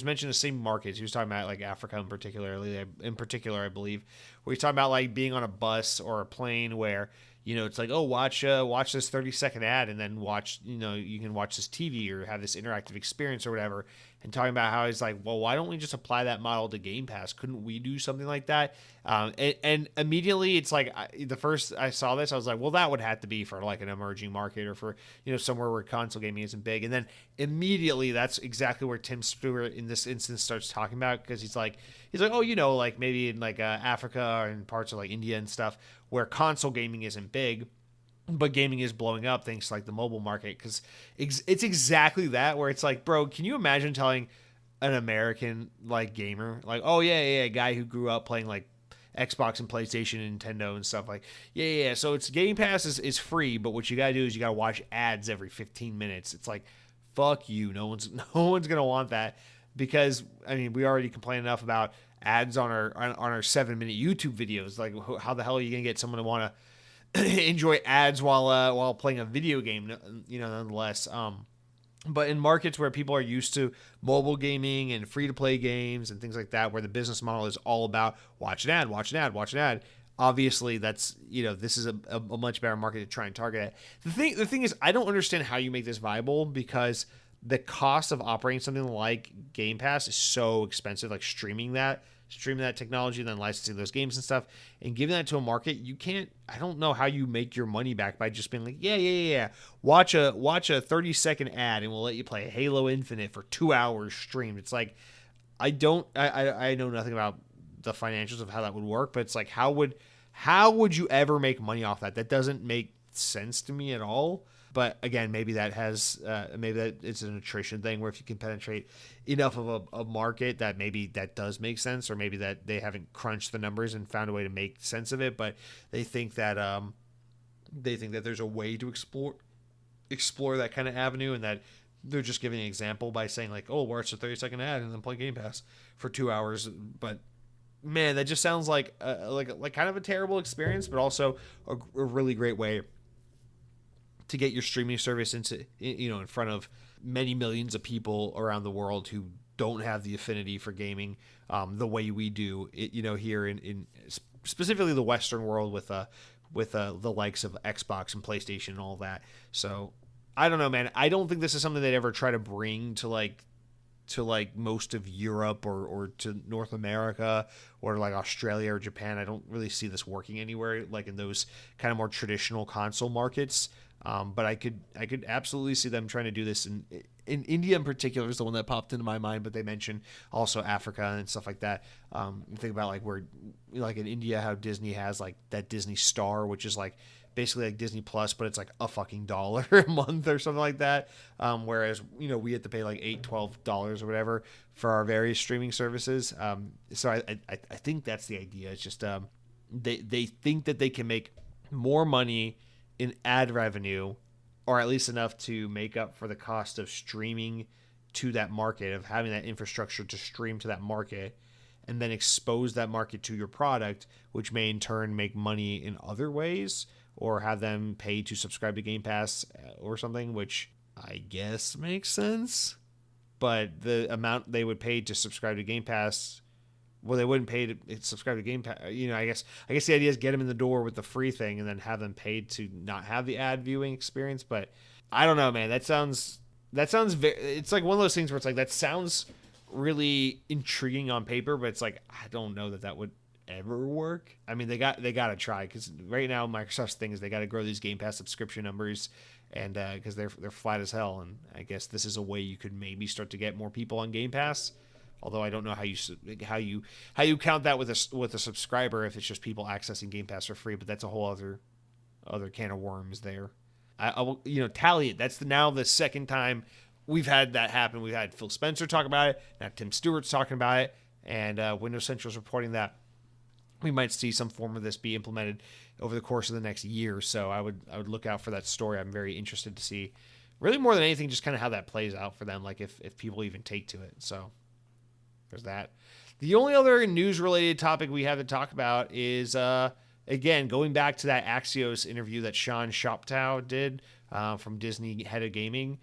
mentioning the same markets. He was talking about like Africa in particular, I believe, where he's talking about like being on a bus or a plane where, it's like, oh, watch this 30-second ad, and then you can watch this TV or have this interactive experience or whatever, and talking about how he's like, well, why don't we just apply that model to Game Pass? Couldn't we do something like that? And immediately it's like, the first I saw this, I was like, well, that would have to be for like an emerging market or for, somewhere where console gaming isn't big. And then immediately that's exactly where Tim Stewart in this instance starts talking about, because he's like, oh, like maybe in like Africa or in parts of like India and stuff where console gaming isn't big, but gaming is blowing up thanks to like the mobile market. Because it's exactly that, where it's like, bro, can you imagine telling an American like gamer, like, oh yeah, a guy who grew up playing like Xbox and PlayStation and Nintendo and stuff, like, yeah. So it's Game Pass is free, but what you gotta do is you gotta watch ads every 15 minutes. It's like, fuck you. No one's gonna want that, because I mean, we already complain enough about ads on our 7-minute YouTube videos. Like, how the hell are you gonna get someone to want to enjoy ads while playing a video game? Nonetheless. But in markets where people are used to mobile gaming and free-to-play games and things like that, where the business model is all about watch an ad, obviously that's, this is a much better market to try and target at. The thing is, I don't understand how you make this viable, because the cost of operating something like Game Pass is so expensive, like streaming that technology and then licensing those games and stuff and giving that to a market. I don't know how you make your money back by just being like, yeah. Watch a 30-second ad and we'll let you play Halo Infinite for 2 hours streamed. It's like, I know nothing about the financials of how that would work, but it's like, how would you ever make money off that? That doesn't make sense to me at all. But again, maybe that it's an attrition thing, where if you can penetrate enough of a market, that maybe that does make sense, or maybe that they haven't crunched the numbers and found a way to make sense of it. But they think that there's a way to explore that kind of avenue, and that they're just giving an example by saying like, oh, watch a 30-second ad and then play Game Pass for 2 hours. But man, that just sounds like kind of a terrible experience, but also a really great way to get your streaming service into, in front of many millions of people around the world who don't have the affinity for gaming the way we do, here in specifically the Western world with the likes of Xbox and PlayStation and all that. So I don't know, man. I don't think this is something they'd ever try to bring to most of Europe or to North America or like Australia or Japan. I don't really see this working anywhere like in those kind of more traditional console markets. But I could absolutely see them trying to do this in India in particular is the one that popped into my mind, but they mentioned also Africa and stuff like that. Think about like where, like in India, how Disney has like that Disney Star, which is like basically like Disney Plus, but it's like a fucking $1 a month or something like that. Whereas, we have to pay like $8-12 or whatever for our various streaming services. So I think that's the idea. It's just, they think that they can make more money in ad revenue, or at least enough to make up for the cost of streaming to that market, of having that infrastructure to stream to that market, and then expose that market to your product, which may in turn make money in other ways, or have them pay to subscribe to Game Pass or something, which I guess makes sense. But the amount they would pay to subscribe to Game Pass well, they wouldn't pay to subscribe to Game Pass. I guess the idea is get them in the door with the free thing and then have them paid to not have the ad viewing experience. But I don't know, man. That sounds it's like one of those things where it's like, that sounds really intriguing on paper, but it's like, I don't know that would ever work. I mean, they got to try, because right now Microsoft's thing is they got to grow these Game Pass subscription numbers, and because they're flat as hell. And I guess this is a way you could maybe start to get more people on Game Pass. Although I don't know how you count that with a subscriber if it's just people accessing Game Pass for free. But that's a whole other can of worms there. I will tally it. That's now the second time we've had that happen. We've had Phil Spencer talk about it. Now Tim Stewart's talking about it, and Windows Central's reporting that we might see some form of this be implemented over the course of the next year. So I would look out for that story. I'm very interested to see, really more than anything, just kind of how that plays out for them. Like if people even take to it. So there's that. The only other news-related topic we have to talk about is, again, going back to that Axios interview that Sean Shoptaw did from Disney Head of Gaming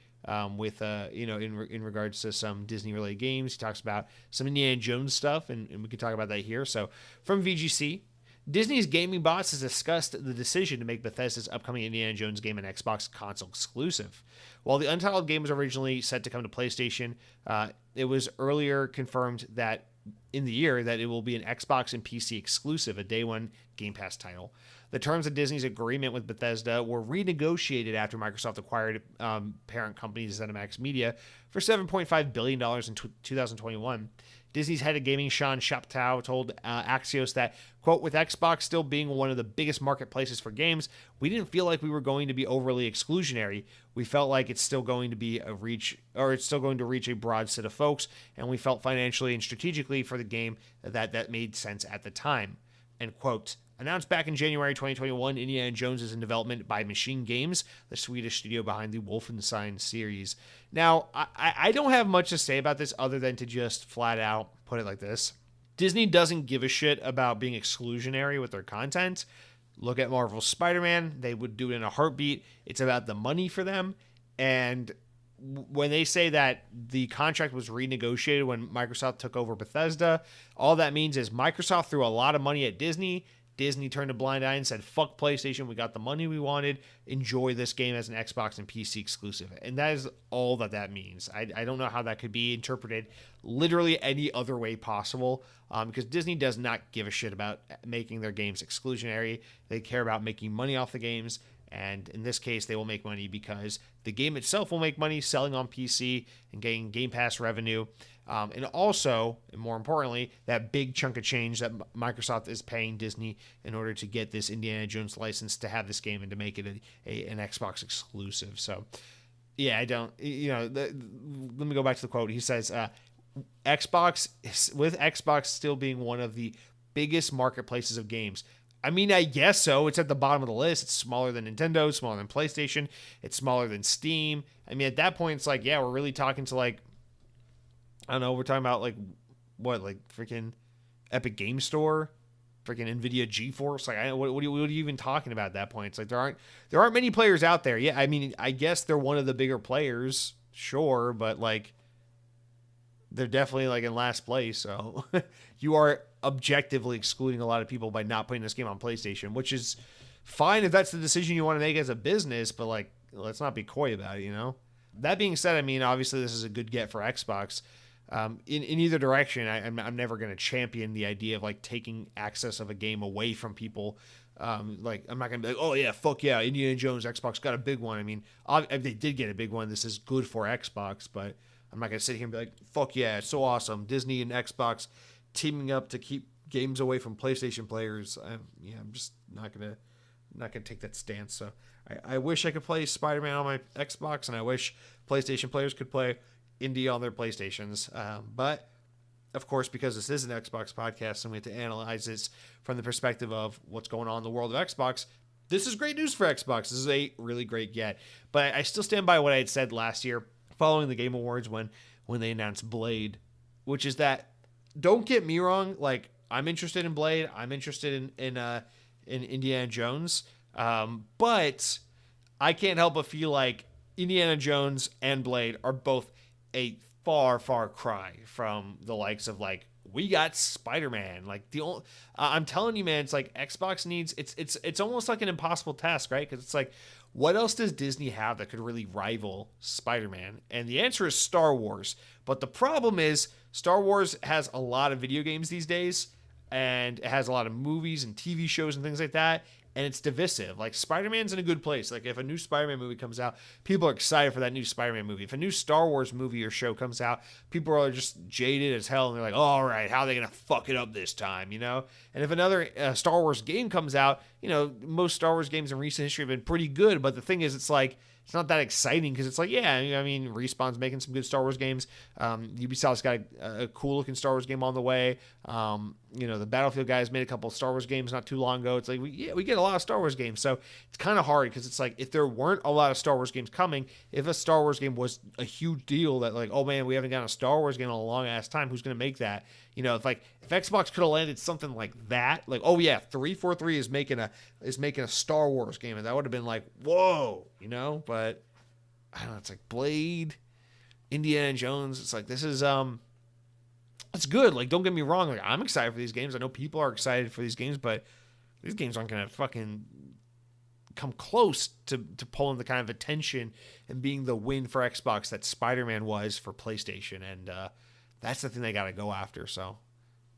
with, in regards to some Disney-related games. He talks about some Indiana Jones stuff, and we can talk about that here. So from VGC, Disney's gaming boss has discussed the decision to make Bethesda's upcoming Indiana Jones game an Xbox console exclusive. While the Untitled game was originally set to come to PlayStation, it was earlier confirmed that in the year that it will be an Xbox and PC exclusive, a day one Game Pass title. The terms of Disney's agreement with Bethesda were renegotiated after Microsoft acquired parent company ZeniMax Media for $7.5 billion in 2021. Disney's head of gaming, Sean Shoptaw, told Axios that, quote, with Xbox still being one of the biggest marketplaces for games, we didn't feel like we were going to be overly exclusionary. We felt like it's still going to reach a broad set of folks, and we felt financially and strategically for the game that made sense at the time, end quote. Announced back in January 2021, Indiana Jones is in development by Machine Games, the Swedish studio behind the Wolfenstein series. Now, I don't have much to say about this other than to just flat out put it like this. Disney doesn't give a shit about being exclusionary with their content. Look at Marvel's Spider-Man. They would do it in a heartbeat. It's about the money for them. And when they say that the contract was renegotiated when Microsoft took over Bethesda, all that means is Microsoft threw a lot of money at Disney. Disney turned a blind eye and said, fuck PlayStation, we got the money we wanted, enjoy this game as an Xbox and PC exclusive. And that is all that means. I don't know how that could be interpreted literally any other way possible, because Disney does not give a shit about making their games exclusionary. They care about making money off the games, and in this case, they will make money because the game itself will make money selling on PC and getting Game Pass revenue. And also, and more importantly, that big chunk of change that Microsoft is paying Disney in order to get this Indiana Jones license to have this game and to make it an Xbox exclusive. So, yeah, let me go back to the quote. He says, Xbox still being one of the biggest marketplaces of games. I mean, I guess so. It's at the bottom of the list. It's smaller than Nintendo, smaller than PlayStation. It's smaller than Steam. I mean, at that point, it's like, yeah, we're really talking to like, I don't know, we're talking about like freaking Epic Game Store, freaking Nvidia GeForce. Like, what are you even talking about at that point? It's like there aren't many players out there. Yeah, I mean, I guess they're one of the bigger players, sure, but like they're definitely like in last place. So you are objectively excluding a lot of people by not putting this game on PlayStation, which is fine if that's the decision you want to make as a business, but like, let's not be coy about it, you know? That being said, I mean, obviously this is a good get for Xbox. In either direction, I'm never going to champion the idea of like taking access of a game away from people. Like, I'm not going to be like, oh yeah, fuck yeah, Indiana Jones, Xbox got a big one. I mean, if they did get a big one, this is good for Xbox, but I'm not going to sit here and be like, fuck yeah, it's so awesome. Disney and Xbox teaming up to keep games away from PlayStation players. I'm just not going to take that stance. So I wish I could play Spider-Man on my Xbox, and I wish PlayStation players could play Indy on their PlayStations. But, of course, because this is an Xbox podcast and we have to analyze this from the perspective of what's going on in the world of Xbox, this is great news for Xbox. This is a really great get. But I still stand by what I had said last year following the Game Awards when they announced Blade, which is that, don't get me wrong, like, I'm interested in Blade. I'm interested in Indiana Jones. But I can't help but feel like Indiana Jones and Blade are both a far, far cry from the likes of like we got Spider-Man. Like I'm telling you, man, it's like Xbox needs. It's almost like an impossible task, right? Because it's like, what else does Disney have that could really rival Spider-Man? And the answer is Star Wars. But the problem is Star Wars has a lot of video games these days, and it has a lot of movies and TV shows and things like that. And it's divisive. Like, Spider-Man's in a good place. Like, if a new Spider-Man movie comes out, people are excited for that new Spider-Man movie. If a new Star Wars movie or show comes out, people are just jaded as hell, and they're like, oh, all right, how are they going to fuck it up this time, you know? And if another Star Wars game comes out, you know, most Star Wars games in recent history have been pretty good, but the thing is, it's like, it's not that exciting because it's like, yeah, I mean, Respawn's making some good Star Wars games. Ubisoft's got a cool-looking Star Wars game on the way. You know, the Battlefield guys made a couple of Star Wars games not too long ago. It's like, we get a lot of Star Wars games. So it's kind of hard because it's like, if there weren't a lot of Star Wars games coming, if a Star Wars game was a huge deal that like, oh man, we haven't gotten a Star Wars game in a long-ass time, who's going to make that? You know, if Xbox could have landed something like that, like, oh yeah, 343 is making a Star Wars game, and that would have been like, whoa, you know. But I don't know, it's like Blade, Indiana Jones. It's like, this is it's good. Like, don't get me wrong. Like, I'm excited for these games. I know people are excited for these games, but these games aren't gonna fucking come close to pulling the kind of attention and being the win for Xbox that Spider-Man was for PlayStation, and that's the thing they got to go after. So,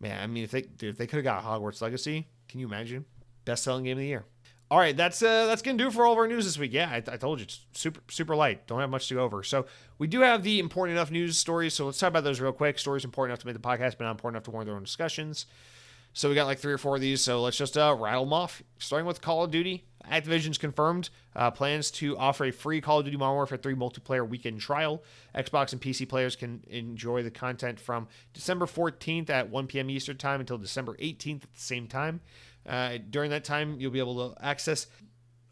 man, I mean, if they could have got Hogwarts Legacy, can you imagine? Best-selling game of the year. All right, that's gonna do it for all of our news this week. Yeah, I told you, it's super light. Don't have much to go over. So we do have the important enough news stories. So let's talk about those real quick. Stories important enough to make the podcast, but not important enough to warrant their own discussions. So we got like 3 or 4 of these. So let's just rattle them off. Starting with Call of Duty. Activision's confirmed plans to offer a free Call of Duty Modern Warfare 3 multiplayer weekend trial. Xbox and PC players can enjoy the content from December 14th at 1 p.m. Eastern Time until December 18th at the same time. During that time, you'll be able to access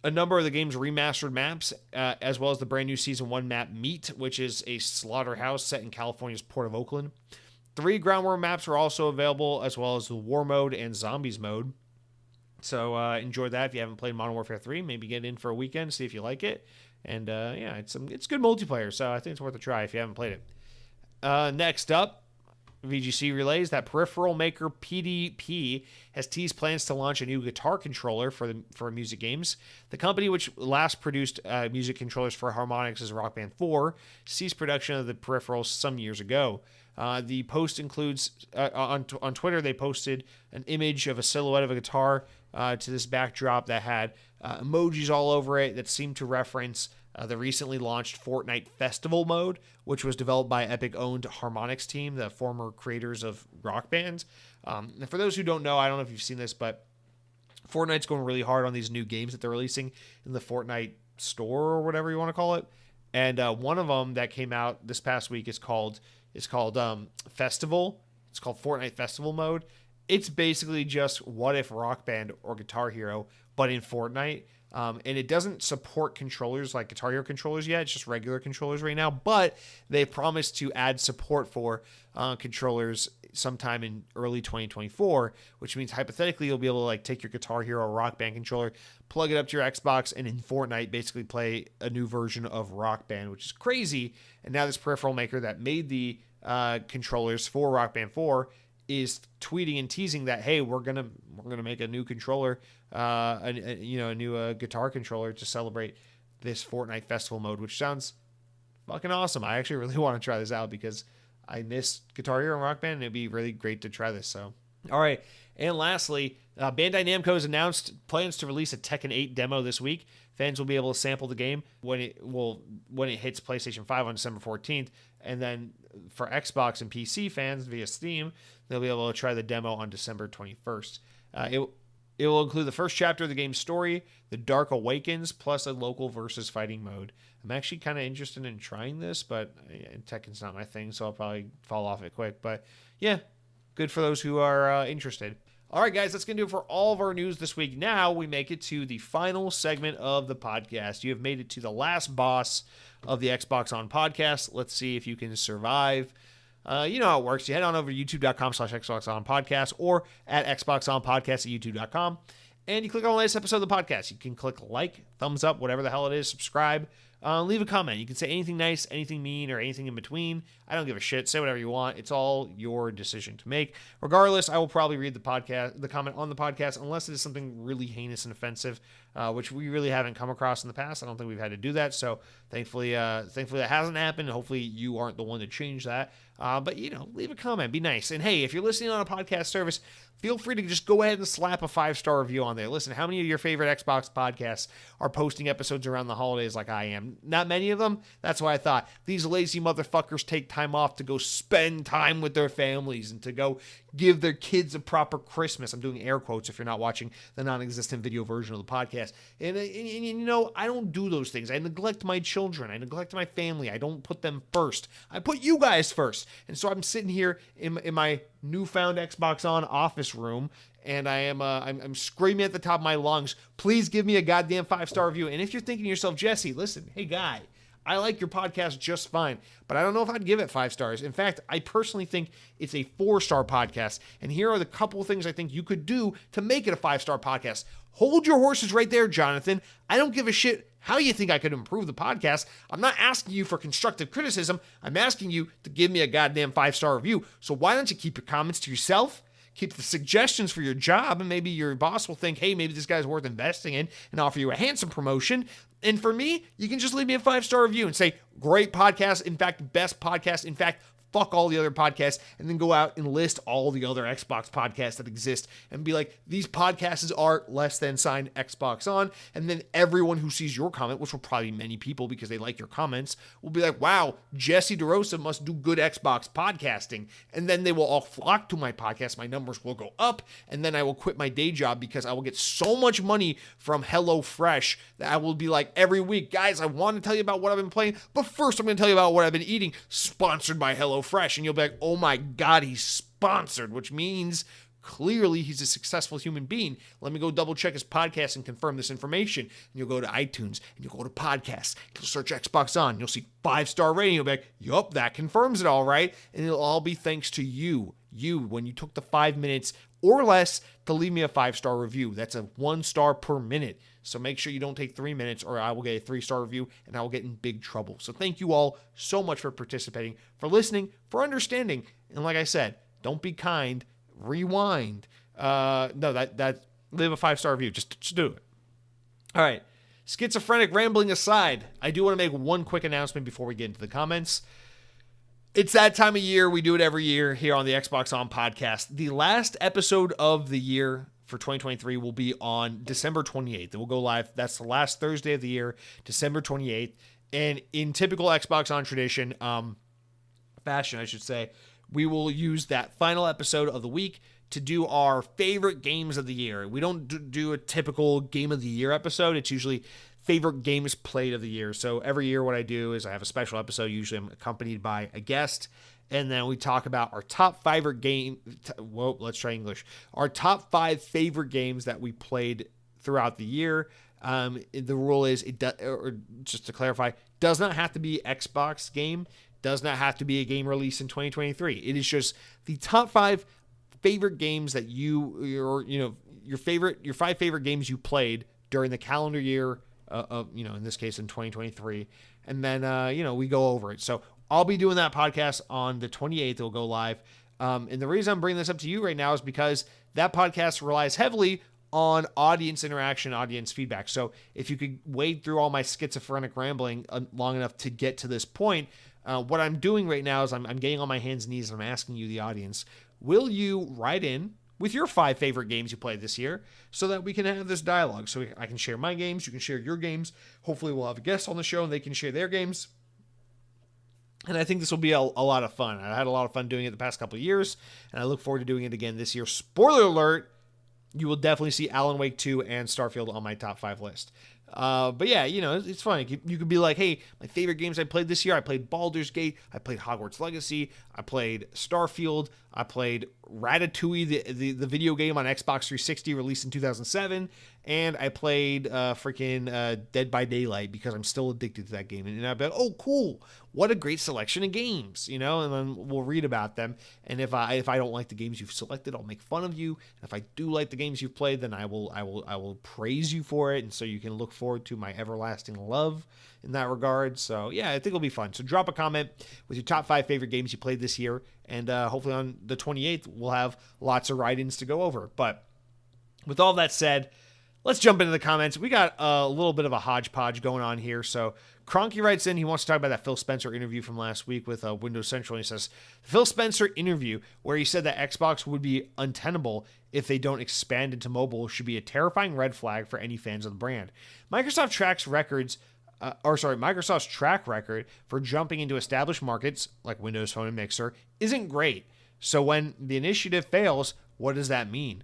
a number of the game's remastered maps, as well as the brand new Season 1 map Meat, which is a slaughterhouse set in California's Port of Oakland. 3 ground war maps are also available, as well as the War Mode and Zombies Mode. So enjoy that if you haven't played Modern Warfare 3. Maybe get in for a weekend, see if you like it. And yeah, it's good multiplayer, so I think it's worth a try if you haven't played it. Next up, VGC relays that peripheral maker PDP has teased plans to launch a new guitar controller for music games. The company, which last produced music controllers for Harmonix's Rock Band 4, ceased production of the peripherals some years ago. The post includes, on Twitter, they posted an image of a silhouette of a guitar to this backdrop that had emojis all over it that seemed to reference the recently launched Fortnite Festival mode, which was developed by Epic-owned Harmonix team, the former creators of Rock Band. And for those who don't know, I don't know if you've seen this, but Fortnite's going really hard on these new games that they're releasing in the Fortnite store or whatever you want to call it. And one of them that came out this past week is called Festival. It's called Fortnite Festival mode. It's basically just what if Rock Band or Guitar Hero, but in Fortnite. And it doesn't support controllers like Guitar Hero controllers yet. It's just regular controllers right now. But they promised to add support for controllers sometime in early 2024, which means hypothetically you'll be able to like take your Guitar Hero or Rock Band controller, plug it up to your Xbox, and in Fortnite basically play a new version of Rock Band, which is crazy. And now this peripheral maker that made the controllers for Rock Band 4 is tweeting and teasing that, hey, we're gonna make a new controller, a new guitar controller to celebrate this Fortnite Festival mode, which sounds fucking awesome. I actually really want to try this out because I miss Guitar Hero and Rock Band, and it'd be really great to try this. So, all right. And lastly, Bandai Namco has announced plans to release a Tekken 8 demo this week. Fans will be able to sample the game when it hits PlayStation 5 on December 14th, and then for Xbox and PC fans via Steam, they'll be able to try the demo on December 21st. It will include the first chapter of the game's story, The Dark Awakens, plus a local versus fighting mode. I'm actually kind of interested in trying this, but Tekken's not my thing, so I'll probably fall off it quick. But yeah, good for those who are interested. All right, guys, that's going to do it for all of our news this week. Now we make it to the final segment of the podcast. You have made it to the last boss of the Xbox On podcast. Let's see if you can survive. You know how it works. You head on over to youtube.com/Xbox On podcast or at Xbox On podcast at youtube.com. And you click on the latest episode of the podcast. You can click like, thumbs up, whatever the hell it is, subscribe. leave a comment. You can say anything nice, anything mean, or anything in between. I don't give a shit. Say whatever you want. It's all your decision to make. Regardless, I will probably read the comment on the podcast, unless it is something really heinous and offensive, which we really haven't come across in the past. I don't think we've had to do that. So thankfully that hasn't happened. Hopefully you aren't the one to change that. But leave a comment. Be nice. And hey, if you're listening on a podcast service, feel free to just go ahead and slap a 5-star review on there. Listen, how many of your favorite Xbox podcasts are posting episodes around the holidays like I am? Not many of them. That's why I thought these lazy motherfuckers take time off to go spend time with their families and to go give their kids a proper Christmas. I'm doing air quotes if you're not watching the non-existent video version of the podcast. And I don't do those things. I neglect my children. I neglect my family. I don't put them first. I put you guys first. And so I'm sitting here in my newfound Xbox On office room, and I'm screaming at the top of my lungs, please give me a goddamn 5-star review. And if you're thinking to yourself, Jesse, listen, hey guy, I like your podcast just fine, but I don't know if I'd give it 5 stars. In fact, I personally think it's a 4-star podcast. And here are the couple of things I think you could do to make it a 5-star podcast. Hold your horses right there, Jonathan. I don't give a shit how you think I could improve the podcast. I'm not asking you for constructive criticism. I'm asking you to give me a goddamn 5-star review. So why don't you keep your comments to yourself? Keep the suggestions for your job, and maybe your boss will think, hey, maybe this guy's worth investing in and offer you a handsome promotion. And for me, you can just leave me a 5-star review and say, great podcast. In fact, best podcast. In fact, fuck all the other podcasts, and then go out and list all the other Xbox podcasts that exist and be like, these podcasts are less than signed Xbox On. And then everyone who sees your comment, which will probably be many people because they like your comments, will be like, wow, Jesse DeRosa must do good Xbox podcasting. And then they will all flock to my podcast. My numbers will go up, and then I will quit my day job because I will get so much money from HelloFresh that I will be like, every week, guys, I want to tell you about what I've been playing, but first I'm going to tell you about what I've been eating, sponsored by HelloFresh. And you'll be like, oh my God, he's sponsored, which means clearly he's a successful human being. Let me go double check his podcast and confirm this information. And you'll go to iTunes and you'll go to podcasts. You'll search Xbox On. You'll see 5-star rating. You'll be like, yup, that confirms it all right. And it'll all be thanks to you, when you took the 5 minutes or less to leave me a 5-star review. That's a 1 star per minute. So make sure you don't take 3 minutes or I will get a 3-star review and I will get in big trouble. So thank you all so much for participating, for listening, for understanding. And like I said, don't be kind, rewind. Leave a 5-star review. Just do it. All right. Schizophrenic rambling aside, I do want to make one quick announcement before we get into the comments. It's that time of year. We do it every year here on the Xbox On podcast. The last episode of the year for 2023 will be on December 28th. It will go live. That's the last Thursday of the year, December 28th. And in typical Xbox On tradition, fashion, I should say, we will use that final episode of the week to do our favorite games of the year. We don't do a typical game of the year episode. It's usually favorite games played of the year. So every year what I do is I have a special episode. Usually I'm accompanied by a guest. And then we talk about our top favorite game. Let's try English. Our top 5 favorite games that we played throughout the year. The rule is, just to clarify, does not have to be Xbox game. Does not have to be a game released in 2023. It is just the top 5 favorite games that your 5 favorite games you played during the calendar year in this case in 2023. And then, we go over it. So I'll be doing that podcast on the 28th. It'll go live. And the reason I'm bringing this up to you right now is because that podcast relies heavily on audience interaction, audience feedback. So if you could wade through all my schizophrenic rambling long enough to get to this point, what I'm doing right now is I'm getting on my hands and knees and I'm asking you, the audience, will you write in with your 5 favorite games you played this year so that we can have this dialogue? So I can share my games, you can share your games. Hopefully we'll have a guest on the show and they can share their games. And I think this will be a lot of fun. I had a lot of fun doing it the past couple of years, and I look forward to doing it again this year. Spoiler alert, you will definitely see Alan Wake 2 and Starfield on my top 5 list. But yeah, it's funny. You could be like, hey, my favorite games I played this year, I played Baldur's Gate, I played Hogwarts Legacy, I played Starfield, I played Ratatouille, the video game on Xbox 360 released in 2007, and I played Dead by Daylight because I'm still addicted to that game. And I'd be like, oh, cool, what a great selection of games, and then we'll read about them. And if I don't like the games you've selected, I'll make fun of you. And if I do like the games you've played, then I will praise you for it. And so you can look forward to my everlasting love in that regard. So yeah, I think it'll be fun. So drop a comment with your top 5 favorite games you played this year, and hopefully on the 28th we'll have lots of write-ins to go over. But with all that said, let's jump into the comments. We got a little bit of a hodgepodge going on here. So Cronky writes in, he wants to talk about that Phil Spencer interview from last week with Windows Central. And he says, the Phil Spencer interview where he said that Xbox would be untenable if they don't expand into mobile should be a terrifying red flag for any fans of the brand. Microsoft's track record for jumping into established markets like Windows Phone and Mixer isn't great. So when the initiative fails, what does that mean?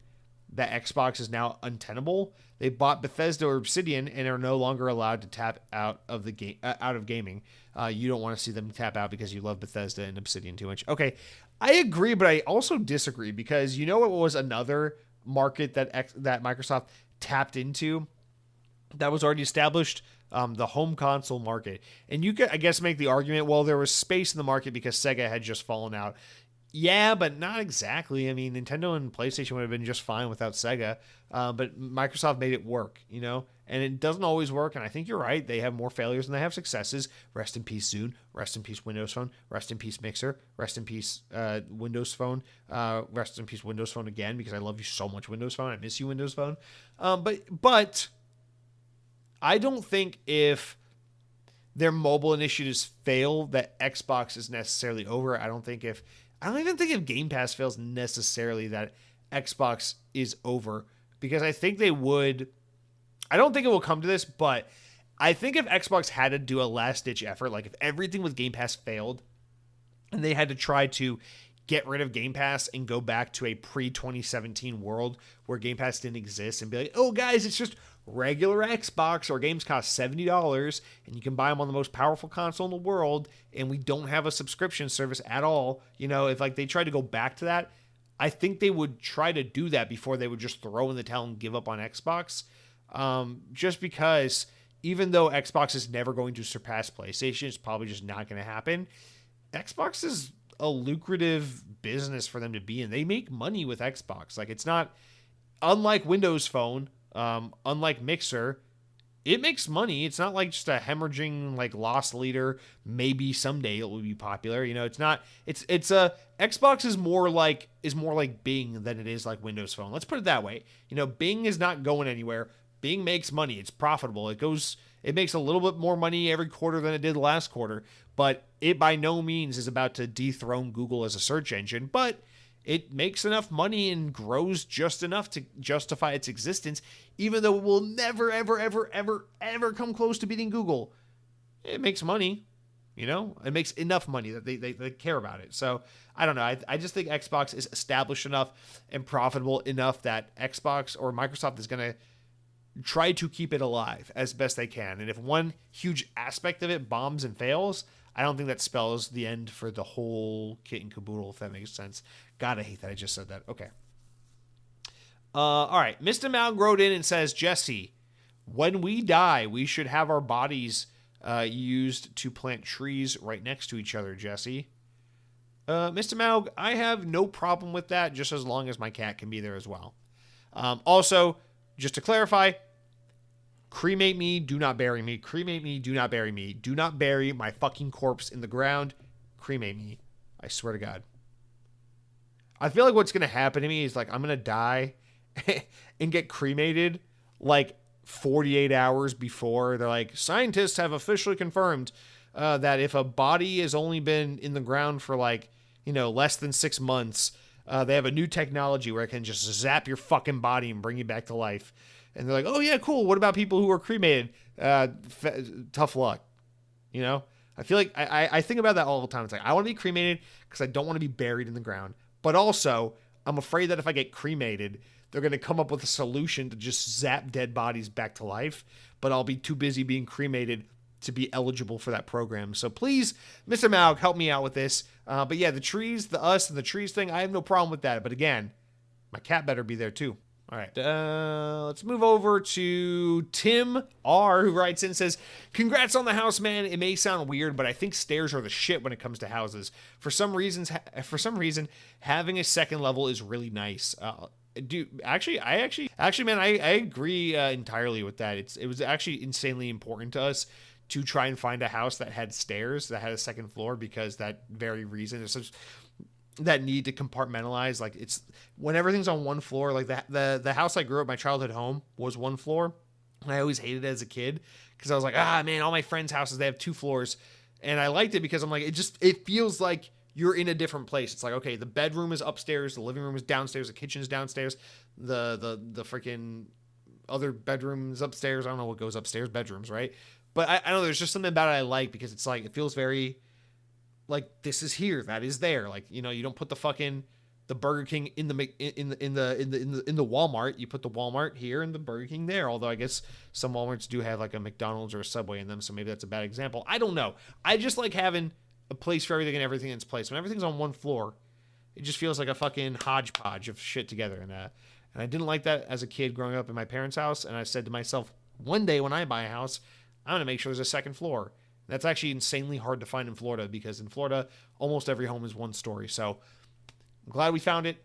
That Xbox is now untenable? They bought Bethesda or Obsidian and are no longer allowed to tap out of the out of gaming. You don't want to see them tap out because you love Bethesda and Obsidian too much. Okay, I agree, but I also disagree because you know what was another market that Microsoft tapped into that was already established? The home console market. And you could, I guess, make the argument, well, there was space in the market because Sega had just fallen out. Yeah, but not exactly. I mean, Nintendo and PlayStation would have been just fine without Sega, but Microsoft made it work, you know? And it doesn't always work, and I think you're right. They have more failures than they have successes. Rest in peace, Zune. Rest in peace, Windows Phone. Rest in peace, Mixer. Rest in peace, Windows Phone. Rest in peace, Windows Phone again, because I love you so much, Windows Phone. I miss you, Windows Phone. But I don't think if their mobile initiatives fail that Xbox is necessarily over. I don't even think if Game Pass fails necessarily that Xbox is over, because I think they would. I don't think it will come to this, but I think if Xbox had to do a last-ditch effort, like if everything with Game Pass failed and they had to try to get rid of Game Pass and go back to a pre-2017 world where Game Pass didn't exist and be like, oh, guys, it's just regular Xbox, or games cost $70 and you can buy them on the most powerful console in the world, and we don't have a subscription service at all. You know, if like they tried to go back to that, I think they would try to do that before they would just throw in the towel and give up on Xbox. Just because even though Xbox is never going to surpass PlayStation, it's probably just not going to happen. Xbox is a lucrative business for them to be in. They make money with Xbox. Like, it's not unlike Windows Phone, unlike Mixer, it makes money. It's not like just a hemorrhaging like loss leader. Maybe someday it will be popular. You know, it's not. It's a Xbox is more like Bing than it is like Windows Phone. Let's put it that way. You know, Bing is not going anywhere. Bing makes money. It's profitable. It makes a little bit more money every quarter than it did last quarter, but it by no means is about to dethrone Google as a search engine, but it makes enough money and grows just enough to justify its existence, even though it will never, ever, ever, ever, ever come close to beating Google. It makes money, you know? It makes enough money that they care about it. So, I don't know. I just think Xbox is established enough and profitable enough that Xbox or Microsoft is going to try to keep it alive as best they can. And if one huge aspect of it bombs and fails, I don't think that spells the end for the whole kit and caboodle, if that makes sense. God, I hate that I just said that. Okay. All right. Mr. Mal wrote in and says, Jesse, when we die, we should have our bodies used to plant trees right next to each other, Jesse. Mr. Mal, I have no problem with that, just as long as my cat can be there as well. Also, just to clarify, cremate me, do not bury me. Cremate me, do not bury me. Do not bury my fucking corpse in the ground. Cremate me. I swear to God. I feel like what's going to happen to me is like I'm going to die and get cremated like 48 hours before. They're like, scientists have officially confirmed that if a body has only been in the ground for like, you know, less than 6 months, they have a new technology where it can just zap your fucking body and bring you back to life. And they're like, oh yeah, cool. What about people who are cremated? Tough luck. You know, I feel like I think about that all the time. It's like, I want to be cremated because I don't want to be buried in the ground. But also, I'm afraid that if I get cremated, they're going to come up with a solution to just zap dead bodies back to life. But I'll be too busy being cremated to be eligible for that program. So please, Mr. Maug, help me out with this. But yeah, the trees, the us and the trees thing, I have no problem with that. But again, my cat better be there too. All right, let's move over to Tim R, who writes in and says, congrats on the house, man. It may sound weird, but I think stairs are the shit when it comes to houses. For some reason, having a second level is really nice. Dude, actually, man, I agree entirely with that. It was actually insanely important to us to try and find a house that had stairs, that had a second floor, because that very reason. There's such that need to compartmentalize. Like, it's when everything's on one floor. Like the house I grew up, my childhood home, was one floor, and I always hated it as a kid because I was like, man, all my friends' houses, they have 2 floors, and I liked it because I'm like, it feels like you're in a different place. It's like, okay, the bedroom is upstairs, the living room is downstairs, the kitchen is downstairs, the freaking other bedroom is upstairs. I don't know what goes upstairs, bedrooms, right? But I don't know, there's just something about it I like, because it's like, it feels very like, this is here, that is there. Like, you don't put the Burger King in the Walmart. You put the Walmart here and the Burger King there. Although I guess some Walmarts do have like a McDonald's or a Subway in them, so maybe that's a bad example. I don't know. I just like having a place for everything and everything in its place. When everything's on one floor, it just feels like a fucking hodgepodge of shit together. And I didn't like that as a kid growing up in my parents' house. And I said to myself, one day when I buy a house, I'm gonna make sure there's a second floor. That's actually insanely hard to find in Florida, because in Florida, almost every home is one story. So I'm glad we found it.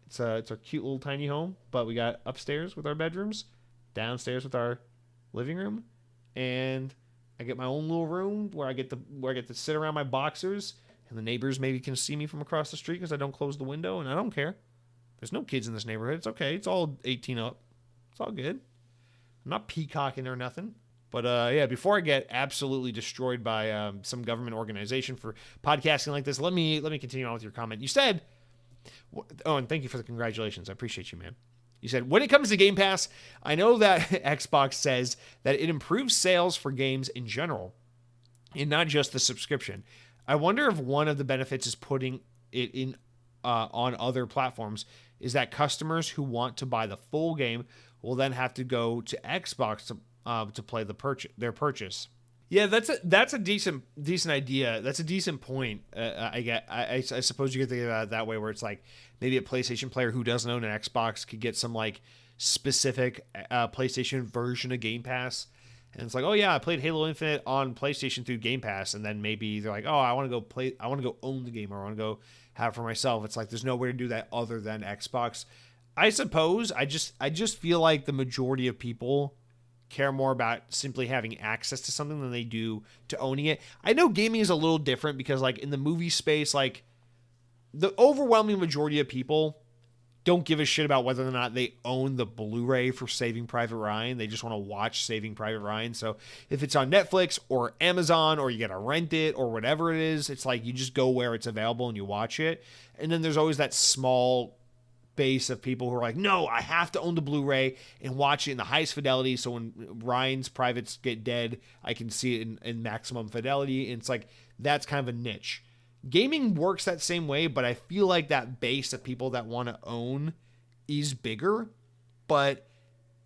It's our cute little tiny home, but we got upstairs with our bedrooms, downstairs with our living room, and I get my own little room where I get to sit around my boxers, and the neighbors maybe can see me from across the street because I don't close the window, and I don't care. There's no kids in this neighborhood. It's okay. It's all 18 up. It's all good. I'm not peacocking or nothing. But yeah, before I get absolutely destroyed by some government organization for podcasting like this, let me continue on with your comment. You said, and thank you for the congratulations. I appreciate you, man. You said, when it comes to Game Pass, I know that Xbox says that it improves sales for games in general, and not just the subscription. I wonder if one of the benefits is putting it in on other platforms is that customers who want to buy the full game will then have to go to Xbox to play their purchase. Yeah, that's a decent idea. That's a decent point. I suppose you could think about it that way, where it's like maybe a PlayStation player who doesn't own an Xbox could get some like specific PlayStation version of Game Pass, and it's like, oh yeah, I played Halo Infinite on PlayStation through Game Pass, and then maybe they're like, oh, I want to go own the game, or I want to go have it for myself. It's like there's no way to do that other than Xbox. I suppose I just feel like the majority of people care more about simply having access to something than they do to owning it. I know gaming is a little different because, like, in the movie space, like, the overwhelming majority of people don't give a shit about whether or not they own the Blu-ray for Saving Private Ryan. They just want to watch Saving Private Ryan. So if it's on Netflix or Amazon, or you gotta rent it or whatever it is, it's like you just go where it's available and you watch it. And then there's always that small base of people who are like, no, I have to own the Blu-ray and watch it in the highest fidelity, so when Ryan's privates get dead, I can see it in maximum fidelity. And it's like, that's kind of a niche. Gaming works that same way, but I feel like that base of people that want to own is bigger. But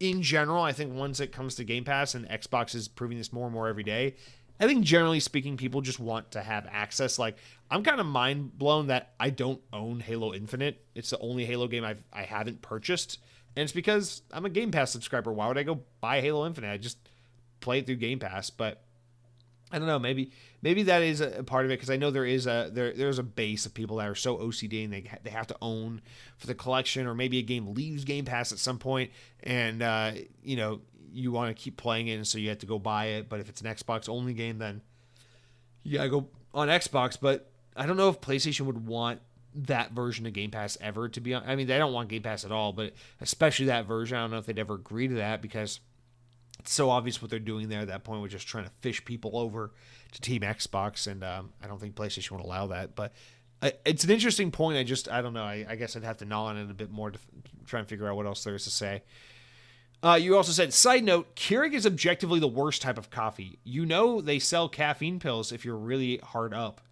in general, I think once it comes to Game Pass, and Xbox is proving this more and more every day, I think generally speaking, people just want to have access. Like, I'm kind of mind blown that I don't own Halo Infinite. It's the only Halo game I haven't purchased, and it's because I'm a Game Pass subscriber. Why would I go buy Halo Infinite? I just play it through Game Pass. But I don't know. Maybe that is a part of it, because I know there's a base of people that are so OCD and they have to own for the collection, or maybe a game leaves Game Pass at some point, and you want to keep playing it, and so you have to go buy it. But if it's an Xbox only game, then you gotta go on Xbox. But I don't know if PlayStation would want that version of Game Pass ever, to be honest. I mean, they don't want Game Pass at all, but especially that version, I don't know if they'd ever agree to that, because it's so obvious what they're doing there at that point with just trying to fish people over to Team Xbox, and I don't think PlayStation would allow that. But it's an interesting point. I don't know. I guess I'd have to gnaw on it a bit more to try and figure out what else there is to say. You also said, side note, Keurig is objectively the worst type of coffee. They sell caffeine pills if you're really hard up.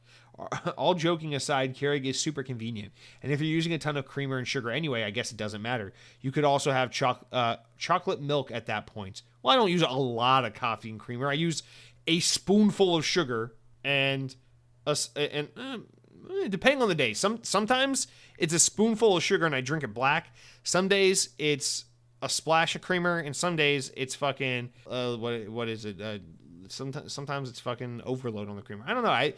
All joking aside, Keurig is super convenient. And if you're using a ton of creamer and sugar anyway, I guess it doesn't matter. You could also have chocolate milk at that point. Well, I don't use a lot of coffee and creamer. I use a spoonful of sugar and depending on the day. Sometimes it's a spoonful of sugar and I drink it black. Some days it's a splash of creamer, and some days it's fucking what is it? Sometimes it's fucking overload on the creamer. I don't know.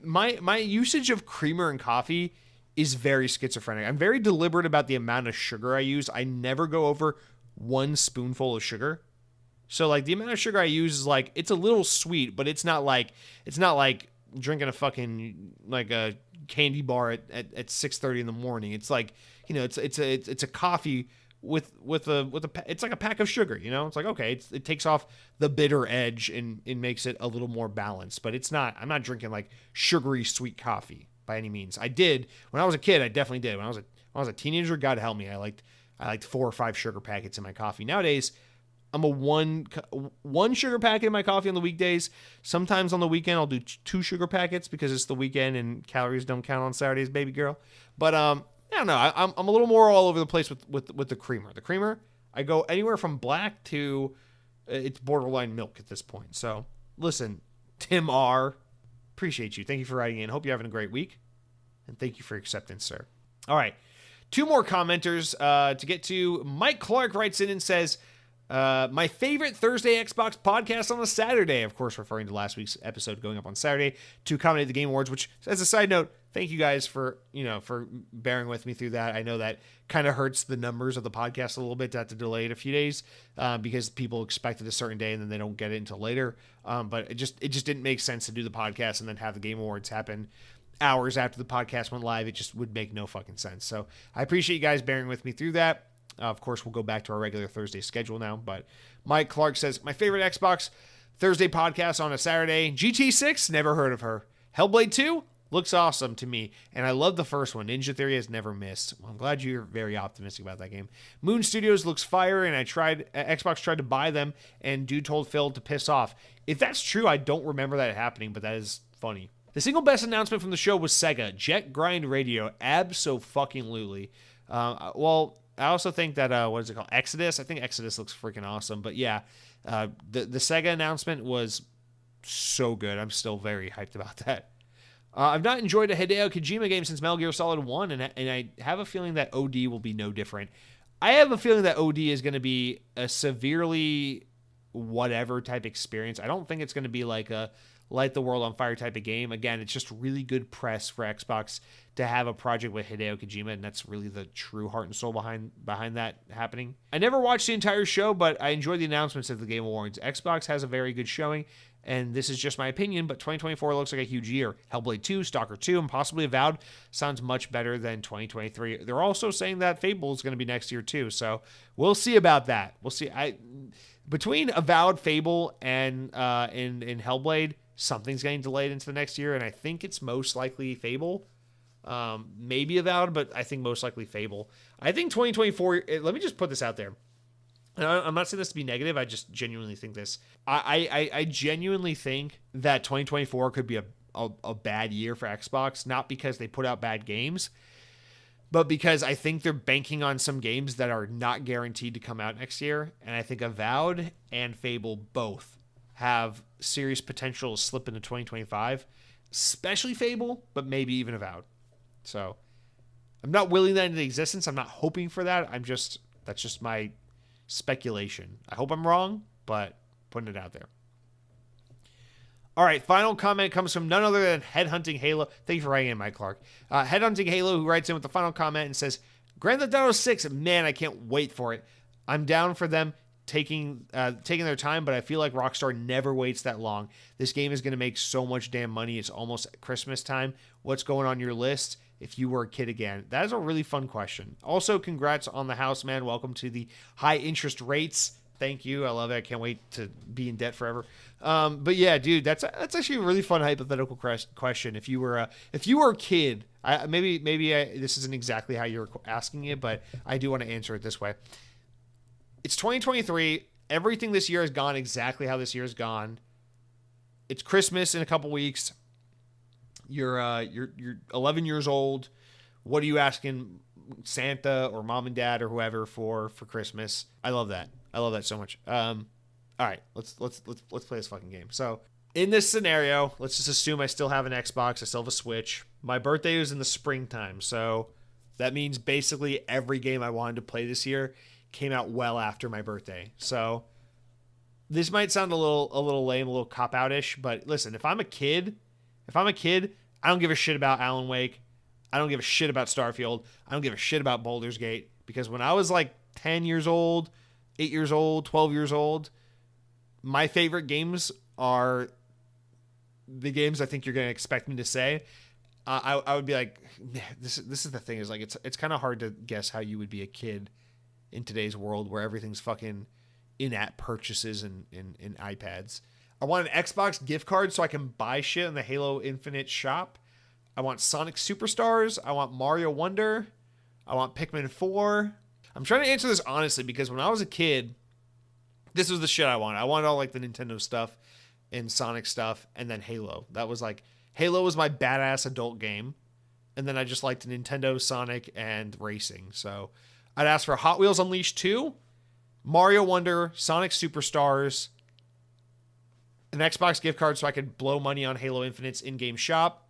My usage of creamer and coffee is very schizophrenic. I'm very deliberate about the amount of sugar I use. I never go over 1 spoonful of sugar. So like the amount of sugar I use is like, it's a little sweet, but it's not like drinking a fucking like a candy bar at 6:30 in the morning. It's like, it's a coffee with it's like a pack of sugar, It's like, okay, it takes off the bitter edge and it makes it a little more balanced, but I'm not drinking like sugary sweet coffee by any means. I did when I was a kid. I definitely did. When I was a teenager, God help me, I liked 4 or 5 sugar packets in my coffee. Nowadays, I'm a one sugar packet in my coffee on the weekdays. Sometimes on the weekend, I'll do 2 sugar packets because it's the weekend and calories don't count on Saturdays, baby girl. But I don't know. I'm a little more all over the place with the creamer. The creamer, I go anywhere from black to it's borderline milk at this point. So listen, Tim R, appreciate you. Thank you for writing in. Hope you're having a great week, and thank you for your acceptance, sir. All right, 2 more commenters to get to. Mike Clark writes in and says, my favorite Thursday Xbox podcast on a Saturday, of course, referring to last week's episode going up on Saturday to accommodate the Game Awards, which, as a side note, thank you guys for bearing with me through that. I know that kind of hurts the numbers of the podcast a little bit to have to delay it a few days because people expected a certain day and then they don't get it until later. But it just didn't make sense to do the podcast and then have the Game Awards happen hours after the podcast went live. It just would make no fucking sense. So I appreciate you guys bearing with me through that. Of course, we'll go back to our regular Thursday schedule now. But Mike Clark says, my favorite Xbox Thursday podcast on a Saturday, GT6, never heard of her. Hellblade 2 looks awesome to me, and I love the first one. Ninja Theory has never missed. Well, I'm glad you're very optimistic about that game. Moon Studios looks fire, and Xbox tried to buy them, and dude told Phil to piss off. If that's true, I don't remember that happening, but that is funny. The single best announcement from the show was Sega. Jet Grind Radio, abso-fucking-lutely. Well, I also think that, what is it called? Exodus? I think Exodus looks freaking awesome. But yeah, the Sega announcement was so good. I'm still very hyped about that. I've not enjoyed a Hideo Kojima game since Metal Gear Solid 1, and I have a feeling that OD will be no different. I have a feeling that OD is going to be a severely whatever type experience. I don't think it's going to be like a light the world on fire type of game. Again, it's just really good press for Xbox to have a project with Hideo Kojima, and that's really the true heart and soul behind that happening. I never watched the entire show, but I enjoyed the announcements at the Game Awards. Xbox has a very good showing, and this is just my opinion, but 2024 looks like a huge year. Hellblade 2, Stalker 2, and possibly Avowed sounds much better than 2023. They're also saying that Fable is going to be next year too, so we'll see about that. We'll see. Between Avowed, Fable, and Hellblade, something's getting delayed into the next year, and I think it's most likely Fable. Maybe Avowed, but I think most likely Fable. I think 2024, let me just put this out there. And I'm not saying this to be negative, I just genuinely think this. I genuinely think that 2024 could be a bad year for Xbox, not because they put out bad games, but because I think they're banking on some games that are not guaranteed to come out next year, and I think Avowed and Fable both have serious potential to slip into 2025, especially Fable, but maybe even Avowed. So I'm not willing that into existence. I'm not hoping for that. That's just my speculation. I hope I'm wrong, but putting it out there. All right, final comment comes from none other than Headhunting Halo. Thank you for writing in, Mike Clark. Headhunting Halo, who writes in with the final comment and says, Grand Theft Auto 6, man, I can't wait for it. I'm down for them taking their time, but I feel like Rockstar never waits that long. This game is going to make so much damn money. It's almost Christmas time. What's going on your list if you were a kid again? That is a really fun question. Also, congrats on the house, man. Welcome to the high interest rates. Thank you. I love it. I can't wait to be in debt forever. But yeah, dude, that's actually a really fun hypothetical question. If you were a kid, maybe this isn't exactly how you're asking it, but I do want to answer it this way. It's 2023. Everything this year has gone exactly how this year has gone. It's Christmas in a couple weeks. You're 11 years old. What are you asking Santa or mom and dad or whoever for Christmas? I love that. I love that so much. All right, let's play this fucking game. So in this scenario, let's just assume I still have an Xbox. I still have a Switch. My birthday was in the springtime, so that means basically every game I wanted to play this year came out well after my birthday. So this might sound a little lame, a little cop-out-ish, but listen, if I'm a kid, I don't give a shit about Alan Wake. I don't give a shit about Starfield. I don't give a shit about Baldur's Gate, because when I was like 10 years old, 8 years old, 12 years old, my favorite games are the games I think you're going to expect me to say. I would be like, this is the thing, is like, it's kind of hard to guess how you would be a kid in today's world where everything's fucking in-app purchases and iPads. I want an Xbox gift card so I can buy shit in the Halo Infinite shop. I want Sonic Superstars. I want Mario Wonder. I want Pikmin 4. I'm trying to answer this honestly, because when I was a kid, this was the shit I wanted. I wanted all like the Nintendo stuff and Sonic stuff, and then Halo. That was like, Halo was my badass adult game. And then I just liked Nintendo, Sonic, and racing. So I'd ask for Hot Wheels Unleashed 2, Mario Wonder, Sonic Superstars, an Xbox gift card so I could blow money on Halo Infinite's in-game shop,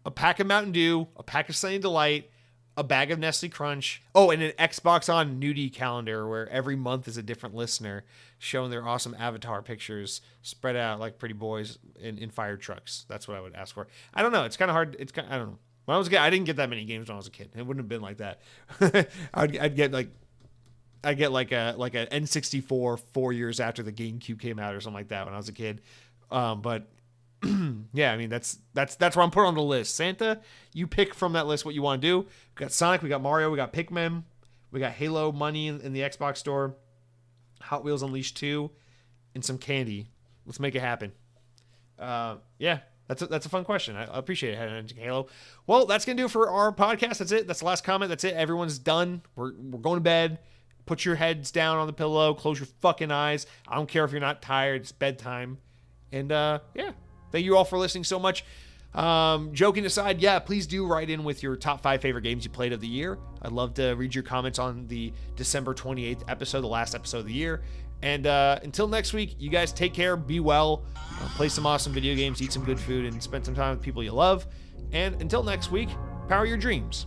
a pack of Mountain Dew, a pack of Sunny Delight, a bag of Nestle Crunch. Oh, and an Xbox On nudie calendar where every month is a different listener showing their awesome avatar pictures spread out like pretty boys in fire trucks. That's what I would ask for. I don't know. It's kind of hard. I don't know. When I was a kid, I didn't get that many games when I was a kid. It wouldn't have been like that. I'd get like a N64 4 years after the GameCube came out or something like that when I was a kid. But yeah, I mean, that's where I'm putting on the list. Santa, you pick from that list what you want to do. We got Sonic, we got Mario, we got Pikmin, we got Halo money in the Xbox store, Hot Wheels Unleashed 2, and some candy. Let's make it happen. Yeah, that's a fun question. I appreciate it, Halo. Well, that's gonna do it for our podcast. That's it. That's the last comment. That's it. Everyone's done. We're going to bed. Put your heads down on the pillow. Close your fucking eyes. I don't care if you're not tired. It's bedtime. And yeah. Thank you all for listening so much. Joking aside, yeah, please do write in with your top 5 favorite games you played of the year. I'd love to read your comments on the December 28th episode, the last episode of the year. And until next week, you guys take care, be well, play some awesome video games, eat some good food, and spend some time with people you love. And until next week, power your dreams.